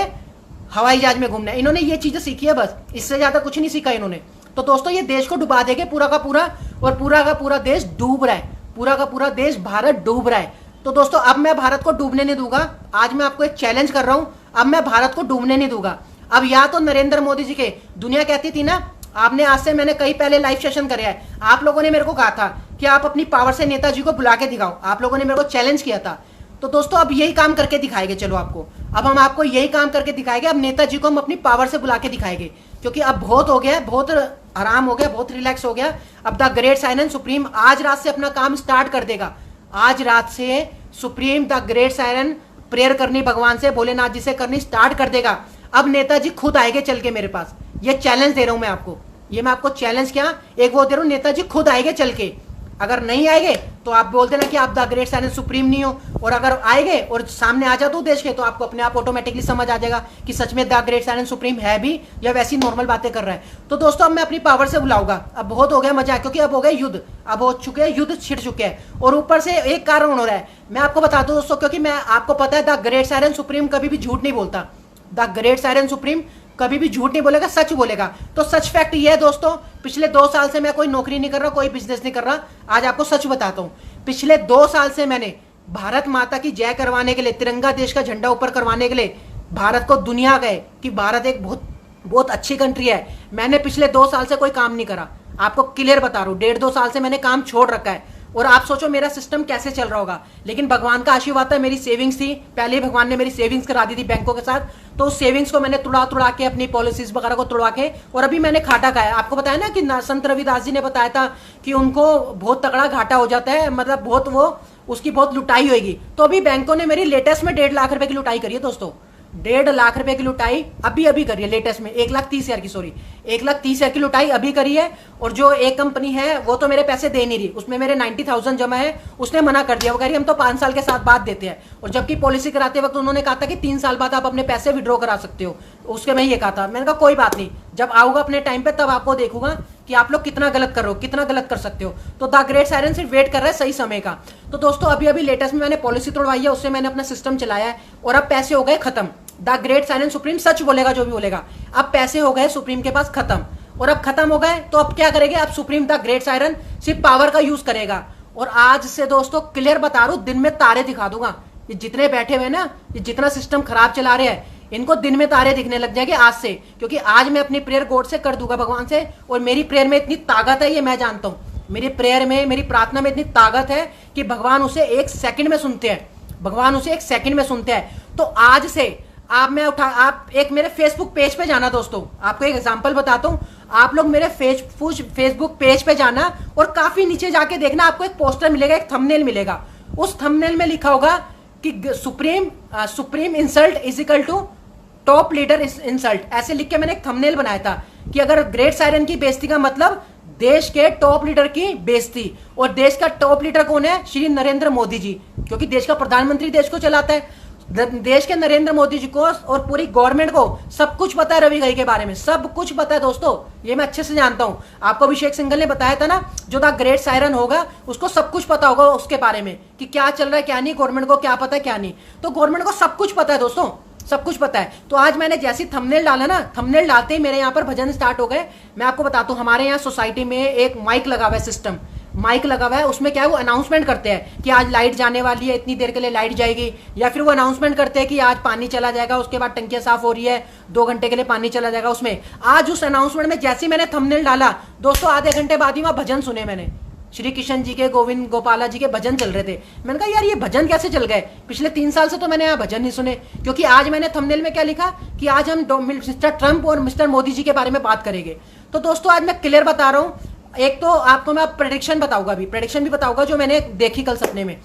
हवाई जहाज में घूमना है। इन्होंने ये चीजें सीखी है बस, इससे ज्यादा कुछ नहीं सीखा इन्होंने। तो दोस्तों ये देश को डुबा देंगे पूरा का पूरा, और पूरा का पूरा देश डूब रहा है, पूरा का पूरा देश भारत डूब रहा है। तो दोस्तों अब मैं भारत को डूबने नहीं दूंगा। आज मैं आपको एक चैलेंज कर रहा हूं, अब मैं भारत को डूबने नहीं दूंगा। अब या तो नरेंद्र मोदी जी के, दुनिया कहती थी ना, आपने आज से, मैंने कई पहले लाइव सेशन करे है, आप लोगों ने मेरे को कहा था कि आप अपनी पावर से नेताजी को बुला के दिखाओ, आप लोगों ने मेरे को चैलेंज किया था। तो दोस्तों अब यही काम करके दिखाएंगे। चलो आपको, अब हम आपको यही काम करके दिखाएंगे। अब नेताजी को हम अपनी पावर से बुला के दिखाएंगे, क्योंकि अब बहुत हो गया, बहुत आराम हो गया, बहुत रिलैक्स हो गया। अब द ग्रेट साइलेंट सुप्रीम आज रात से अपना काम स्टार्ट कर देगा। आज रात से supreme the great silent prayer करनी भगवान से, भोलेनाथ जी से करनी स्टार्ट कर देगा। अब नेताजी खुद आएंगे चल के मेरे पास। ये चैलेंज दे रहा हूं मैं आपको, ये मैं आपको चैलेंज क्या, एक वो दे रहा हूं, नेताजी खुद आएंगे चल के। अगर नहीं आएंगे तो आप बोल देना कि आप द ग्रेट साइलेंट सुप्रीम नहीं हो, और अगर आएंगे और सामने आ जाते हो देश के, तो आपको अपने आप ऑटोमेटिकली समझ आ जाएगा कि सच में द ग्रेट साइलेंट सुप्रीम है भी या वैसी नॉर्मल बातें कर रहा है। तो दोस्तों अब मैं अपनी पावर से बुलाऊंगा। अब बहुत हो गया मजा, क्योंकि अब हो गया युद्ध, अब हो चुके हैं, युद्ध छिड़ चुके हैं। और ऊपर से एक कारण हो रहा है, मैं आपको बता दूं दोस्तों, क्योंकि मैं आपको पता है द ग्रेट साइलेंट सुप्रीम कभी भी झूठ नहीं बोलता। द ग्रेट साइलेंट सुप्रीम कभी भी झूठ नहीं बोलेगा, सच बोलेगा। तो सच फैक्ट ये है दोस्तों, पिछले 2 साल से मैं कोई नौकरी नहीं कर रहा, कोई बिजनेस नहीं कर रहा। आज आपको सच बताता हूं, पिछले 2 साल से मैंने भारत माता की जय करवाने के लिए, तिरंगा देश का झंडा ऊपर करवाने के लिए, भारत को दुनिया गए कि भारत एक बहुत बहुत अच्छी कंट्री है। मैंने पिछले 2 साल से कोई काम नहीं करा, आपको क्लियर बता रहा हूं। 1.5-2 साल से मैंने काम छोड़ रखा है। और आप सोचो मेरा सिस्टम कैसे चल रहा होगा। लेकिन भगवान का आशीर्वाद था, मेरी सेविंग्स थी, पहले ही भगवान ने मेरी सेविंग्स करा दी थी बैंकों के साथ, तो उस सेविंग्स को मैंने तुड़ा के अपनी पॉलिसीज वगैरह को तुड़वा के, और अभी मैंने घाटा खाया। आपको बताया ना कि संत रविदास जी ने बताया था कि उनको बहुत तगड़ा घाटा हो जाता है, मतलब बहुत वो उसकी बहुत लुटाई होगी। तो अभी बैंकों ने मेरी लेटेस्ट में 1.5 लाख रुपए की लुटाई करी है दोस्तों, 1.5 लाख रुपए की लुटाई अभी करी है लेटेस्ट में, 1,30,000 की, सॉरी 1,30,000 की लुटाई अभी करी है। और जो एक कंपनी है वो तो मेरे पैसे दे नहीं रही, उसमें मेरे 90,000 जमा है, उसने मना कर दिया, वो कह रही हम तो 5 साल के साथ बाद देते हैं। और जबकि पॉलिसी कराते वक्त उन्होंने कहा था कि 3 साल बाद आप अपने पैसे विड्रॉ करा सकते हो, उसके मैं ये कहा था। मैंने कहा कोई बात नहीं, जब आऊंगा अपने टाइम पे तब आपको देखूंगा कि आप लोग कितना गलत कर रहे हो, कितना गलत कर सकते हो। तो द ग्रेट साइरन सिर्फ वेट कर रहा है सही समय का। तो दोस्तों अभी लेटेस्ट में मैंने पॉलिसी तोड़वाई है, उससे मैंने अपना सिस्टम चलाया है और अब पैसे हो गए खत्म। द ग्रेट साइलेंट सुप्रीम सच बोलेगा जो भी बोलेगा, अब पैसे हो गए सुप्रीम के पास खत्म। और अब खत्म हो गए तो अब क्या करेंगे, अब सुप्रीम द ग्रेट साइरन सिर्फ पावर का यूज करेगा। और आज से दोस्तों क्लियर बता रहा हूं, दिन में तारे दिखा दूंगा। ये जितने बैठे हुए ना, ये जितना सिस्टम खराब चला रहे हैं, इनको दिन में तारे दिखने लग जाएंगे आज से, क्योंकि आज मैं अपनी प्रेयर गॉड से कर दूंगा, भगवान से। और मेरी प्रेयर में इतनी ताकत है, ये मैं जानता हूं, मेरी प्रेयर में, मेरी प्रार्थना में इतनी ताकत है कि भगवान उसे 1 सेकंड में सुनते हैं, भगवान उसे 1 सेकंड में सुनते हैं। तो आज से आप एक मेरे फेसबुक पेज पे जाना दोस्तों, आपको एक एग्जांपल बताता हूं। आप लोग मेरे फेसबुक पेज पे जाना और काफी नीचे जाके देखना, आपको एक पोस्टर मिलेगा, एक थंबनेल मिलेगा। उस थंबनेल में लिखा होगा कि supreme insult is equal to top leader insult, ऐसे लिख के मैंने एक थंबनेल बनाया था कि अगर ग्रेट साइरन की बेइज्जती का मतलब देश के टॉप लीडर की बेइज्जती। और देश का टॉप लीडर कौन है, श्री नरेंद्र मोदी जी, क्योंकि देश का प्रधानमंत्री देश को चलाता है। देश के नरेंद्र मोदी जी को और पूरी गवर्नमेंट को सब कुछ पता है रवि घई के बारे में, सब कुछ पता है दोस्तों, ये मैं अच्छे से जानता हूं। आपको अभिषेक सिंघल ने बताया था ना, जो द ग्रेट साइरन होगा उसको सब कुछ पता होगा उसके बारे में कि क्या चल रहा है क्या नहीं, गवर्नमेंट को क्या पता है क्या नहीं। तो गवर्नमेंट को सब कुछ पता है दोस्तों, सब कुछ पता है। तो आज मैंने जैसी थंबनेल डाला ना, थंबनेल डालते ही मेरे यहाँ पर भजन स्टार्ट हो गए। मैं आपको बताता हूँ, हमारे यहाँ सोसाइटी में एक माइक लगा हुआ है, सिस्टम माइक लगा हुआ है, उसमें क्या है वो अनाउंसमेंट करते हैं कि आज लाइट जाने वाली है, इतनी देर के लिए लाइट जाएगी, या फिर वो अनाउंसमेंट करते हैं कि आज पानी चला जाएगा, उसके बाद टंकियां साफ हो रही है, 2 घंटे के लिए पानी चला जाएगा। उसमें आज उस अनाउंसमेंट में जैसे मैंने थंबनेल डाला दोस्तों, आधे घंटे बाद ही वहां भजन सुने मैंने, श्री कृष्ण जी के, गोविंद गोपाला जी के भजन चल रहे थे। मैंने कहा यार ये भजन कैसे चल गए, पिछले 3 साल से तो मैंने यहाँ भजन नहीं सुने। क्योंकि आज मैंने थंबनेल में क्या लिखा कि आज हम मिस्टर ट्रंप और मिस्टर मोदी जी के बारे में बात करेंगे। तो दोस्तों आज मैं क्लियर बता रहा हूँ, एक तो आपको मैं प्रेडिक्शन बताऊंगा, प्रेडिक्शन भी बताऊंगा जो मैंने देखी कल सपने में।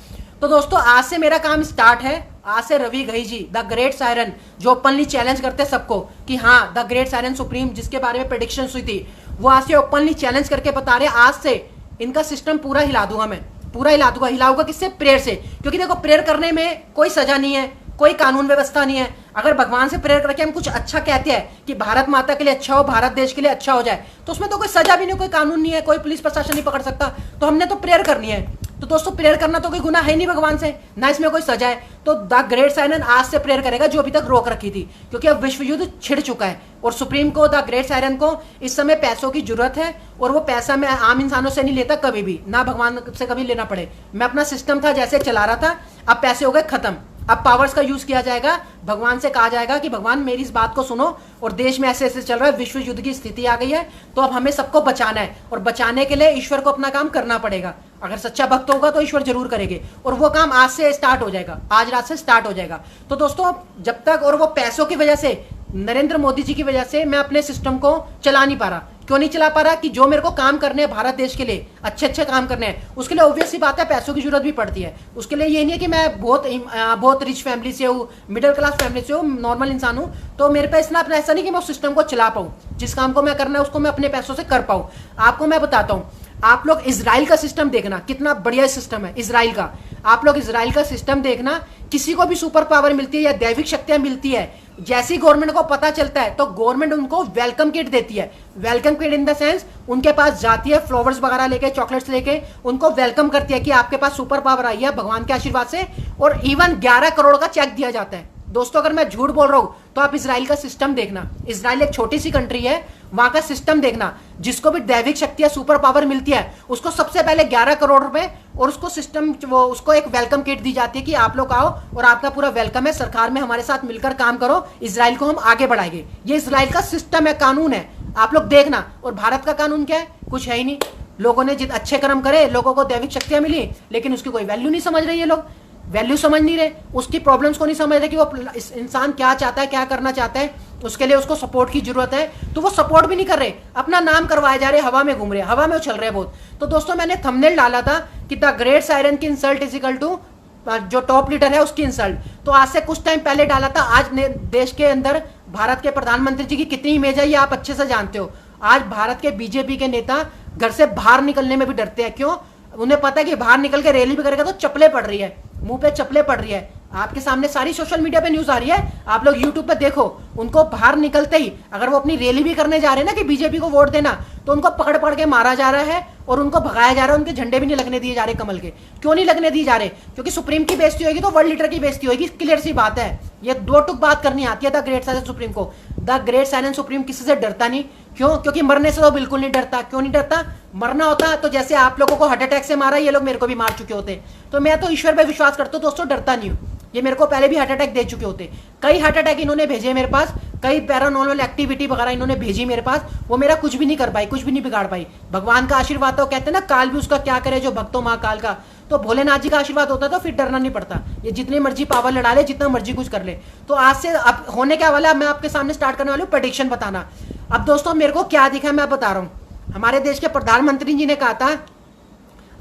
तो दोस्तों आज से मेरा काम स्टार्ट है, आज से रवि घई जी द ग्रेट साइरन जो ओपनली चैलेंज करते हैं सबको कि हाँ द ग्रेट साइरन सुप्रीम जिसके बारे में प्रेडिक्शन हुई थी, वो आज से ओपनली चैलेंज करके बता रहे, आज से इनका सिस्टम पूरा हिला दूंगा मैं, पूरा हिला दूंगा। हिलाऊंगा किससे, प्रेयर से। क्योंकि देखो प्रेयर करने में कोई सजा नहीं है, कोई कानून व्यवस्था नहीं है। अगर भगवान से प्रेयर करके हम कुछ अच्छा कहते हैं कि भारत माता के लिए अच्छा हो, भारत देश के लिए अच्छा हो जाए, तो उसमें तो कोई सजा भी नहीं, कोई कानून नहीं है, कोई पुलिस प्रशासन नहीं पकड़ सकता। तो हमने तो प्रेयर करनी है। तो दोस्तों प्रेयर करना तो कोई गुनाह है नहीं भगवान से, ना इसमें कोई सजा है। तो द ग्रेट साइरन आज से प्रेयर करेगा जो अभी तक रोक रखी थी, क्योंकि अब विश्व युद्ध छिड़ चुका है और सुप्रीम को, द ग्रेट साइरन को इस समय पैसों की जरूरत है। और वो पैसा मैं आम इंसानों से नहीं लेता कभी भी, ना भगवान से कभी लेना पड़े। मैं अपना सिस्टम था जैसे चला रहा था, अब पैसे हो गए खत्म, अब पावर्स का यूज किया जाएगा। भगवान से कहा जाएगा कि भगवान मेरी इस बात को सुनो, और देश में ऐसे ऐसे चल रहा है, विश्व युद्ध की स्थिति आ गई है, तो अब हमें सबको बचाना है, और बचाने के लिए ईश्वर को अपना काम करना पड़ेगा। अगर सच्चा भक्त होगा तो ईश्वर जरूर करेंगे, और वो काम आज से स्टार्ट हो जाएगा, आज रात से स्टार्ट हो जाएगा। तो दोस्तों जब तक, और वो पैसों की वजह से, नरेंद्र मोदी जी की वजह से मैं अपने सिस्टम को चला नहीं पा रहा। क्यों नहीं चला पा रहा, कि जो मेरे को काम करने हैं भारत देश के लिए, अच्छे अच्छे काम करने हैं, उसके लिए ऑब्वियस सी बात है पैसों की जरूरत भी पड़ती है। उसके लिए ये नहीं है कि मैं बहुत रिच फैमिली से हूँ, मिडिल क्लास फैमिली से हूँ, नॉर्मल इंसान हूँ, तो मेरे पास इतना अपना ऐसा नहीं कि मैं उस सिस्टम को चला पाऊँ। जिस काम को मैं करना है उसको मैं अपने पैसों से कर पाऊँ। आपको मैं बताता हूँ, आप लोग इजराइल का सिस्टम देखना, कितना बढ़िया सिस्टम है इजराइल का। आप लोग इजराइल का सिस्टम देखना, किसी को भी सुपर पावर मिलती है या दैविक शक्तियां मिलती है, जैसी गवर्नमेंट को पता चलता है तो गवर्नमेंट उनको वेलकम किट देती है। Welcome kit in the sense उनके पास जाती है, फ्लावर्स वगैरह लेके, चॉकलेट्स लेके, उनको वेलकम करती है कि आपके पास सुपर पावर आई है भगवान के आशीर्वाद से। और इवन 11 करोड़ का चेक दिया जाता है। दोस्तों अगर मैं झूठ बोल रहा हूं तो आप इजराइल का सिस्टम देखना। इजराइल एक छोटी सी कंट्री है, वहां का सिस्टम देखना। जिसको भी दैविक शक्ति या सुपर पावर मिलती है उसको सबसे पहले 11 करोड़ रुपए, और उसको सिस्टम, वो उसको एक वेलकम किट दी जाती है कि आप लोग आओ और आपका पूरा वेलकम है, सरकार में हमारे साथ मिलकर काम करो, इजराइल को हम आगे बढ़ाएंगे। ये इजराइल का सिस्टम है, कानून है, आप लोग देखना। और भारत का कानून क्या है, कुछ है ही नहीं। लोगों ने जित अच्छे कर्म करे, लोगों को दैविक शक्तियां मिली, लेकिन उसकी कोई वैल्यू नहीं समझ रहे ये लोग, वैल्यू समझ नहीं रहे, उसकी प्रॉब्लम्स को नहीं समझ रहे कि वो इंसान क्या चाहता है, क्या करना चाहता है, उसके लिए उसको सपोर्ट की जरूरत है, तो वो सपोर्ट भी नहीं कर रहे, अपना नाम करवाए जा रहे, हवा में घूम रहे, हवा में उछल रहे बहुत। तो दोस्तों मैंने थंबनेल डाला था कि द ग्रेट सायरन की इंसल्ट इज इक्वल टू जो टॉप लीडर है उसकी इंसल्ट। तो आज से कुछ टाइम पहले डाला था। आज ने देश के अंदर भारत के प्रधानमंत्री जी की कितनी इमेज है ये आप अच्छे से जानते हो। आज भारत के बीजेपी के नेता घर से बाहर निकलने में भी डरते हैं। क्यों? उन्हें पता है कि बाहर निकल के रैली भी करेगा तो चप्पलें पड़ रही है, मुंह पे चप्पलें पड़ रही है। आपके सामने सारी सोशल मीडिया पे न्यूज आ रही है, आप लोग यूट्यूब पे देखो। उनको बाहर निकलते ही अगर वो अपनी रैली भी करने जा रहे हैं ना कि बीजेपी को वोट देना, तो उनको पकड़ पकड़ के मारा जा रहा है और उनको भगाया जा रहा है। उनके झंडे भी नहीं लगने दिए जा रहे कमल के। क्यों नहीं लगने दिए जा रहे? क्योंकि सुप्रीम की बेइज्जती होगी तो वर्ल्ड लीडर की बेइज्जती होगी, क्लियर सी बात है। ये दो टुक बात करनी आती है द ग्रेट साइलेंट सुप्रीम को। द ग्रेट साइलेंट सुप्रीम किसी से डरता नहीं। क्यों? क्योंकि मरने से तो बिल्कुल नहीं डरता। क्यों नहीं डरता? मरना होता तो जैसे आप लोगों को हार्ट अटैक से मारा, ये लोग मेरे को भी मार चुके होते। तो मैं तो ईश्वर पे विश्वास करता हूँ दोस्तों, डरता नहीं हूँ। ये मेरे को पहले भी हार्ट अटैक दे चुके होते, कई हार्ट अटैक इन्होंने भेजे मेरे पास, कई पैरानॉर्मल एक्टिविटी वगैरह इन्होंने भेजी मेरे पास, वो मेरा कुछ भी नहीं कर पाई, कुछ भी नहीं बिगाड़ पाई। भगवान का आशीर्वाद तो कहते हैं ना, काल भी उसका क्या करे जो भक्तों महाकाल का। तो भोलेनाथ जी का आशीर्वाद होता तो फिर डरना नहीं पड़ता। ये जितनी मर्जी पावर लड़ा ले, जितना मर्जी कुछ कर ले। तो आज से अब होने क्या वाला, मैं आपके सामने स्टार्ट करने वाली हूँ प्रेडिक्शन बताना। अब दोस्तों मेरे को क्या दिखा मैं बता रहा हूँ। हमारे देश के प्रधानमंत्री जी ने कहा था,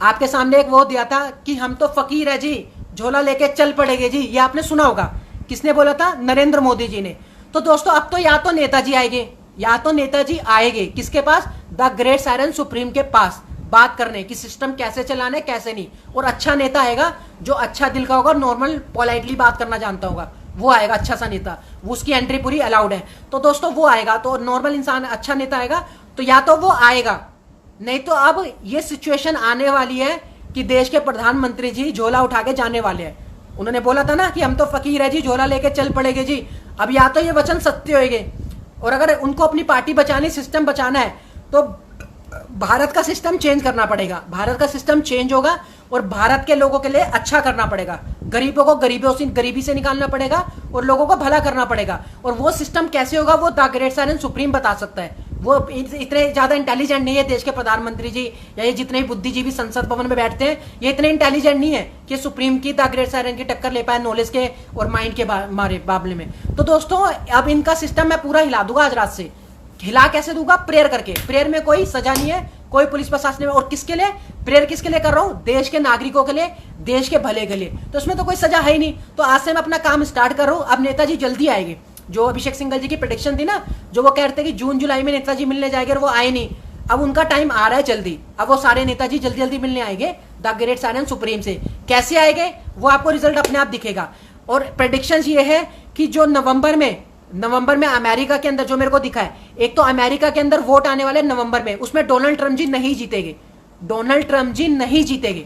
आपके सामने एक वो दिया था कि हम तो फकीर है जी, झोला लेके चल पड़ेंगे जी। ये आपने सुना होगा। किसने बोला था? नरेंद्र मोदी जी ने। तो दोस्तों अब तो या तो नेताजी आएंगे, या तो नेताजी आएंगे किसके पास? द ग्रेट सायरन सुप्रीम के पास, बात करने कि सिस्टम कैसे चलाना है कैसे नहीं। और अच्छा नेता आएगा जो अच्छा दिल का होगा, नॉर्मल पोलाइटली बात करना जानता होगा, वो आएगा अच्छा सा नेता। वो उसकी एंट्री पूरी अलाउड है। तो दोस्तों वो आएगा, तो नॉर्मल इंसान अच्छा नेता आएगा, तो या तो वो आएगा, नहीं तो अब ये सिचुएशन आने वाली है कि देश के प्रधानमंत्री जी झोला उठा के जाने वाले हैं। उन्होंने बोला था ना कि हम तो फकीर है जी, झोला लेके चल पड़ेंगे जी। अब या तो ये वचन सत्य होंगे, और अगर उनको अपनी पार्टी बचानी, सिस्टम बचाना है, तो भारत का सिस्टम चेंज करना पड़ेगा। भारत का सिस्टम चेंज होगा और भारत के लोगों के लिए अच्छा करना पड़ेगा। गरीबों को गरीबी से निकालना पड़ेगा और लोगों को भला करना पड़ेगा। और वो सिस्टम कैसे होगा वो द ग्रेट सायरन सुप्रीम बता सकता है। वो इतने ज्यादा इंटेलिजेंट नहीं है देश के प्रधानमंत्री जी, या ये जितने बुद्धिजीवी संसद भवन में बैठते हैं, ये इतने इंटेलिजेंट नहीं है कि सुप्रीम की द ग्रेट सायरन की टक्कर ले पाए नॉलेज के और माइंड के मामले में। तो दोस्तों अब इनका सिस्टम मैं पूरा हिला दूंगा आज रात से। हिला कैसे दूंगा? प्रेयर करके। प्रेयर में कोई सजा नहीं है, कोई पुलिस प्रशासन में। और किसके लिए प्रेयर? किसके लिए कर रहा हूं? देश के नागरिकों के लिए, देश के भले के लिए। तो उसमें तो कोई सजा है ही नहीं। तो आज से मैं अपना काम स्टार्ट कर रहा हूं। अब नेताजी जल्दी आएंगे। जो अभिषेक सिंघल जी की प्रेडिक्शन थी ना, जो वो कह रहे थे कि जून जुलाई में नेताजी मिलने जाएंगे, और वो आए नहीं। अब उनका टाइम आ रहा है जल्दी। अब वो सारे नेताजी जल्दी जल्दी मिलने आएंगे द ग्रेट सायरन सुप्रीम से। कैसे आएंगे वो आपको रिजल्ट अपने आप दिखेगा। और प्रेडिक्शन ये है कि जो नवंबर में अमेरिका के अंदर जो मेरे को दिखा है, एक तो अमेरिका के अंदर वोट आने वाले नवंबर में, उसमें डोनाल्ड ट्रम्प जी नहीं जीतेंगे। डोनाल्ड ट्रम्प जी नहीं जीतेंगे।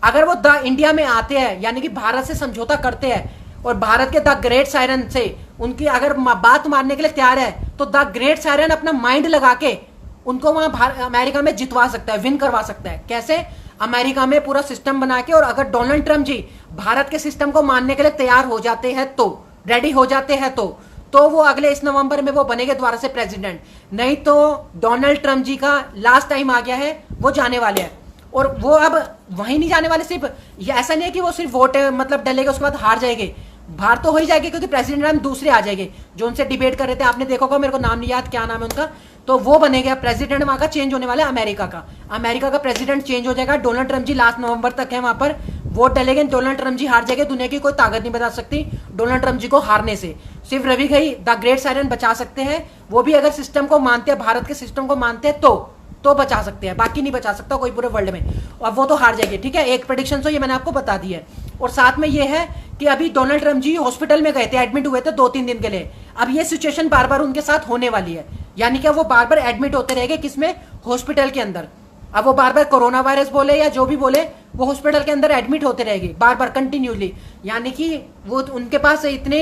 अगर वो द इंडिया में आते हैं, यानी कि भारत से समझौता करते हैं और भारत के द ग्रेट सायरन से उनकी अगर बात मारने के लिए तैयार है, तो द ग्रेट सायरन अपना माइंड लगा के उनको वहां अमेरिका में जितवा सकता है, विन करवा सकता है। कैसे? अमेरिका में पूरा सिस्टम बना के। और अगर डोनाल्ड ट्रम्प जी भारत के सिस्टम को मानने के लिए तैयार हो जाते हैं, तो रेडी हो जाते हैं, तो वो अगले इस नवंबर में वो बनेंगे दोबारा से प्रेसिडेंट। नहीं तो डोनाल्ड ट्रम्प जी का लास्ट टाइम आ गया है, वो जाने वाले हैं। और वो अब वहीं नहीं जाने वाले। सिर्फ ऐसा नहीं है कि वो सिर्फ वोट मतलब डलेगा उसके बाद हार जाएंगे, बाहर तो हो ही जाएगी, क्योंकि प्रेसिडेंट हम दूसरे आ जाएंगे जो उनसे डिबेट कर रहे थे। आपने देखा होगा, मेरे को नाम नहीं याद क्या नाम है उनका। तो वो बनेगा प्रेसिडेंट वहां का, चेंज होने वाला है अमेरिका का प्रेसिडेंट चेंज हो जाएगा। डोनाल्ड ट्रम्प जी लास्ट नवंबर तक है वहां पर, वोट डलेंगे। डोनाल्ड ट्रम्प जी हार जाएंगे, दुनिया की कोई ताकत नहीं बता सकती डोनाल्ड ट्रम्प जी को हारने से। सिर्फ Ravi Ghai the great siren बचा सकते हैं। वो भी अगर सिस्टम को मानते हैं, भारत के सिस्टम को मानते हैं, तो बचा सकते हैं, बाकी नहीं बचा सकता कोई पूरे वर्ल्ड में। और वो तो हार जाएंगे। ठीक है, एक प्रेडिक्शन तो ये मैंने आपको बता दी है। और साथ में ये है कि अभी डोनाल्ड ट्रम्प जी हॉस्पिटल में गए थे, एडमिट हुए थे 2-3 दिन के लिए। अब ये सिचुएशन बार बार उनके साथ होने वाली है, यानी कि वो बार बार एडमिट होते रहेंगे। किसमें? हॉस्पिटल के अंदर। अब वो बार बार कोरोना वायरस बोले या जो भी बोले, वो हॉस्पिटल के अंदर एडमिट होते रहेंगे बार बार कंटिन्यूली। यानी कि वो उनके पास इतने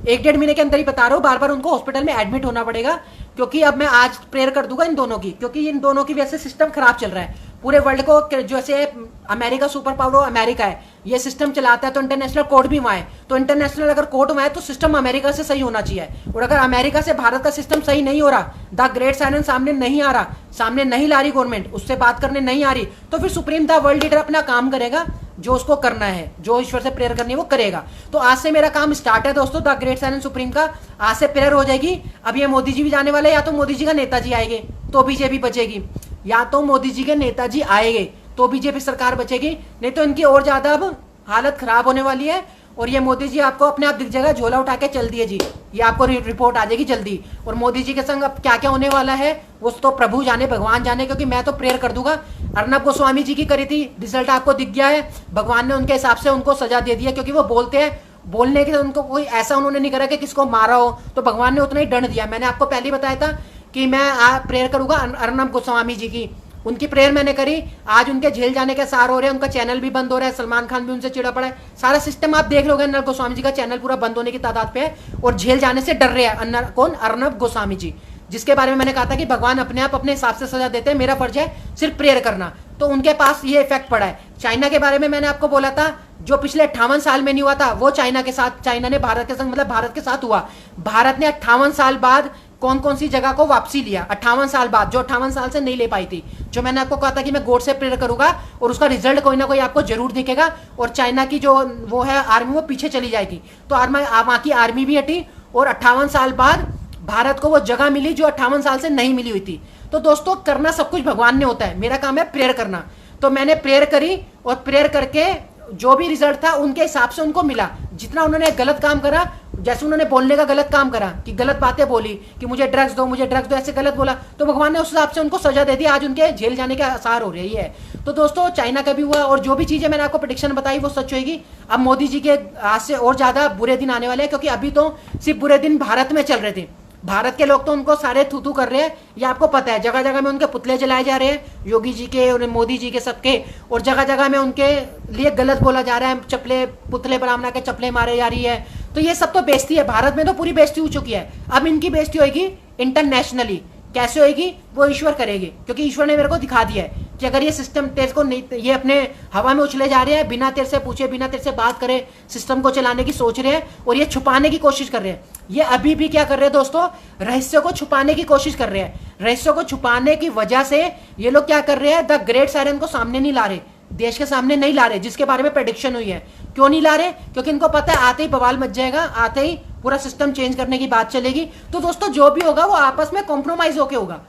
1-1.5 महीने के अंदर ही बता रहा हूँ, बार बार उनको हॉस्पिटल में एडमिट होना पड़ेगा। क्योंकि अब मैं आज प्रेयर कर दूंगा इन दोनों की, क्योंकि इन दोनों की वजह से सिस्टम खराब चल रहा है। पूरे वर्ल्ड को जैसे अमेरिका सुपर पावर हो, अमेरिका है, ये सिस्टम चलाता है, तो इंटरनेशनल कोर्ट भी वहाँ है। तो इंटरनेशनल अगर कोर्ट वहाँ है तो सिस्टम अमेरिका से सही होना चाहिए। और अगर अमेरिका से भारत का सिस्टम सही नहीं हो रहा, द ग्रेट साइलेंस सामने नहीं आ रहा, सामने नहीं ला रही गवर्नमेंट, उससे बात करने नहीं आ रही, तो फिर सुप्रीम द वर्ल्ड लीडर अपना काम करेगा, जो उसको करना है, जो ईश्वर से प्रेयर करनी है वो करेगा। तो आज से मेरा काम स्टार्ट है दोस्तों, द ग्रेट साइलेंस सुप्रीम का। आज से प्रेयर हो जाएगी। अब ये मोदी जी भी जाने वाले, या तो मोदी जी का नेताजी आएंगे तो बीजेपी बचेगी, या तो मोदी जी के नेताजी आएंगे तो बीजेपी सरकार बचेगी, नहीं तो इनकी और ज्यादा अब हालत खराब होने वाली है। और ये मोदी जी आपको अपने आप दिख जाएगा, झोला उठा के चल दिए जी, ये आपको रिपोर्ट आ जाएगी जल्दी। और मोदी जी के संग अब क्या क्या होने वाला है वो तो प्रभु जाने, भगवान जाने, क्योंकि मैं तो प्रेयर कर दूंगा। अर्नब गोस्वामी जी की करी थी, रिजल्ट आपको दिख गया है, भगवान ने उनके हिसाब से उनको सजा दे दी है, क्योंकि वो बोलते हैं, बोलने के उनको कोई ऐसा उन्होंने नहीं करा कि किसको मारा हो, तो भगवान ने उतना ही दंड दिया। मैंने आपको पहले ही बताया था कि मैं प्रेयर करूंगा अर्नब गोस्वामी जी की, उनकी प्रेयर मैंने करी। आज उनके जेल जाने के सार हो रहे हैं, उनका चैनल भी बंद हो रहा है, सलमान खान भी उनसे चिड़ा पड़ा है, सारा सिस्टम आप देख लोगे। अर्नब गोस्वामी जी का चैनल पूरा बंद होने की तादाद पे है, और जेल जाने से डर रहे हैं। कौन? अर्नब गोस्वामी जी, जिसके बारे में मैंने कहा था कि भगवान अपने आप अपने हिसाब से सजा देते हैं, मेरा फर्ज है सिर्फ प्रेयर करना। तो उनके पास ये इफेक्ट पड़ा है। चाइना के बारे में मैंने आपको बोला था, जो पिछले 58 साल में नहीं हुआ था वो चाइना के साथ, चाइना ने भारत के संग, मतलब भारत के साथ हुआ। भारत ने 58 साल बाद कौन कौन सी जगह को वापसी लिया 58 साल बाद, जो 58 साल से नहीं ले पाई थी। जो मैंने आपको कहा था कि मैं गॉड से प्रेयर करूंगा और उसका रिजल्ट कोई ना कोई आपको जरूर दिखेगा। और चाइना की जो वो है आर्मी, वो पीछे चली जाएगी, तो वहां की आर्मी भी हटी, और 58 साल बाद भारत को वो जगह मिली जो 58 साल से नहीं मिली हुई थी। तो दोस्तों, करना सब कुछ भगवान ने होता है, मेरा काम है प्रेयर करना। तो मैंने प्रेयर करी, और प्रेयर करके जो भी रिजल्ट था उनके हिसाब से उनको मिला। जितना उन्होंने गलत काम करा, जैसे उन्होंने बोलने का गलत काम करा कि गलत बातें बोली कि मुझे ड्रग्स दो, मुझे ड्रग्स दो, ऐसे गलत बोला, तो भगवान ने उस हिसाब से उनको सजा दे दी। आज उनके जेल जाने के आसार हो रही है। तो दोस्तों, चाइना का भी हुआ, और जो भी चीजें मैंने आपको प्रेडिक्शन बताई वो सच होगी। अब मोदी जी के आज से और ज्यादा बुरे दिन आने वाले हैं, क्योंकि अभी तो सिर्फ बुरे दिन भारत में चल रहे थे। भारत के लोग तो उनको सारे थू थू कर रहे हैं, ये आपको पता है। जगह जगह में उनके पुतले जलाए जा रहे हैं, योगी जी के और मोदी जी के सबके, और जगह जगह में उनके लिए गलत बोला जा रहा है, चपले पुतले बना के चपले मारे जा रही है। तो ये सब तो बेइज्जती है, भारत में तो पूरी बेइज्जती हो चुकी है। अब इनकी बेइज्जती होगी इंटरनेशनली। कैसे होगी वो ईश्वर करेगी, क्योंकि ईश्वर ने मेरे को दिखा दिया है कि अगर ये सिस्टम तेरे को नहीं, ये अपने हवा में उछले जा रहे हैं, बिना तेरे से पूछे, बिना तेरे से बात करे सिस्टम को चलाने की सोच रहे हैं, और ये छुपाने की कोशिश कर रहे हैं। ये अभी भी क्या कर रहे हैं दोस्तों? रहस्य को छुपाने की कोशिश कर रहे हैं। रहस्य को छुपाने की वजह से ये लोग क्या कर रहे हैं? द ग्रेट साइलेंस को सामने नहीं ला रहे, देश के सामने नहीं ला रहे, जिसके बारे में प्रेडिक्शन हुई है। क्यों नहीं ला रहे? क्योंकि इनको पता है आते ही बवाल मच जाएगा, आते ही पूरा सिस्टम चेंज करने की बात चलेगी। तो दोस्तों, जो भी होगा वो आपस में कॉम्प्रोमाइज होके होगा।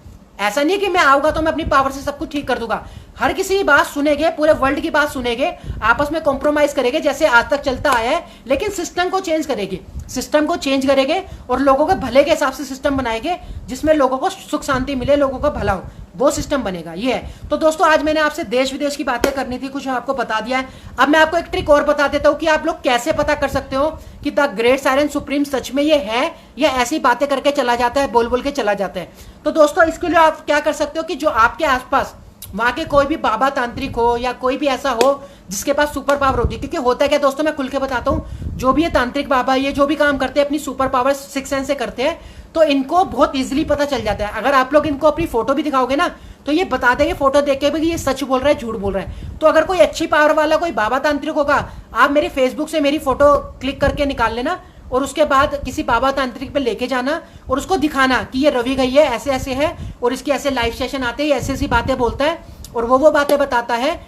ऐसा नहीं कि मैं आऊंगा तो मैं अपनी पावर से सब कुछ ठीक कर दूंगा। हर किसी की बात सुनेंगे, पूरे वर्ल्ड की बात सुनेंगे, आपस में कॉम्प्रोमाइज करेंगे जैसे आज तक चलता आया है, लेकिन सिस्टम को चेंज करेंगे, सिस्टम को चेंज करेंगे और लोगों के भले के हिसाब से सिस्टम बनाएंगे, जिसमें लोगों को सुख शांति मिले, लोगों का भला हो, वो सिस्टम बनेगा। ये है। तो दोस्तों, आज मैंने आपसे देश विदेश की बातें करनी थी, कुछ आपको बता दिया है। अब मैं आपको एक ट्रिक और बता देता हूं कि आप लोग कैसे पता कर सकते हो कि द ग्रेट साइलेंस सुप्रीम सच में ये है या ऐसी बातें करके चला जाता है, बोल बोल के चला जाता है। तो दोस्तों, इसके लिए आप क्या कर सकते हो कि जो आपके आसपास वहां के कोई भी बाबा तांत्रिक हो या कोई भी ऐसा हो जिसके पास सुपर पावर होती है, क्योंकि होता है क्या दोस्तों, मैं खुल के बताता हूँ, जो भी ये तांत्रिक बाबा, ये जो भी काम करते हैं अपनी सुपर पावर सिक्स सेंस से करते हैं, तो इनको बहुत इजीली पता चल जाता है। अगर आप लोग इनको अपनी फोटो भी दिखाओगे ना, तो ये बता देंगे फोटो देख के भी कि ये सच बोल रहा है, झूठ बोल रहा है। तो अगर कोई अच्छी पावर वाला कोई बाबा तांत्रिक होगा, आप मेरे फेसबुक से मेरी फोटो क्लिक करके निकाल लेना, और उसके बाद किसी बाबा तांत्रिक पे लेके जाना और उसको दिखाना कि ये रवि गई है, ऐसे ऐसे है, और इसकी ऐसे लाइव सेशन आते हैं, ऐसी ऐसी बातें बोलता है, और वो बातें बताता है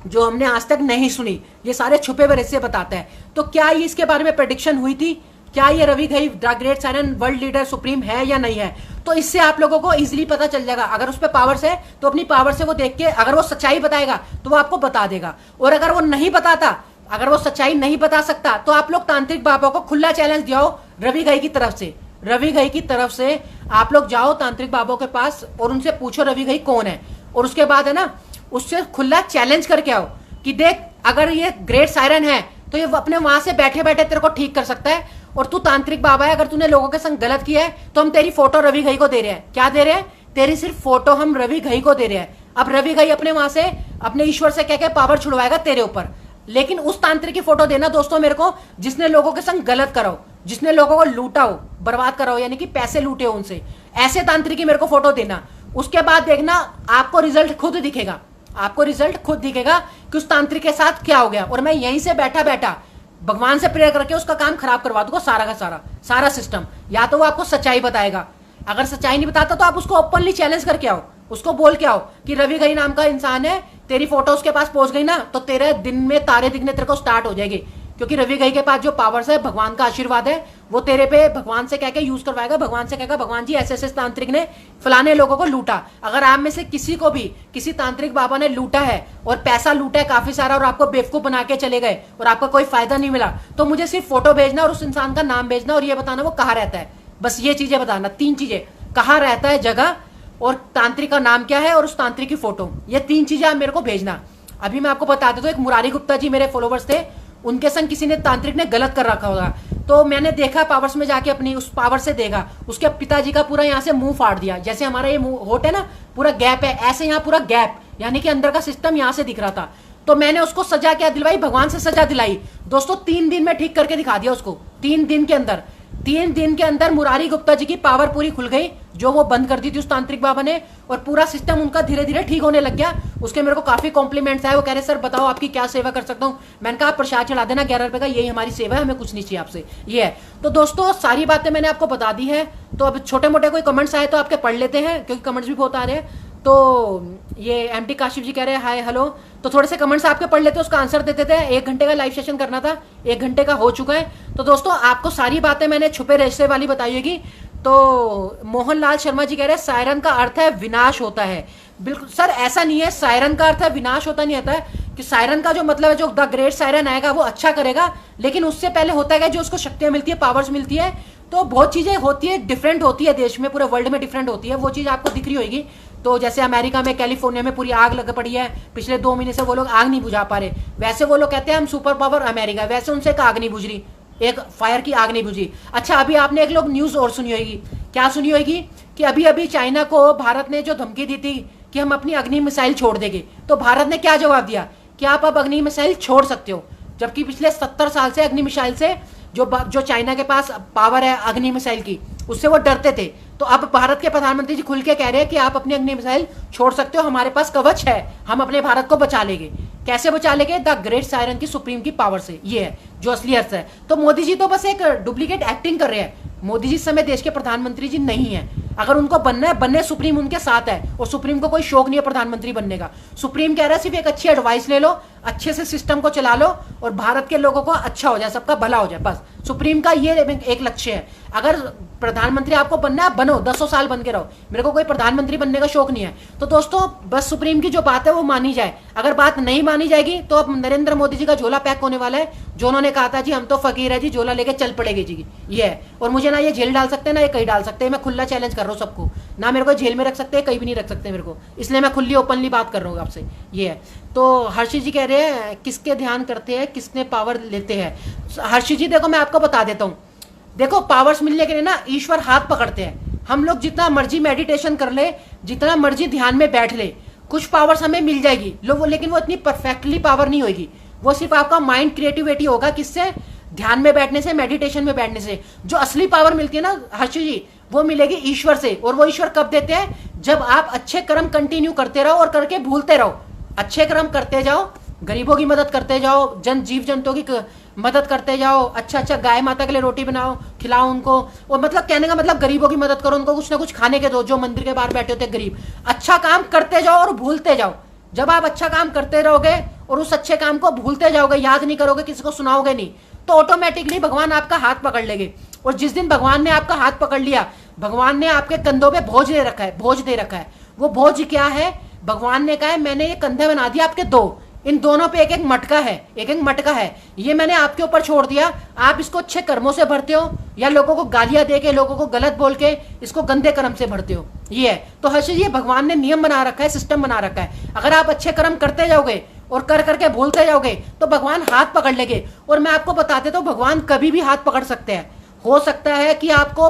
जो हमने आज तक नहीं सुनी, ये सारे छुपे हुए रहस्य बताता है। तो क्या ये इसके बारे में प्रेडिक्शन हुई थी? क्या ये Ravi Ghai the great silence world leader supreme है या नहीं है? तो इससे आप लोगों को इजीली पता चल जाएगा। अगर उस पर पावर्स है तो अपनी पावर से वो देख के, अगर वो सच्चाई बताएगा तो वो आपको बता देगा, और अगर वो नहीं बताता, अगर वो सच्चाई नहीं बता सकता, तो आप लोग तांत्रिक बाबा को खुला चैलेंज दियो रवि घई की तरफ से। रवि घई की तरफ से आप लोग जाओ तांत्रिक बाबा के पास और उनसे पूछो रवि घई कौन है, और उसके बाद है ना, उससे खुला चैलेंज करके आओ कि देख, अगर ये ग्रेट सायरन है तो ये अपने वहां से बैठे बैठे तेरे को ठीक कर सकता है, और तू तांत्रिक बाबा है, अगर तूने लोगों के संग गलत किया है तो हम तेरी फोटो रवि घई को दे रहे हैं। क्या दे रहे हैं? तेरी सिर्फ फोटो हम रवि घई को दे रहे हैं। अब रवि घई अपने वहां से, अपने ईश्वर से कह के पावर छुड़वाएगा तेरे ऊपर, लेकिन उस तांत्रिक की फोटो देना दोस्तों मेरे को, जिसने लोगों के संग गलत कराओ, जिसने लोगों को लूटा हो, बर्बाद कराओ, यानी कि पैसे लूटे हो उनसे, ऐसे तांत्रिक की मेरे को फोटो देना। उसके बाद देखना आपको रिजल्ट खुद दिखेगा, आपको रिजल्ट खुद दिखेगा कि उस तांत्रिक के साथ क्या हो गया। और मैं यहीं से बैठा बैठा भगवान से प्रेयर करके उसका काम खराब करवा दूंगा, सारा का सारा सिस्टम। या तो वो आपको सच्चाई बताएगा, अगर सच्चाई नहीं बताता तो आप उसको ओपनली चैलेंज करके आओ, उसको बोल के आओ कि रवि घई नाम का इंसान है, तेरी फोटो उसके पास पहुंच गई ना तो तेरे दिन में तारे दिखने तेरे को स्टार्ट हो जाएगी। क्योंकि रवि घई के पास जो पावर्स है, भगवान का आशीर्वाद है, वो तेरे पे भगवान से कह के यूज करवाएगा। भगवान से कहेगा भगवान जी ऐसे तांत्रिक ने फलाने लोगों को लूटा। अगर आप में से किसी को भी किसी तांत्रिक बाबा ने लूटा है और पैसा लूटा है काफी सारा और आपको बेवकूफ बना के चले गए और आपका कोई फायदा नहीं मिला, तो मुझे सिर्फ फोटो भेजना और उस इंसान का नाम भेजना और ये बताना वो कहाँ रहता है। बस ये चीजें बताना, 3 चीजें, कहाँ रहता है, जगह, और तांत्रिक का नाम क्या है और उस तांत्रिक की फोटो। ये 3 चीजें आप मेरे को भेजना। अभी मैं आपको बता देता हूँ, एक मुरारी गुप्ता जी मेरे फॉलोवर्स थे, उनके संग किसी ने तांत्रिक ने गलत कर रखा होगा। तो मैंने देखा पावर्स में जाके, अपनी उस पावर से देखा, उसके पिताजी का पूरा यहाँ से मुंह फाड़ दिया। जैसे हमारा ये मुंह होट है ना, पूरा गैप है, ऐसे यहाँ पूरा गैप, यानी कि अंदर का सिस्टम यहाँ से दिख रहा था। तो मैंने उसको सजा क्या दिलवाई, भगवान से सजा दिलाई दोस्तों। 3 दिन में ठीक करके दिखा दिया उसको, 3 दिन के अंदर। 3 दिन के अंदर मुरारी गुप्ता जी की पावर पूरी खुल गई, जो वो बंद कर दी थी उस तांत्रिक बाबा ने, और पूरा सिस्टम उनका धीरे धीरे ठीक होने लग गया। उसके मेरे को काफी कॉम्प्लीमेंट्स आए। वो कह रहे सर बताओ आपकी क्या सेवा कर सकता हूँ। मैंने कहा आप प्रसाद चढ़ा देना 11 रुपए का, यही हमारी सेवा है, हमें कुछ नहीं चाहिए आपसे, ये है। तो दोस्तों सारी बातें मैंने आपको बता दी है। तो अब छोटे मोटे कोई कमेंट्स आए तो आपके पढ़ लेते हैं, क्योंकि कमेंट्स भी बहुत आ रहे हैं। तो ये एमटी काशिफ जी कह रहे हैं हाय हेलो, तो थोड़े से कमेंट्स आपके पढ़ लेते हैं, उसका आंसर देते थे। 1 घंटे का लाइव सेशन करना था, 1 घंटे का हो चुका है। तो दोस्तों आपको सारी बातें मैंने छुपे रेशे वाली बताई होगी। तो मोहनलाल शर्मा जी कह रहे हैं सायरन का अर्थ है विनाश होता है। बिल्कुल सर ऐसा नहीं है, सायरन का अर्थ है विनाश होता नहीं होता है। कि सायरन का जो मतलब है, जो द ग्रेट सायरन आएगा वो अच्छा करेगा, लेकिन उससे पहले होता है जो उसको शक्तियां मिलती है, पावर्स मिलती है, तो बहुत चीजें होती है, डिफरेंट होती है, देश में पूरे वर्ल्ड में डिफरेंट होती है। वो चीज आपको दिख रही होगी। तो जैसे अमेरिका में कैलिफोर्निया में पूरी आग लग पड़ी है, पिछले 2 महीने से वो लोग आग नहीं बुझा पा रहे। वैसे वो लोग कहते हैं हम सुपर पावर अमेरिका, वैसे उनसे एक आग नहीं बुझ रही, एक फायर की आग नहीं बुझी। अच्छा अभी आपने एक लोग न्यूज और सुनी होगी, क्या सुनी होगी, कि अभी अभी चाइना को भारत ने जो धमकी दी थी कि हम अपनी अग्नि मिसाइल छोड़ देंगे, तो भारत ने क्या जवाब दिया कि आप अब अग्नि मिसाइल छोड़ सकते हो। जबकि पिछले 70 साल से अग्नि मिसाइल से जो चाइना के पास पावर है अग्नि मिसाइल की, उससे वो डरते थे। तो अब भारत के प्रधानमंत्री जी खुल के कह रहे हैं कि आप अपनी अग्नि मिसाइल छोड़ सकते हो, हमारे पास कवच है, हम अपने भारत को बचा लेंगे। कैसे बचा लेंगे, द ग्रेट सायरन की सुप्रीम की पावर से। ये है जो असली अर्थ है। तो मोदी जी तो बस एक डुप्लीकेट एक्टिंग कर रहे हैं। मोदी जी इस समय देश के प्रधानमंत्री जी नहीं है। अगर उनको बनना है, बनने सुप्रीम उनके साथ है, और सुप्रीम को कोई शौक नहीं है प्रधानमंत्री बनने का। सुप्रीम कह रहा है सिर्फ एक अच्छी एडवाइस ले लो, अच्छे से सिस्टम को चला लो और भारत के लोगों को अच्छा हो जाए, सबका भला हो जाए, बस सुप्रीम का ये एक लक्ष्य है। अगर प्रधानमंत्री आपको बनना है, बनो, 10 साल बन के रहो, मेरे को कोई प्रधानमंत्री बनने का शौक नहीं है। तो दोस्तों बस सुप्रीम की जो बात है वो मानी जाए। अगर बात नहीं मानी जाएगी तो अब नरेंद्र मोदी जी का झोला पैक होने वाला है, जो उन्होंने कहा था जी हम तो फकीर है जी, झोला लेके चल पड़ेगी जी, ये है। और मुझे ना ये जेल डाल सकते हैं ना ये कहीं डाल सकते हैं, मैं खुला चैलेंज कर रहा हूँ सबको, ना मेरे को जेल में रख सकते हैं, कहीं भी नहीं रख सकते मेरे को, इसलिए मैं खुली ओपनली बात कर रहा हूँ आपसे, ये है। तो हर्षी जी कह रहे हैं किसके ध्यान करते हैं, किसने पावर लेते हैं। हर्षी जी देखो मैं आपको बता देता हूँ, देखो पावर्स मिलने के लिए ना ईश्वर हाथ पकड़ते हैं। हम लोग जितना मर्जी मेडिटेशन कर ले, जितना मर्जी ध्यान में बैठ ले, कुछ पावर्स हमें मिल जाएगी लेकिन वो इतनी परफेक्टली पावर नहीं होगी। वो सिर्फ आपका माइंड क्रिएटिविटी होगा, किससे, ध्यान में बैठने से, मेडिटेशन में बैठने से। जो असली पावर मिलती है ना हर्षी जी, वो मिलेगी ईश्वर से। और वो ईश्वर कब देते हैं, जब आप अच्छे कर्म कंटिन्यू करते रहो और करके भूलते रहो। अच्छे कर्म करते जाओ, गरीबों की मदद करते जाओ, जीव जंतुओं की मदद करते जाओ, अच्छा गाय माता के लिए रोटी बनाओ, खिलाओ उनको। और मतलब कहने का मतलब गरीबों की मदद करो, उनको कुछ ना कुछ खाने के दो, जो मंदिर के बाहर बैठे होते गरीब। अच्छा काम करते जाओ और भूलते जाओ। जब आप अच्छा काम करते रहोगे और उस अच्छे काम को भूलते जाओगे, याद नहीं करोगे, किसी को सुनाओगे नहीं, तो ऑटोमेटिकली भगवान आपका हाथ पकड़ लेंगे। और जिस दिन भगवान ने आपका हाथ पकड़ लिया, भगवान ने आपके कंधों पे बोझ दे रखा है, बोझ दे रखा है। वो बोझ क्या है, भगवान ने कहा है मैंने ये कंधे बना दिया आपके 2, इन दोनों पे एक एक मटका है, एक एक मटका है, ये मैंने आपके ऊपर छोड़ दिया। आप इसको अच्छे कर्मों से भरते हो या लोगों को गालियां देके, लोगों को गलत बोल के इसको गंदे कर्म से भरते हो, ये है। तो हर्षित ये भगवान ने नियम बना रखा है, सिस्टम बना रखा है। अगर आप अच्छे कर्म करते जाओगे और कर करके भूलते जाओगे तो भगवान हाथ पकड़ लेंगे। और मैं आपको बताते तो भगवान कभी भी हाथ पकड़ सकते हैं। हो सकता है कि आपको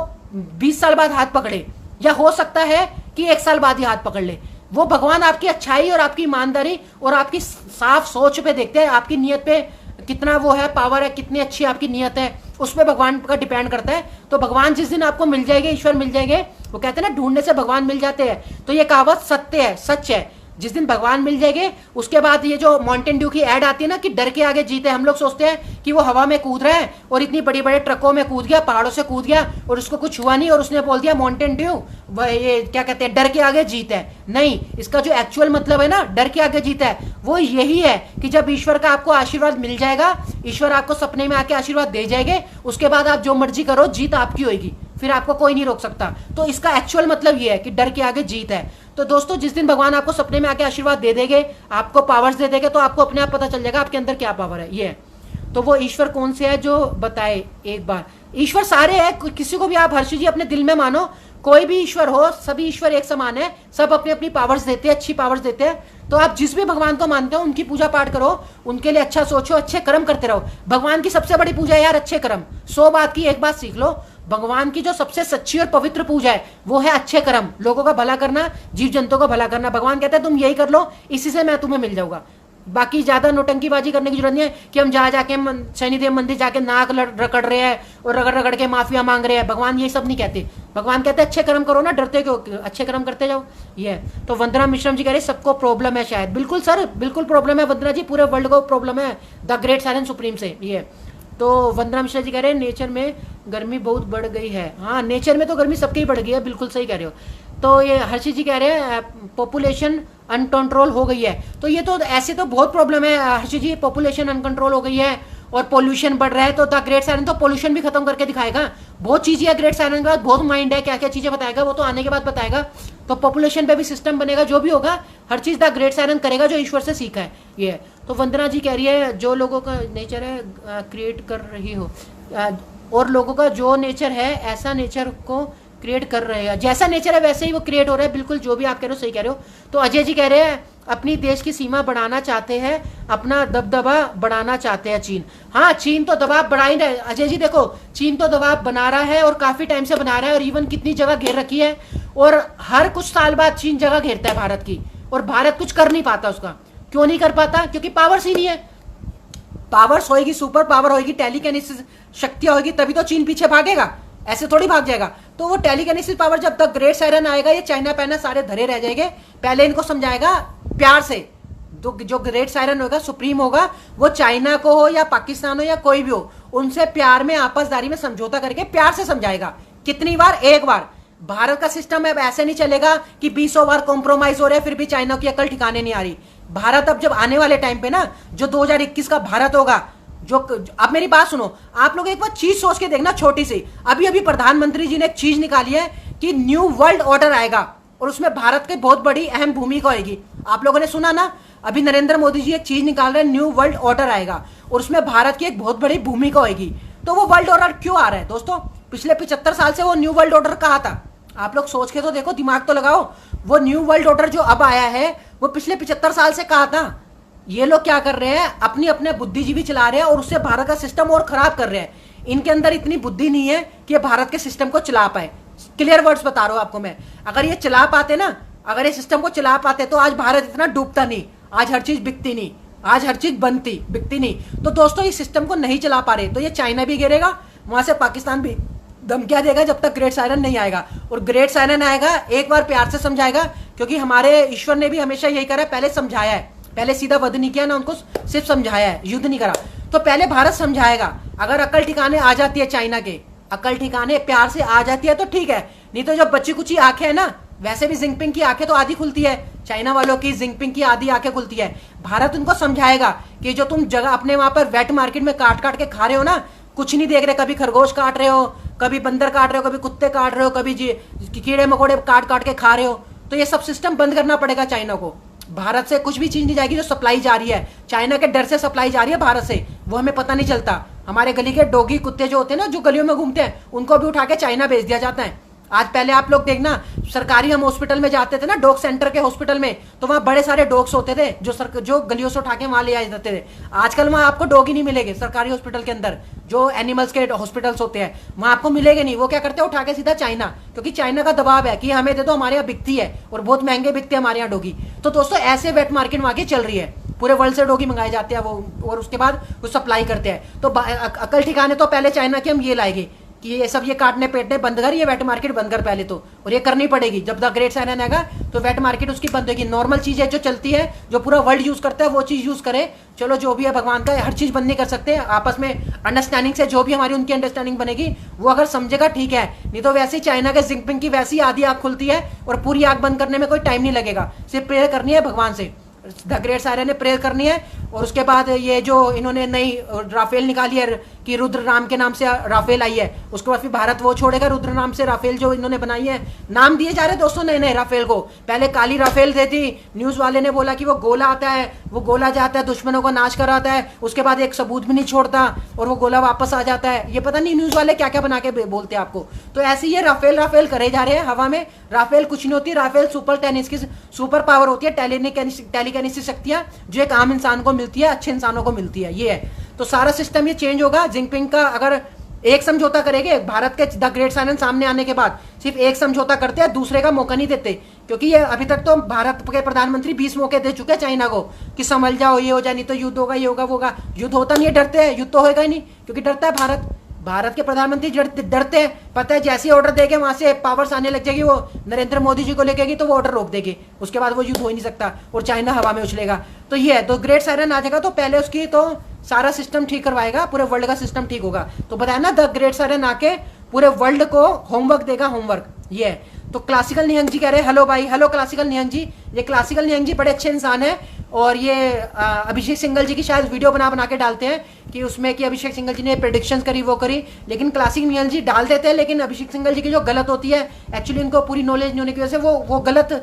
20 साल बाद हाथ पकड़े, या हो सकता है कि 1 साल बाद ही हाथ पकड़ ले। वो भगवान आपकी अच्छाई और आपकी ईमानदारी और आपकी साफ सोच पे देखते हैं, आपकी नीयत पे कितना वो है, पावर है, कितनी अच्छी आपकी नीयत है, उस पर भगवान का डिपेंड करता है। तो भगवान जिस दिन आपको मिल जाएंगे, ईश्वर मिल जाएंगे, वो कहते हैं ना ढूंढने से भगवान मिल जाते हैं। तो ये कहावत सत्य है, सच है। जिस दिन भगवान मिल जाएंगे उसके बाद ये जो माउंटेन ड्यू की ऐड आती है ना कि डर के आगे जीते, हम लोग सोचते हैं कि वो हवा में कूद रहा है और इतनी बड़ी बड़े ट्रकों में कूद गया, पहाड़ों से कूद गया और उसको कुछ हुआ नहीं और उसने बोल दिया माउंटेन ड्यू ये क्या कहते हैं डर के आगे जीत है। नहीं, इसका जो एक्चुअल मतलब है ना डर के आगे जीत है वो यही है कि जब ईश्वर का आपको आशीर्वाद मिल जाएगा, ईश्वर आपको सपने में आके आशीर्वाद दे जाएंगे, उसके बाद आप जो मर्जी करो जीत आपकी होगी, फिर आपको कोई नहीं रोक सकता। तो इसका एक्चुअल मतलब ये है कि डर के आगे जीत है। तो दोस्तों जिस दिन भगवान आपको सपने में आके आशीर्वाद दे देंगे, आपको पावर्स दे देंगे, तो आपको अपने आप पता चल जाएगा आपके अंदर क्या पावर है। ये है तो वो ईश्वर कौन से है जो बताए एक बार। ईश्वर सारे हैं, किसी को भी आप हर्षि जी अपने दिल में मानो, कोई भी ईश्वर हो, सभी ईश्वर एक समान है, सब अपनी अपनी पावर्स देते हैं, अच्छी पावर्स देते हैं। तो आप जिस भी भगवान को मानते हो उनकी पूजा पाठ करो, उनके लिए अच्छा सोचो, अच्छे कर्म करते रहो। भगवान की सबसे बड़ी पूजा है यार अच्छे कर्म। 100 बात की एक बात सीख लो, भगवान की जो सबसे सच्ची और पवित्र पूजा है वो है अच्छे कर्म, लोगों का भला करना, जीव जंतु का भला करना। भगवान कहते हैं तुम यही कर लो, इसी से मैं तुम्हें मिल जाऊंगा। बाकी ज्यादा नोटंकीबाजी करने की जरूरत नहीं है कि हम जा जाके शनिदेव मंदिर जाके नाक रगड़ रहे हैं और रगड़ रगड़ के माफिया मांग रहे हैं। भगवान ये सब नहीं कहते, भगवान कहते हैं अच्छे कर्म करो ना, डरते क्यों, अच्छे कर्म करते जाओ। ये तो वंदना मिश्रम जी कह रहे सबको प्रॉब्लम है शायद। बिल्कुल सर, बिल्कुल प्रॉब्लम है वंदना जी, पूरे वर्ल्ड को प्रॉब्लम है द ग्रेट साइलेंट सुप्रीम से। ये तो वंदना मिश्रा जी कह रहे हैं नेचर में गर्मी बहुत बढ़ गई है। हाँ, नेचर में तो गर्मी सबकी बढ़ गई है, बिल्कुल सही कह रहे हो। तो ये हर्षि जी कह रहे हैं पॉपुलेशन अनकंट्रोल हो गई है। तो ये तो ऐसे तो बहुत प्रॉब्लम है हर्षि जी, पॉपुलेशन अनकंट्रोल हो गई है और पोल्यूशन बढ़ रहा है। तो द ग्रेट साइलेंट तो पोल्यूशन भी खत्म करके दिखाएगा। बहुत चीजें है ग्रेट साइलेंट के बाद, बहुत माइंड है, क्या क्या चीजें बताएगा वो तो आने के बाद बताएगा। तो पॉपुलेशन पे भी सिस्टम बनेगा, जो भी होगा हर चीज द ग्रेट साइलेंट करेगा जो ईश्वर से सीखा है। ये तो वंदना जी कह रही है जो लोगों का नेचर है क्रिएट कर रही हो, और लोगों का जो नेचर है ऐसा नेचर को क्रिएट कर रहे हैं, जैसा नेचर है वैसे ही वो क्रिएट हो रहा है। बिल्कुल जो भी आप कह रहे हो सही कह रहे हो। तो अजय जी कह रहे हैं अपनी देश की सीमा बढ़ाना चाहते हैं, अपना दबदबा बढ़ाना चाहते हैं चीन। हाँ, चीन तो दबाव बढ़ा ही रहा है अजय जी। देखो चीन तो दबाव बना रहा है और काफी टाइम से बना रहा है, और इवन कितनी जगह घेर रखी है, और हर कुछ साल बाद चीन जगह घेरता है भारत की, और भारत कुछ कर नहीं पाता उसका। क्यों नहीं कर पाता? क्योंकि पावर्स ही नहीं है। पावर्स होएगी, सुपर पावर होएगी, टेलीकिनेसिस शक्तियां होगी, तभी तो चीन पीछे भागेगा, ऐसे थोड़ी भाग जाएगा। तो वो टेलीकिनेसिस पावर जब तक ग्रेट साइरन आएगा ये चाइना पैना सारे धरे रह जाएंगे। पहले इनको समझाएगा प्यार से, जो ग्रेट साइरन होगा सुप्रीम होगा, वो चाइना को हो या पाकिस्तान हो या कोई भी हो, उनसे प्यार में आपसदारी में समझौता करके प्यार से समझाएगा। कितनी बार? एक बार। भारत का सिस्टम अब ऐसे नहीं चलेगा कि 20 बार कॉम्प्रोमाइज हो रहे फिर भी चाइना की अकल ठिकाने नहीं आ रही। भारत अब जब आने वाले टाइम पे ना, जो 2021 का भारत होगा, जो आप मेरी बात सुनो, आप लोग एक बार चीज सोच के देखना छोटी सी। अभी अभी प्रधानमंत्री जी ने एक चीज निकाली है कि न्यू वर्ल्ड ऑर्डर आएगा और उसमें भारत की बहुत बड़ी अहम भूमिका होगी। आप लोगों ने सुना ना, अभी नरेंद्र मोदी जी एक चीज निकाल रहे हैं, न्यू वर्ल्ड ऑर्डर आएगा और उसमें भारत की एक बहुत बड़ी भूमिका होगी। तो वो वर्ल्ड ऑर्डर क्यों आ रहा है दोस्तों? पिछले 75 साल से वो न्यू वर्ल्ड ऑर्डर कहा था। आप लोग सोच के तो देखो, दिमाग तो लगाओ। वो न्यू वर्ल्ड ऑर्डर जो अब आया है वो पिछले 75 साल से कहा था। ये लोग क्या कर रहे हैं, अपनी अपने बुद्धिजीवी चला रहे हैं और उससे भारत का सिस्टम और खराब कर रहे हैं। इनके अंदर इतनी बुद्धि नहीं है कि ये भारत के सिस्टम को चला पाए। क्लियर वर्ड्स बता रहा हूं आपको मैं। अगर ये चला पाते ना, अगर ये सिस्टम को चला पाते तो आज भारत इतना डूबता नहीं, आज हर चीज बिकती नहीं, आज हर चीज बनती बिकती नहीं। तो दोस्तों इस सिस्टम को नहीं चला पा रहे, तो ये चाइना भी गिरेगा, वहां से पाकिस्तान भी धमकियां देगा जब तक ग्रेट साइरन नहीं आएगा। और ग्रेट साइरन आएगा, एक बार प्यार से समझाएगा, क्योंकि हमारे ईश्वर ने भी हमेशा यही करा है, पहले समझाया है, पहले सीधा वध नहीं किया ना, उनको सिर्फ समझाया है, युद्ध नहीं करा। तो पहले भारत समझाएगा। अगर अकल ठिकाने आ जाती है, चाइना के अकल ठिकाने प्यार से आ जाती है तो ठीक है, नहीं तो जब बच्ची कुची आंखें है ना, वैसे भी जिंगपिंग की आंखें तो आधी खुलती है, चाइना वालों की जिंगपिंग की आधी आंखें खुलती है। भारत उनको समझाएगा कि जो तुम जगह अपने वहां पर वेट मार्केट में काट काट के खा रहे हो ना, कुछ नहीं देख रहे, कभी खरगोश काट रहे हो, कभी बंदर काट रहे हो, कभी कुत्ते काट रहे हो, कभी कीड़े मकोड़े काट काट के खा रहे हो, तो ये सब सिस्टम बंद करना पड़ेगा चाइना को। भारत से कुछ भी चीज नहीं जाएगी जो सप्लाई जा रही है, चाइना के डर से सप्लाई जा रही है भारत से, वो हमें पता नहीं चलता। हमारे गली के डॉगी कुत्ते जो होते हैं ना, जो गलियों में घूमते हैं, उनको भी उठा के चाइना भेज दिया जाता है। आज पहले आप लोग देखना, सरकारी हम हॉस्पिटल में जाते थे ना, डॉग सेंटर के हॉस्पिटल में, तो वहां बड़े सारे डॉग्स होते थे जो गलियों से उठा के वहां ले आए जाते थे। आजकल वहां आपको डॉग ही नहीं मिलेंगे सरकारी हॉस्पिटल के अंदर, जो एनिमल्स के हॉस्पिटल्स होते हैं वहां आपको मिलेंगे नहीं। वो क्या करते हैं, उठा के सीधा चाइना, क्योंकि चाइना का दबाव है कि हमें दे दो, हमारे यहाँ बिकती है और बहुत महंगे बिकते हैं हमारे यहाँ डॉगी। तो दोस्तों ऐसे वेट मार्केट वहां की चल रही है, पूरे वर्ल्ड से डॉगी मंगाए जाते हैं वो, और उसके बाद वो सप्लाई करते हैं। तो अकल ठिकाने तो पहले चाइना के हम ये लाएंगे कि ये सब ये काटने पेटने बंद कर, ये वेट मार्केट बंद कर पहले तो, और ये करनी पड़ेगी। जब द ग्रेट साइरन आएगा तो वेट मार्केट उसकी बंद होगी। नॉर्मल चीज़ है जो चलती है, जो पूरा वर्ल्ड यूज़ करता है वो चीज़ यूज़ करे। चलो जो भी है भगवान का, हर चीज़ बंद नहीं कर सकते। आपस में अंडरस्टैंडिंग से जो भी हमारी उनकी अंडरस्टैंडिंग बनेगी वो अगर समझेगा ठीक है, नहीं तो वैसे ही चाइना के जिनपिंग की वैसी आधी आँख खुलती है और पूरी आँख बंद करने में कोई टाइम नहीं लगेगा। सिर्फ प्रेयर करनी है भगवान से, द ग्रेट सायरन ने प्रेयर करनी है। और उसके बाद ये जो इन्होंने नई राफेल निकाली है कि रुद्र नाम के नाम से राफेल आई है, उसके बाद फिर भारत वो छोड़ेगा रुद्र नाम से राफेल जो इन्होंने बनाई है। नाम दिए जा रहे दोस्तों नए नए राफेल को। पहले काली राफेल देती, न्यूज़ वाले ने बोला कि वो गोला आता है, वो गोला जाता है दुश्मनों को नाश कराता है, उसके बाद एक सबूत भी नहीं छोड़ता और वो गोला वापस आ जाता है। ये पता नहीं न्यूज़ वाले क्या क्या बना के बोलते हैं आपको। तो ऐसे ये राफेल राफेल करे जा रहे हैं हवा में। राफेल कुछ नहीं होती, राफेल सुपर टेनिस की सुपर पावर होती है, टेलीकेनेसिस शक्तियां जो एक आम इंसान को मिलती है, अच्छे इंसानों को मिलती है। ये है तो सारा सिस्टम ये चेंज होगा। जिनपिंग का अगर एक समझौता करेंगे, भारत के द ग्रेट सायरन सामने आने के बाद सिर्फ एक समझौता करते हैं, दूसरे का मौका नहीं देते। क्योंकि ये अभी तक तो भारत के प्रधानमंत्री 20 मौके दे चुके हैं चाइना को कि संभल जाओ, ये हो जाए, नहीं तो युद्ध होगा, ये होगा, वो होगा। युद्ध होता नहीं है, डरते हैं, युद्ध तो होगा ही नहीं क्योंकि डरता है भारत। भारत के प्रधानमंत्री डरते हैं, पता है जैसे ऑर्डर देंगे वहां से पावर्स आने लग जाएगी, वो नरेंद्र मोदी जी को लेकेगी तो वो ऑर्डर रोक देगी, उसके बाद वो युद्ध हो ही नहीं सकता और चाइना हवा में उछलेगा। तो ये है, तो ग्रेट सायरन आ जाएगा तो पहले उसकी तो सारा सिस्टम ठीक करवाएगा, पूरे वर्ल्ड का सिस्टम ठीक होगा। तो बताया ना, द ग्रेट सायरन आके पूरे वर्ल्ड को होमवर्क देगा, होमवर्क। ये है तो क्लासिकल निहंग जी कह रहे हैं हेलो भाई, हेलो क्लासिकल निहंग जी। ये क्लासिकल निहंग जी बड़े अच्छे इंसान है और ये अभिषेक सिंघल जी की शायद वीडियो बना बना के डालते हैं कि उसमें कि अभिषेक सिंघल जी ने प्रेडिक्शंस करी, वो करी, लेकिन क्लासिकल निहंग जी डाल देते हैं। लेकिन अभिषेक सिंघल जी की जो गलत होती है, एक्चुअली उनको पूरी नॉलेज नहीं होने की वजह से वो गलत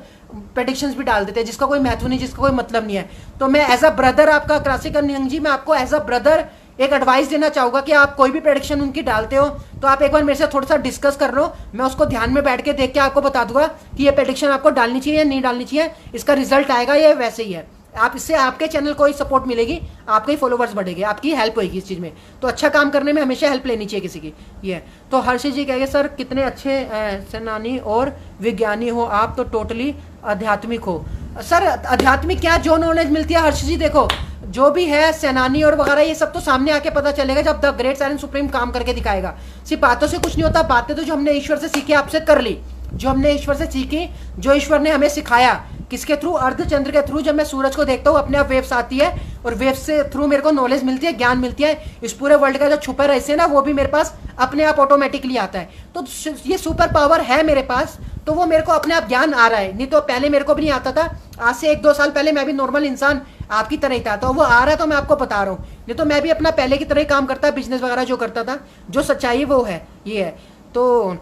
प्रेडिक्शंस भी डाल देते हैं जिसका कोई महत्व नहीं, जिसका कोई मतलब नहीं है। तो मैं एज अ ब्रदर आपका क्लासिकल निहंग जी, मैं आपको एज अ ब्रदर एक एडवाइस देना चाहूंगा कि आप कोई भी प्रेडिक्शन उनकी डालते हो तो आप एक बार मेरे से थोड़ा सा डिस्कस कर लो, मैं उसको ध्यान में बैठ के देख के आपको बता दूंगा कि ये प्रेडिक्शन आपको डालनी चाहिए या नहीं डालनी चाहिए, इसका रिजल्ट आएगा ये वैसे ही है। आप इससे आपके चैनल को ही सपोर्ट मिलेगी, आपके ही फॉलोवर्स बढ़ेंगे, आपकी हेल्प होगी इस चीज़ में। तो अच्छा काम करने में हमेशा हेल्प लेनी चाहिए किसी की। ये तो हर्षित जी कहेंगे सर कितने अच्छे सेनानी और विज्ञानी हो आप, तो टोटली आध्यात्मिक हो। सर आध्यात्मिक क्या, जो नॉलेज मिलती है हर्षित जी, देखो जो भी है सेनानी और वगैरह ये सब तो सामने आके पता चलेगा जब द ग्रेट सायरन सुप्रीम काम करके दिखाएगा। सिर्फ बातों से कुछ नहीं होता, बातें तो जो हमने ईश्वर से सीखी आपसे कर ली, जो हमने ईश्वर से सीखी, जो ईश्वर ने हमें सिखाया, किसके थ्रू, अर्धचंद्र के थ्रू। जब मैं सूरज को देखता हूँ अपने आप वेव्स आती है और वेव्स से थ्रू मेरे को नॉलेज मिलती है, ज्ञान मिलती है। इस पूरे वर्ल्ड का जो छुपा रहस्य है ना, वो भी मेरे पास अपने आप ऑटोमेटिकली आता है। तो ये सुपर पावर है मेरे पास, तो वो मेरे को अपने आप ज्ञान आ रहा है, नहीं तो पहले मेरे को भी नहीं आता था। आज से 1-2 साल पहले मैं भी नॉर्मल इंसान आपकी तरह ही था, तो वो आ रहा है तो मैं आपको बता रहा हूँ, नहीं तो मैं भी अपना पहले की तरह ही काम करता, बिजनेस वगैरह जो करता था, जो सच्चाई वो है, ये है। तो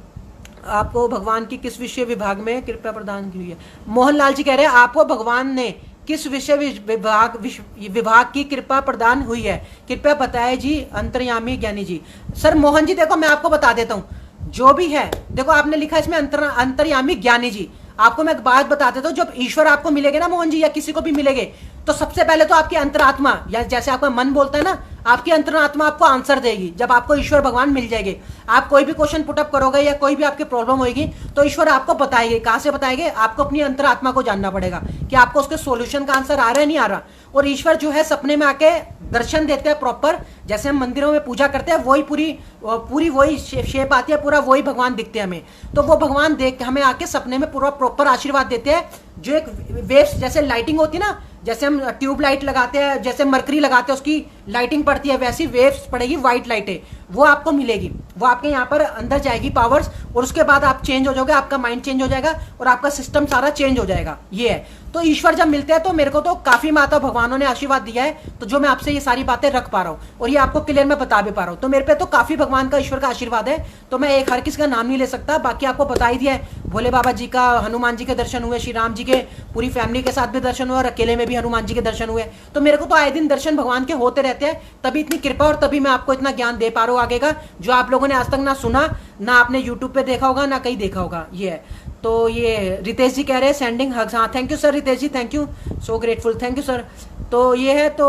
आपको भगवान की किस विषय विभाग में कृपा प्रदान की हुई है? मोहनलाल जी कह रहे हैं आपको भगवान ने किस विषय विभाग की कृपा प्रदान हुई है, कृपया बताएं जी अंतर्यामी ज्ञानी जी। सर मोहन जी देखो मैं आपको बता देता हूँ, जो भी है देखो आपने लिखा इसमें अंतर्यामी ज्ञानी जी। आपको मैं एक बात बता देता हूँ, जब ईश्वर आपको मिलेंगे ना मोहन जी, या किसी को भी मिलेंगे, तो सबसे पहले तो आपकी अंतरात्मा, या जैसे आपका मन बोलता है ना, आपकी अंतरात्मा आपको आंसर देगी। जब आपको ईश्वर भगवान मिल जाएंगे, आप कोई भी क्वेश्चन पुटअप करोगे या कोई भी आपकी प्रॉब्लम होगी तो ईश्वर आपको बताएंगे। कहाँ से बताएंगे? आपको अपनी अंतरात्मा को जानना पड़ेगा कि आपको उसके सोल्यूशन का आंसर आ रहा है नहीं आ रहा। और ईश्वर जो है सपने में आके दर्शन देते हैं प्रॉपर, जैसे हम मंदिरों में पूजा करते हैं वही पूरी वही शेप आती है, पूरा वही भगवान दिखते हैं हमें। तो वो भगवान देख के हमें आके सपने में पूरा प्रॉपर आशीर्वाद देते हैं, जो एक वेव्स जैसे लाइटिंग होती है ना, जैसे हम ट्यूब लाइट लगाते हैं, जैसे मरकरी लगाते हैं उसकी लाइटिंग पड़ती है, वैसी वेव्स पड़ेगी, व्हाइट लाइटें वो आपको मिलेगी, वो आपके यहाँ पर अंदर जाएगी पावर्स, और उसके बाद आप चेंज हो जाओगे, आपका माइंड चेंज हो जाएगा और आपका सिस्टम सारा चेंज हो जाएगा। ये है तो ईश्वर जब मिलते हैं तो मेरे को तो काफी माता भगवानों ने आशीर्वाद दिया है, तो जो मैं आपसे ये सारी बातें रख पा रहा हूँ और ये आपको क्लियर में बता भी पा रहा हूँ, तो मेरे पे तो काफी भगवान का ईश्वर का आशीर्वाद है। तो मैं एक हर किसी का नाम नहीं ले सकता, बाकी आपको बता ही दिया है, भोले बाबा जी का, हनुमान जी के दर्शन हुए, श्री राम जी के पूरी फैमिली के साथ भी दर्शन हुए और अकेले में भी हनुमान जी के दर्शन हुए। तो मेरे को तो आए दिन दर्शन भगवान के होते रहते हैं, तभी इतनी कृपा और तभी मैं आपको इतना ज्ञान दे पा रहा हूँ आगे का, जो आप लोगों ने आज तक ना सुना, ना आपने यूट्यूब पे देखा होगा, ना कहीं देखा होगा। ये है तो ये रितेश जी कह रहे हैं सेंडिंग हग्स। हाँ thank you sir Ritesh ji, thank you, so grateful, thank you sir. तो ये है तो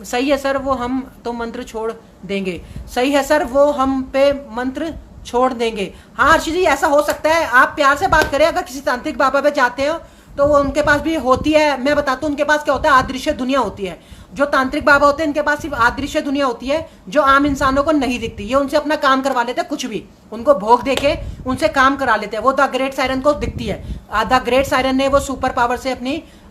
सही है सर, वो हम तो मंत्र छोड़ देंगे। सही है सर, वो हम पे मंत्र छोड़ देंगे। हाँ हर्षि जी ऐसा हो सकता है, आप प्यार से बात करें, अगर किसी तांत्रिक बाबा पे जाते हो तो वो उनके पास भी होती है, मैं बताता हूँ उनके पास क्या होता है, अदृश्य दुनिया होती है। जो तांत्रिक बाबा होते हैं इनके पास सिर्फ अदृश्य दुनिया होती है जो आम इंसानों को नहीं दिखती, ये उनसे अपना काम करवा लेते हैं कुछ भी, उनको भोग देके उनसे काम करा लेते हैं। वो द ग्रेट सायरन को दिखती है, द ग्रेट सायरन ने वो सुपर पावर से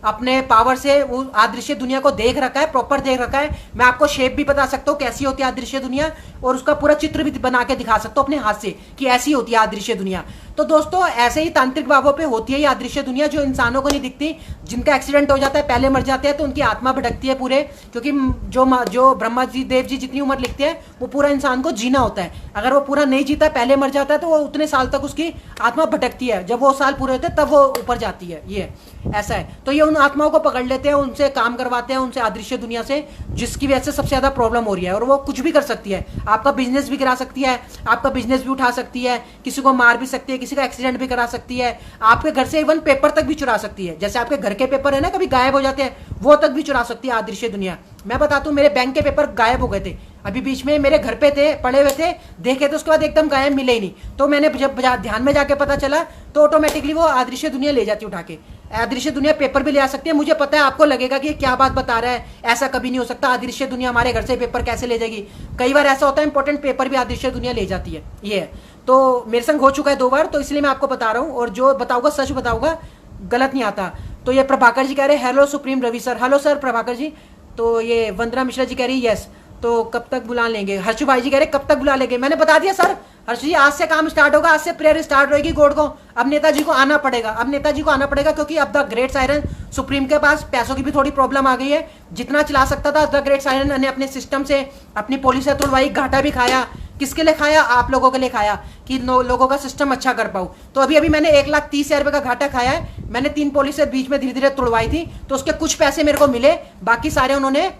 अपने पावर से वो अदृश्य दुनिया को देख रखा है, प्रॉपर देख रखा है। मैं आपको शेप भी बता सकता हूँ कैसी होती है अदृश्य दुनिया, और उसका पूरा चित्र भी बना के दिखा सकता हूँ अपने हाथ से कि ऐसी होती है अदृश्य दुनिया। तो दोस्तों ऐसे ही तांत्रिक बाबों पे होती है ये अदृश्य दुनिया, जो इंसानों को नहीं दिखती। जिनका एक्सीडेंट हो जाता है, पहले मर जाते हैं, तो उनकी आत्मा भटकती है पूरे, क्योंकि जो ब्रह्मा जी देव जी जितनी उम्र लिखते हैं वो पूरा इंसान को जीना होता है। अगर वो पूरा नहीं जीता, पहले मर जाता है, तो वो उतने साल तक उसकी आत्मा भटकती है। जब वो साल पूरे होते हैं तब वो ऊपर जाती है। ये ऐसा है। तो ये उन आत्माओं को पकड़ लेते हैं, उनसे काम करवाते हैं, उनसे अदृश्य दुनिया से, जिसकी वजह से सबसे ज्यादा प्रॉब्लम हो रही है। और वो कुछ भी कर सकती है, आपका बिजनेस भी गिरा सकती है, आपका बिजनेस भी उठा सकती है, किसी को मार भी सकती है, किसी का एक्सीडेंट भी करा सकती है, आपके घर से इवन पेपर तक भी चुरा सकती है। जैसे आपके घर के पेपर है ना, कभी गायब हो जाते हैं, वो तक भी चुरा सकती है अदृश्य दुनिया। मैं बताता हूँ, मेरे बैंक के पेपर गायब हो गए थे अभी बीच में, मेरे घर पे थे, पड़े हुए थे, देखे तो उसके बाद एकदम गायब, मिले ही नहीं। तो मैंने जब ध्यान में जाके पता चला, तो ऑटोमेटिकली वो अदृश्य दुनिया ले जाती उठा के। अदृश्य दुनिया पेपर भी ले आ सकती है। मुझे पता है आपको लगेगा कि क्या बात बता रहा है, ऐसा कभी नहीं हो सकता, अदृश्य दुनिया हमारे घर से पेपर कैसे ले जाएगी। कई बार ऐसा होता है, इंपॉर्टेंट पेपर भी अदृश्य दुनिया ले जाती है। ये है, तो मेरे संग हो चुका है 2 बार, तो इसलिए मैं आपको बता रहा हूँ, और जो बताऊंगा सच बताऊंगा, गलत नहीं आता। तो ये प्रभाकर जी कह रहे हैं hello supreme Ravi sir. Hello sir Prabhakar ji. तो ये वंदना मिश्रा जी कह रही है यस, तो कब तक बुला लेंगे। हर्षु भाई जी कह रहे कब तक बुला लेंगे, मैंने बता दिया सर। हर्षु जी आज से काम स्टार्ट होगा, आज से प्रेयर स्टार्ट होगी गॉड को। अब नेताजी को आना पड़ेगा, अब नेताजी को आना पड़ेगा, क्योंकि अब द ग्रेट सायरन सुप्रीम के पास पैसों की भी थोड़ी प्रॉब्लम आ गई है। जितना चला सकता था द ग्रेट सायरन ने अपने सिस्टम से अपनी पॉलिसी तोड़वाई, घाटा भी खाया। किसके लिए खाया? आप लोगों के लिए खाया, कि लोगों का सिस्टम अच्छा कर पाऊं। तो अभी मैंने 1,30,000 रुपए का घाटा खाया है। मैंने 3 पॉलिसी बीच में धीरे धीरे तोड़वाई थी, तो उसके कुछ पैसे मेरे को मिले, बाकी सारे उन्होंने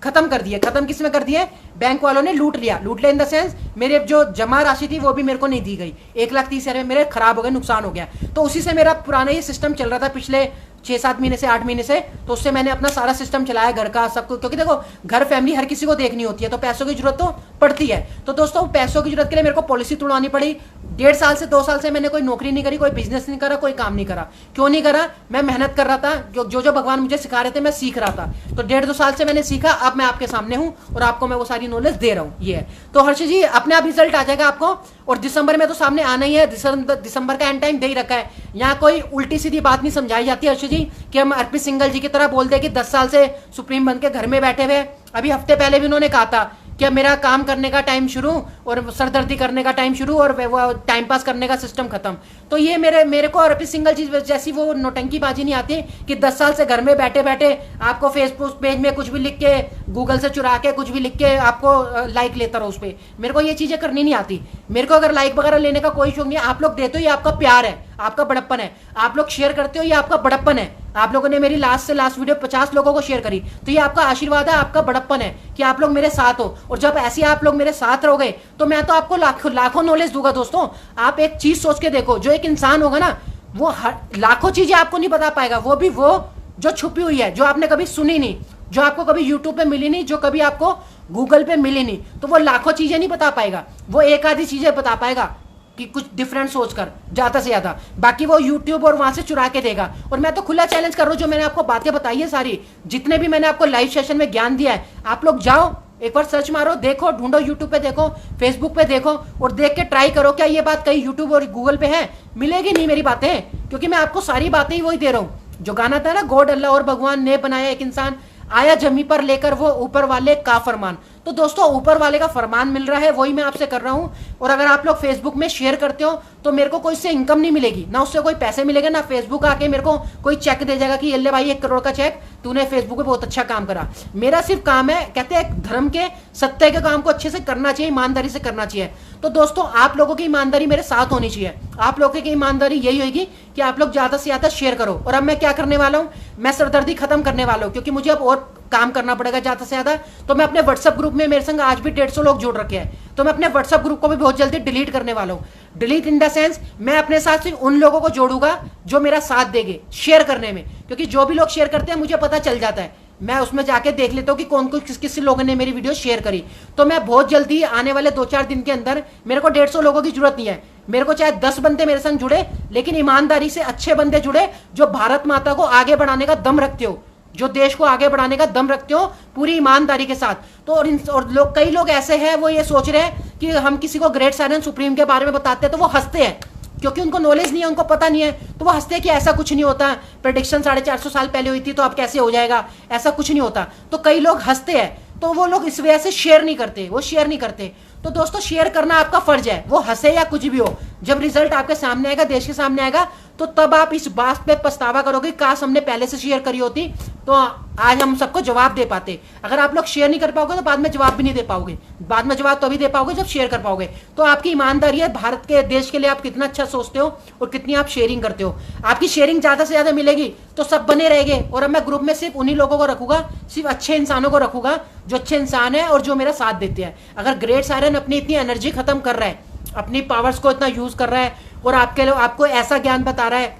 खत्म कर दिए। खत्म किसमें कर दिए? बैंक वालों ने लूट लिया। लूट लिया इन द सेंस मेरे जो जमा राशि थी वो भी मेरे को नहीं दी गई। 1,30,000 मेरे खराब हो गए, नुकसान हो गया। तो उसी से मेरा पुराना ये सिस्टम चल रहा था पिछले 6-7 महीने से, 8 महीने से। तो उससे मैंने अपना सारा सिस्टम चलाया, घर का सब कुछ, क्योंकि देखो घर फैमिली हर किसी को देखनी होती है, तो पैसों की जरूरत तो पड़ती है। तो दोस्तों पैसों की जरूरत के लिए मेरे को पॉलिसी तोड़वानी पड़ी। 1.5 साल से 2 साल से मैंने कोई नौकरी नहीं करी, कोई बिजनेस नहीं करा, कोई काम नहीं करा। क्यों नहीं करा? मैं मेहनत कर रहा था, जो भगवान मुझे सिखा रहे थे मैं सीख रहा था। तो 1.5-2 साल से मैंने सीखा, अब मैं आपके सामने हूं और आपको मैं वो सारी नॉलेज दे रहा हूं। ये है। तो हर्ष जी अपने आप रिजल्ट आ जाएगा आपको, और दिसंबर में तो सामने आना ही है। दिसंबर का एंड टाइम दे ही रखा है। यहाँ कोई उल्टी सीधी बात नहीं समझाई जाती हर्ष जी, कि हम अर्पित सिंघल जी की तरह बोल दे कि 10 साल से सुप्रीम बन के घर में बैठे हुए। अभी हफ्ते पहले भी उन्होंने कहा था कि मेरा काम करने का टाइम शुरू और सरदर्दी करने का टाइम शुरू और वो टाइम पास करने का सिस्टम खत्म। तो ये मेरे को अर्पित सिंघल जी जैसी वो नौटंकी बाजी नहीं आती कि 10 साल से घर में बैठे बैठे आपको फेसबुक पेज में कुछ भी लिख के, गूगल से चुरा के कुछ भी लिख के आपको लाइक लेता रहो उस पर। मेरे को ये चीजें करनी नहीं आती। मेरे को अगर लाइक वगैरह लेने का कोई शौक नहीं है। आप लोग देते हो ये आपका प्यार है, आपका बड़प्पन है। आप लोग शेयर करते हो ये आपका बड़प्पन है। आप लोगों ने मेरी लास्ट से लास्ट वीडियो 50 लोगों को शेयर करी, तो ये आपका आशीर्वाद है, आपका बड़प्पन है कि आप लोग मेरे साथ हो। और जब ऐसे आप लोग मेरे साथ रहोगे तो मैं तो आपको लाखों नॉलेज दूंगा। दोस्तों आप एक चीज सोच के देखो, जो एक इंसान होगा ना वो लाखों चीजें आपको नहीं बता पाएगा, वो भी वो जो छुपी हुई है, जो आपने कभी सुनी नहीं, जो आपको कभी यूट्यूब पे मिली नहीं, जो कभी आपको गूगल पे मिली नहीं। तो वो लाखों चीजें नहीं बता पाएगा, वो एक आधी चीजें बता पाएगा कि कुछ डिफरेंट सोचकर ज्यादा से ज्यादा। बाकी वो यूट्यूब और वहां से चुरा के देगा। और मैं तो खुला चैलेंज कर रहा हूं, जो मैंने आपको बातें बताई है सारी, जितने भी मैंने आपको लाइव सेशन में ज्ञान दिया है, आप लोग जाओ एक बार सर्च मारो, देखो, ढूंढो, यूट्यूब पे देखो, फेसबुक पे देखो, और देख के ट्राई करो क्या ये बात कहीं यूट्यूब और गूगल पे है। मिलेगी नहीं मेरी बातें, क्योंकि मैं आपको सारी बातें ही वही दे रहा हूं। जो गाना था ना, गॉड अल्लाह और भगवान ने बनाया एक इंसान, आया जमी पर लेकर वो ऊपर वाले का फरमान। तो दोस्तों ऊपर वाले का फरमान मिल रहा है, वही मैं आपसे कर रहा हूं। और अगर आप लोग फेसबुक में शेयर करते हो तो मेरे को कोई इससे इनकम नहीं मिलेगी, ना उससे कोई पैसे मिलेगा, ना फेसबुक आके मेरे को कोई चेक दे जाएगा कि ये भाई 1 करोड़ का चेक, तूने फेसबुक पे बहुत अच्छा काम करा। मेरा सिर्फ काम है, कहते हैं धर्म के सत्य के काम को अच्छे से करना चाहिए, ईमानदारी से करना चाहिए। तो दोस्तों आप लोगों की ईमानदारी मेरे साथ होनी चाहिए। आप लोगों की ईमानदारी यही होगी कि आप लोग ज्यादा से ज्यादा शेयर करो। और अब मैं क्या करने वाला हूं, मैं सरदर्दी खत्म करने वाला हूं, क्योंकि मुझे अब और काम करना पड़ेगा ज्यादा से ज्यादा। तो मैं अपने व्हाट्सएप ग्रुप में, मेरे संग आज भी 150 लोग जुड़ रखे हैं, तो मैं अपने व्हाट्सएप ग्रुप को भी बहुत जल्दी डिलीट करने वाला हूं। डिलीट इन द सेंस, मैं अपने साथ सिर्फ उन लोगों को जोड़ूंगा जो मेरा साथ देंगे शेयर करने में, क्योंकि जो भी लोग शेयर करते हैं मुझे पता चल जाता है। मैं उसमें जाके देख लेता हूं कि कौन कौन किस लोगों ने मेरी वीडियो शेयर करी। तो मैं बहुत जल्दी आने वाले 2-4 दिन के अंदर, मेरे को 150 लोगों की जरूरत नहीं है, मेरे को चाहे 10 बंदे मेरे संग जुड़े, लेकिन ईमानदारी से अच्छे बंदे जुड़े, जो भारत माता को आगे बढ़ाने का दम रखते हो, जो देश को आगे बढ़ाने का दम रखते हो पूरी ईमानदारी के साथ। तो और लोग, कई लोग ऐसे हैं वो ये सोच रहे हैं कि हम किसी को ग्रेट साइलेंट सुप्रीम के बारे में बताते हैं तो वो हंसते हैं, क्योंकि उनको नॉलेज नहीं है, उनको पता नहीं है, तो वो हंसते हैं कि ऐसा कुछ नहीं होता, प्रेडिक्शन 450 साल पहले हुई थी तो अब कैसे हो जाएगा, ऐसा कुछ नहीं होता। तो कई लोग हंसते हैं, तो वो लोग इस वजह से शेयर नहीं करते, वो शेयर नहीं करते। तो दोस्तों शेयर करना आपका फर्ज है, वो हंसे या कुछ भी हो। जब रिजल्ट आपके सामने आएगा, देश के सामने आएगा, तो तब आप इस बात पे पछतावा करोगे, काश हमने पहले से शेयर करी होती तो आज हम सबको जवाब दे पाते। अगर आप लोग शेयर नहीं कर पाओगे तो बाद में जवाब भी नहीं दे पाओगे, बाद में जवाब तो अभी दे पाओगे जब शेयर कर पाओगे। तो आपकी ईमानदारी है, भारत के देश के लिए आप कितना अच्छा सोचते हो और कितनी आप शेयरिंग करते हो। आपकी शेयरिंग ज्यादा से ज्यादा मिलेगी तो सब बने रहेंगे, और अब मैं ग्रुप में सिर्फ उन्हीं लोगों को रखूंगा, सिर्फ अच्छे इंसानों को रखूंगा जो अच्छे इंसान है और जो मेरा साथ देते हैं। अगर ग्रेट सायरन अपनी इतनी एनर्जी खत्म कर रहा है, अपनी पावर्स को इतना यूज कर रहा है और आपको ऐसा ज्ञान बता रहा है,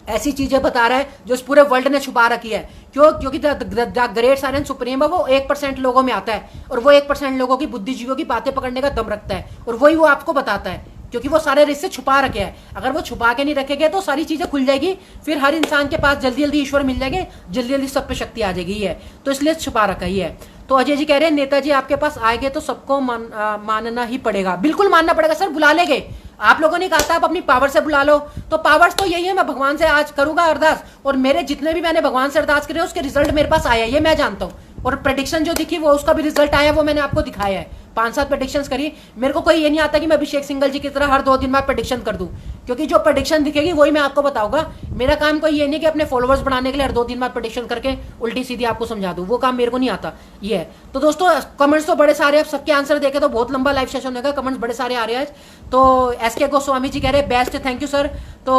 ऐसी चीजें बता रहा है जो इस पूरे वर्ल्ड ने छुपा रखी है, क्योंकि द ग्रेट साइलेंट सुप्रीम है, वो 1% लोगों में आता है, और वो 1% लोगों की बुद्धिजीवियों की बातें पकड़ने का दम रखता है, और वही वो आपको बताता है, क्योंकि वो सारे रिश्ते छुपा रखे हैं। अगर वो छुपा के नहीं रखेंगे तो सारी चीजें खुल जाएगी, फिर हर इंसान के पास जल्दी जल्दी ईश्वर मिल जाएंगे, जल्दी जल्दी सब पे शक्ति आ जाएगी है, तो इसलिए छुपा रखा ही है। तो अजय जी कह रहे हैं नेताजी आपके पास आएंगे तो सबको मानना ही पड़ेगा। बिल्कुल मानना पड़ेगा सर, बुला लेंगे। आप लोगों ने कहा था आप अपनी पावर से बुला लो, तो पावर्स तो यही है, मैं भगवान से आज करूंगा अरदास, और मेरे जितने भी मैंने भगवान से अरदास करे उसके रिजल्ट मेरे पास आया, ये मैं जानता हूँ। और प्रेडिक्शन जो दिखी वो उसका भी रिजल्ट आया, वो मैंने आपको दिखाया है। 5-7 प्रेडिक्शंस करी। मेरे को कोई ये नहीं आता कि मैं अभिषेक सिंघल जी की तरह हर 2 दिन में प्रेडिक्शन कर दूं, क्योंकि जो प्रेडिक्शन दिखेगी वही मैं आपको बताऊंगा। मेरा काम कोई ये नहीं कि अपने फॉलोअर्स बढ़ाने के लिए हर 2 दिन में प्रेडिक्शन करके उल्टी सीधी आपको समझा दूं, वो काम मेरे को नहीं आता। ये है। तो दोस्तों कमेंट्स तो बड़े सारे, अब सबके आंसर देखे तो बहुत लंबा लाइव सेशन होगा, कमेंट्स बड़े सारे आ रहे हैं। तो एसके गोस्वामी जी कह रहे बेस्ट, थैंक यू सर। तो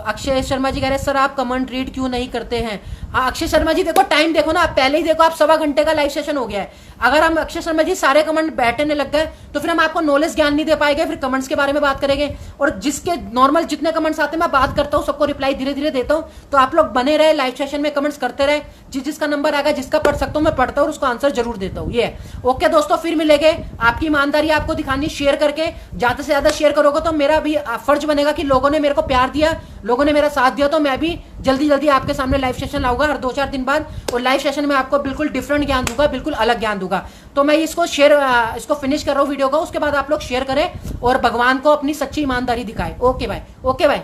अक्षय शर्मा जी कह रहे सर आप कमेंट रीड क्यों नहीं करते हैं। हाँ अक्षय शर्मा जी देखो टाइम देखो ना, आप पहले ही देखो, आप 1.25 घंटे का लाइव सेशन हो गया है। अगर हम अक्षय शर्मा जी सारे कमेंट बैठने लग गए तो फिर हम आपको नॉलेज ज्ञान नहीं दे पाएंगे, फिर कमेंट्स के बारे में बात करेंगे। और जिसके नॉर्मल जितने कमेंट्स आते हैं मैं बात करता हूँ, सबको रिप्लाई धीरे धीरे देता हूँ। तो आप लोग बने रहे लाइव सेशन में, कमेंट्स करते रहे, जिसका नंबर आएगा, जिसका पढ़ सकता हूँ मैं पढ़ता हूँ और उसको आंसर जरूर देता हूँ। ये ओके दोस्तों, फिर मिलेंगे। आपकी ईमानदारी आपको दिखानी, शेयर करके ज्यादा से ज्यादा शेयर करोगे तो मेरा भी फर्ज बनेगा कि लोगों ने मेरे को प्यार दिया, लोगों ने मेरा साथ दिया, तो मैं भी जल्दी जल्दी आपके सामने लाइव सेशन लाऊंगा हर 2-4 दिन बाद। और लाइव सेशन में आपको बिल्कुल डिफरेंट ज्ञान दूंगा, बिल्कुल अलग ज्ञान दूंगा। तो मैं इसको फिनिश कर रहा हूँ वीडियो को, उसके बाद आप लोग शेयर करें और भगवान को अपनी सच्ची ईमानदारी दिखाएं। ओके भाई, ओके भाई।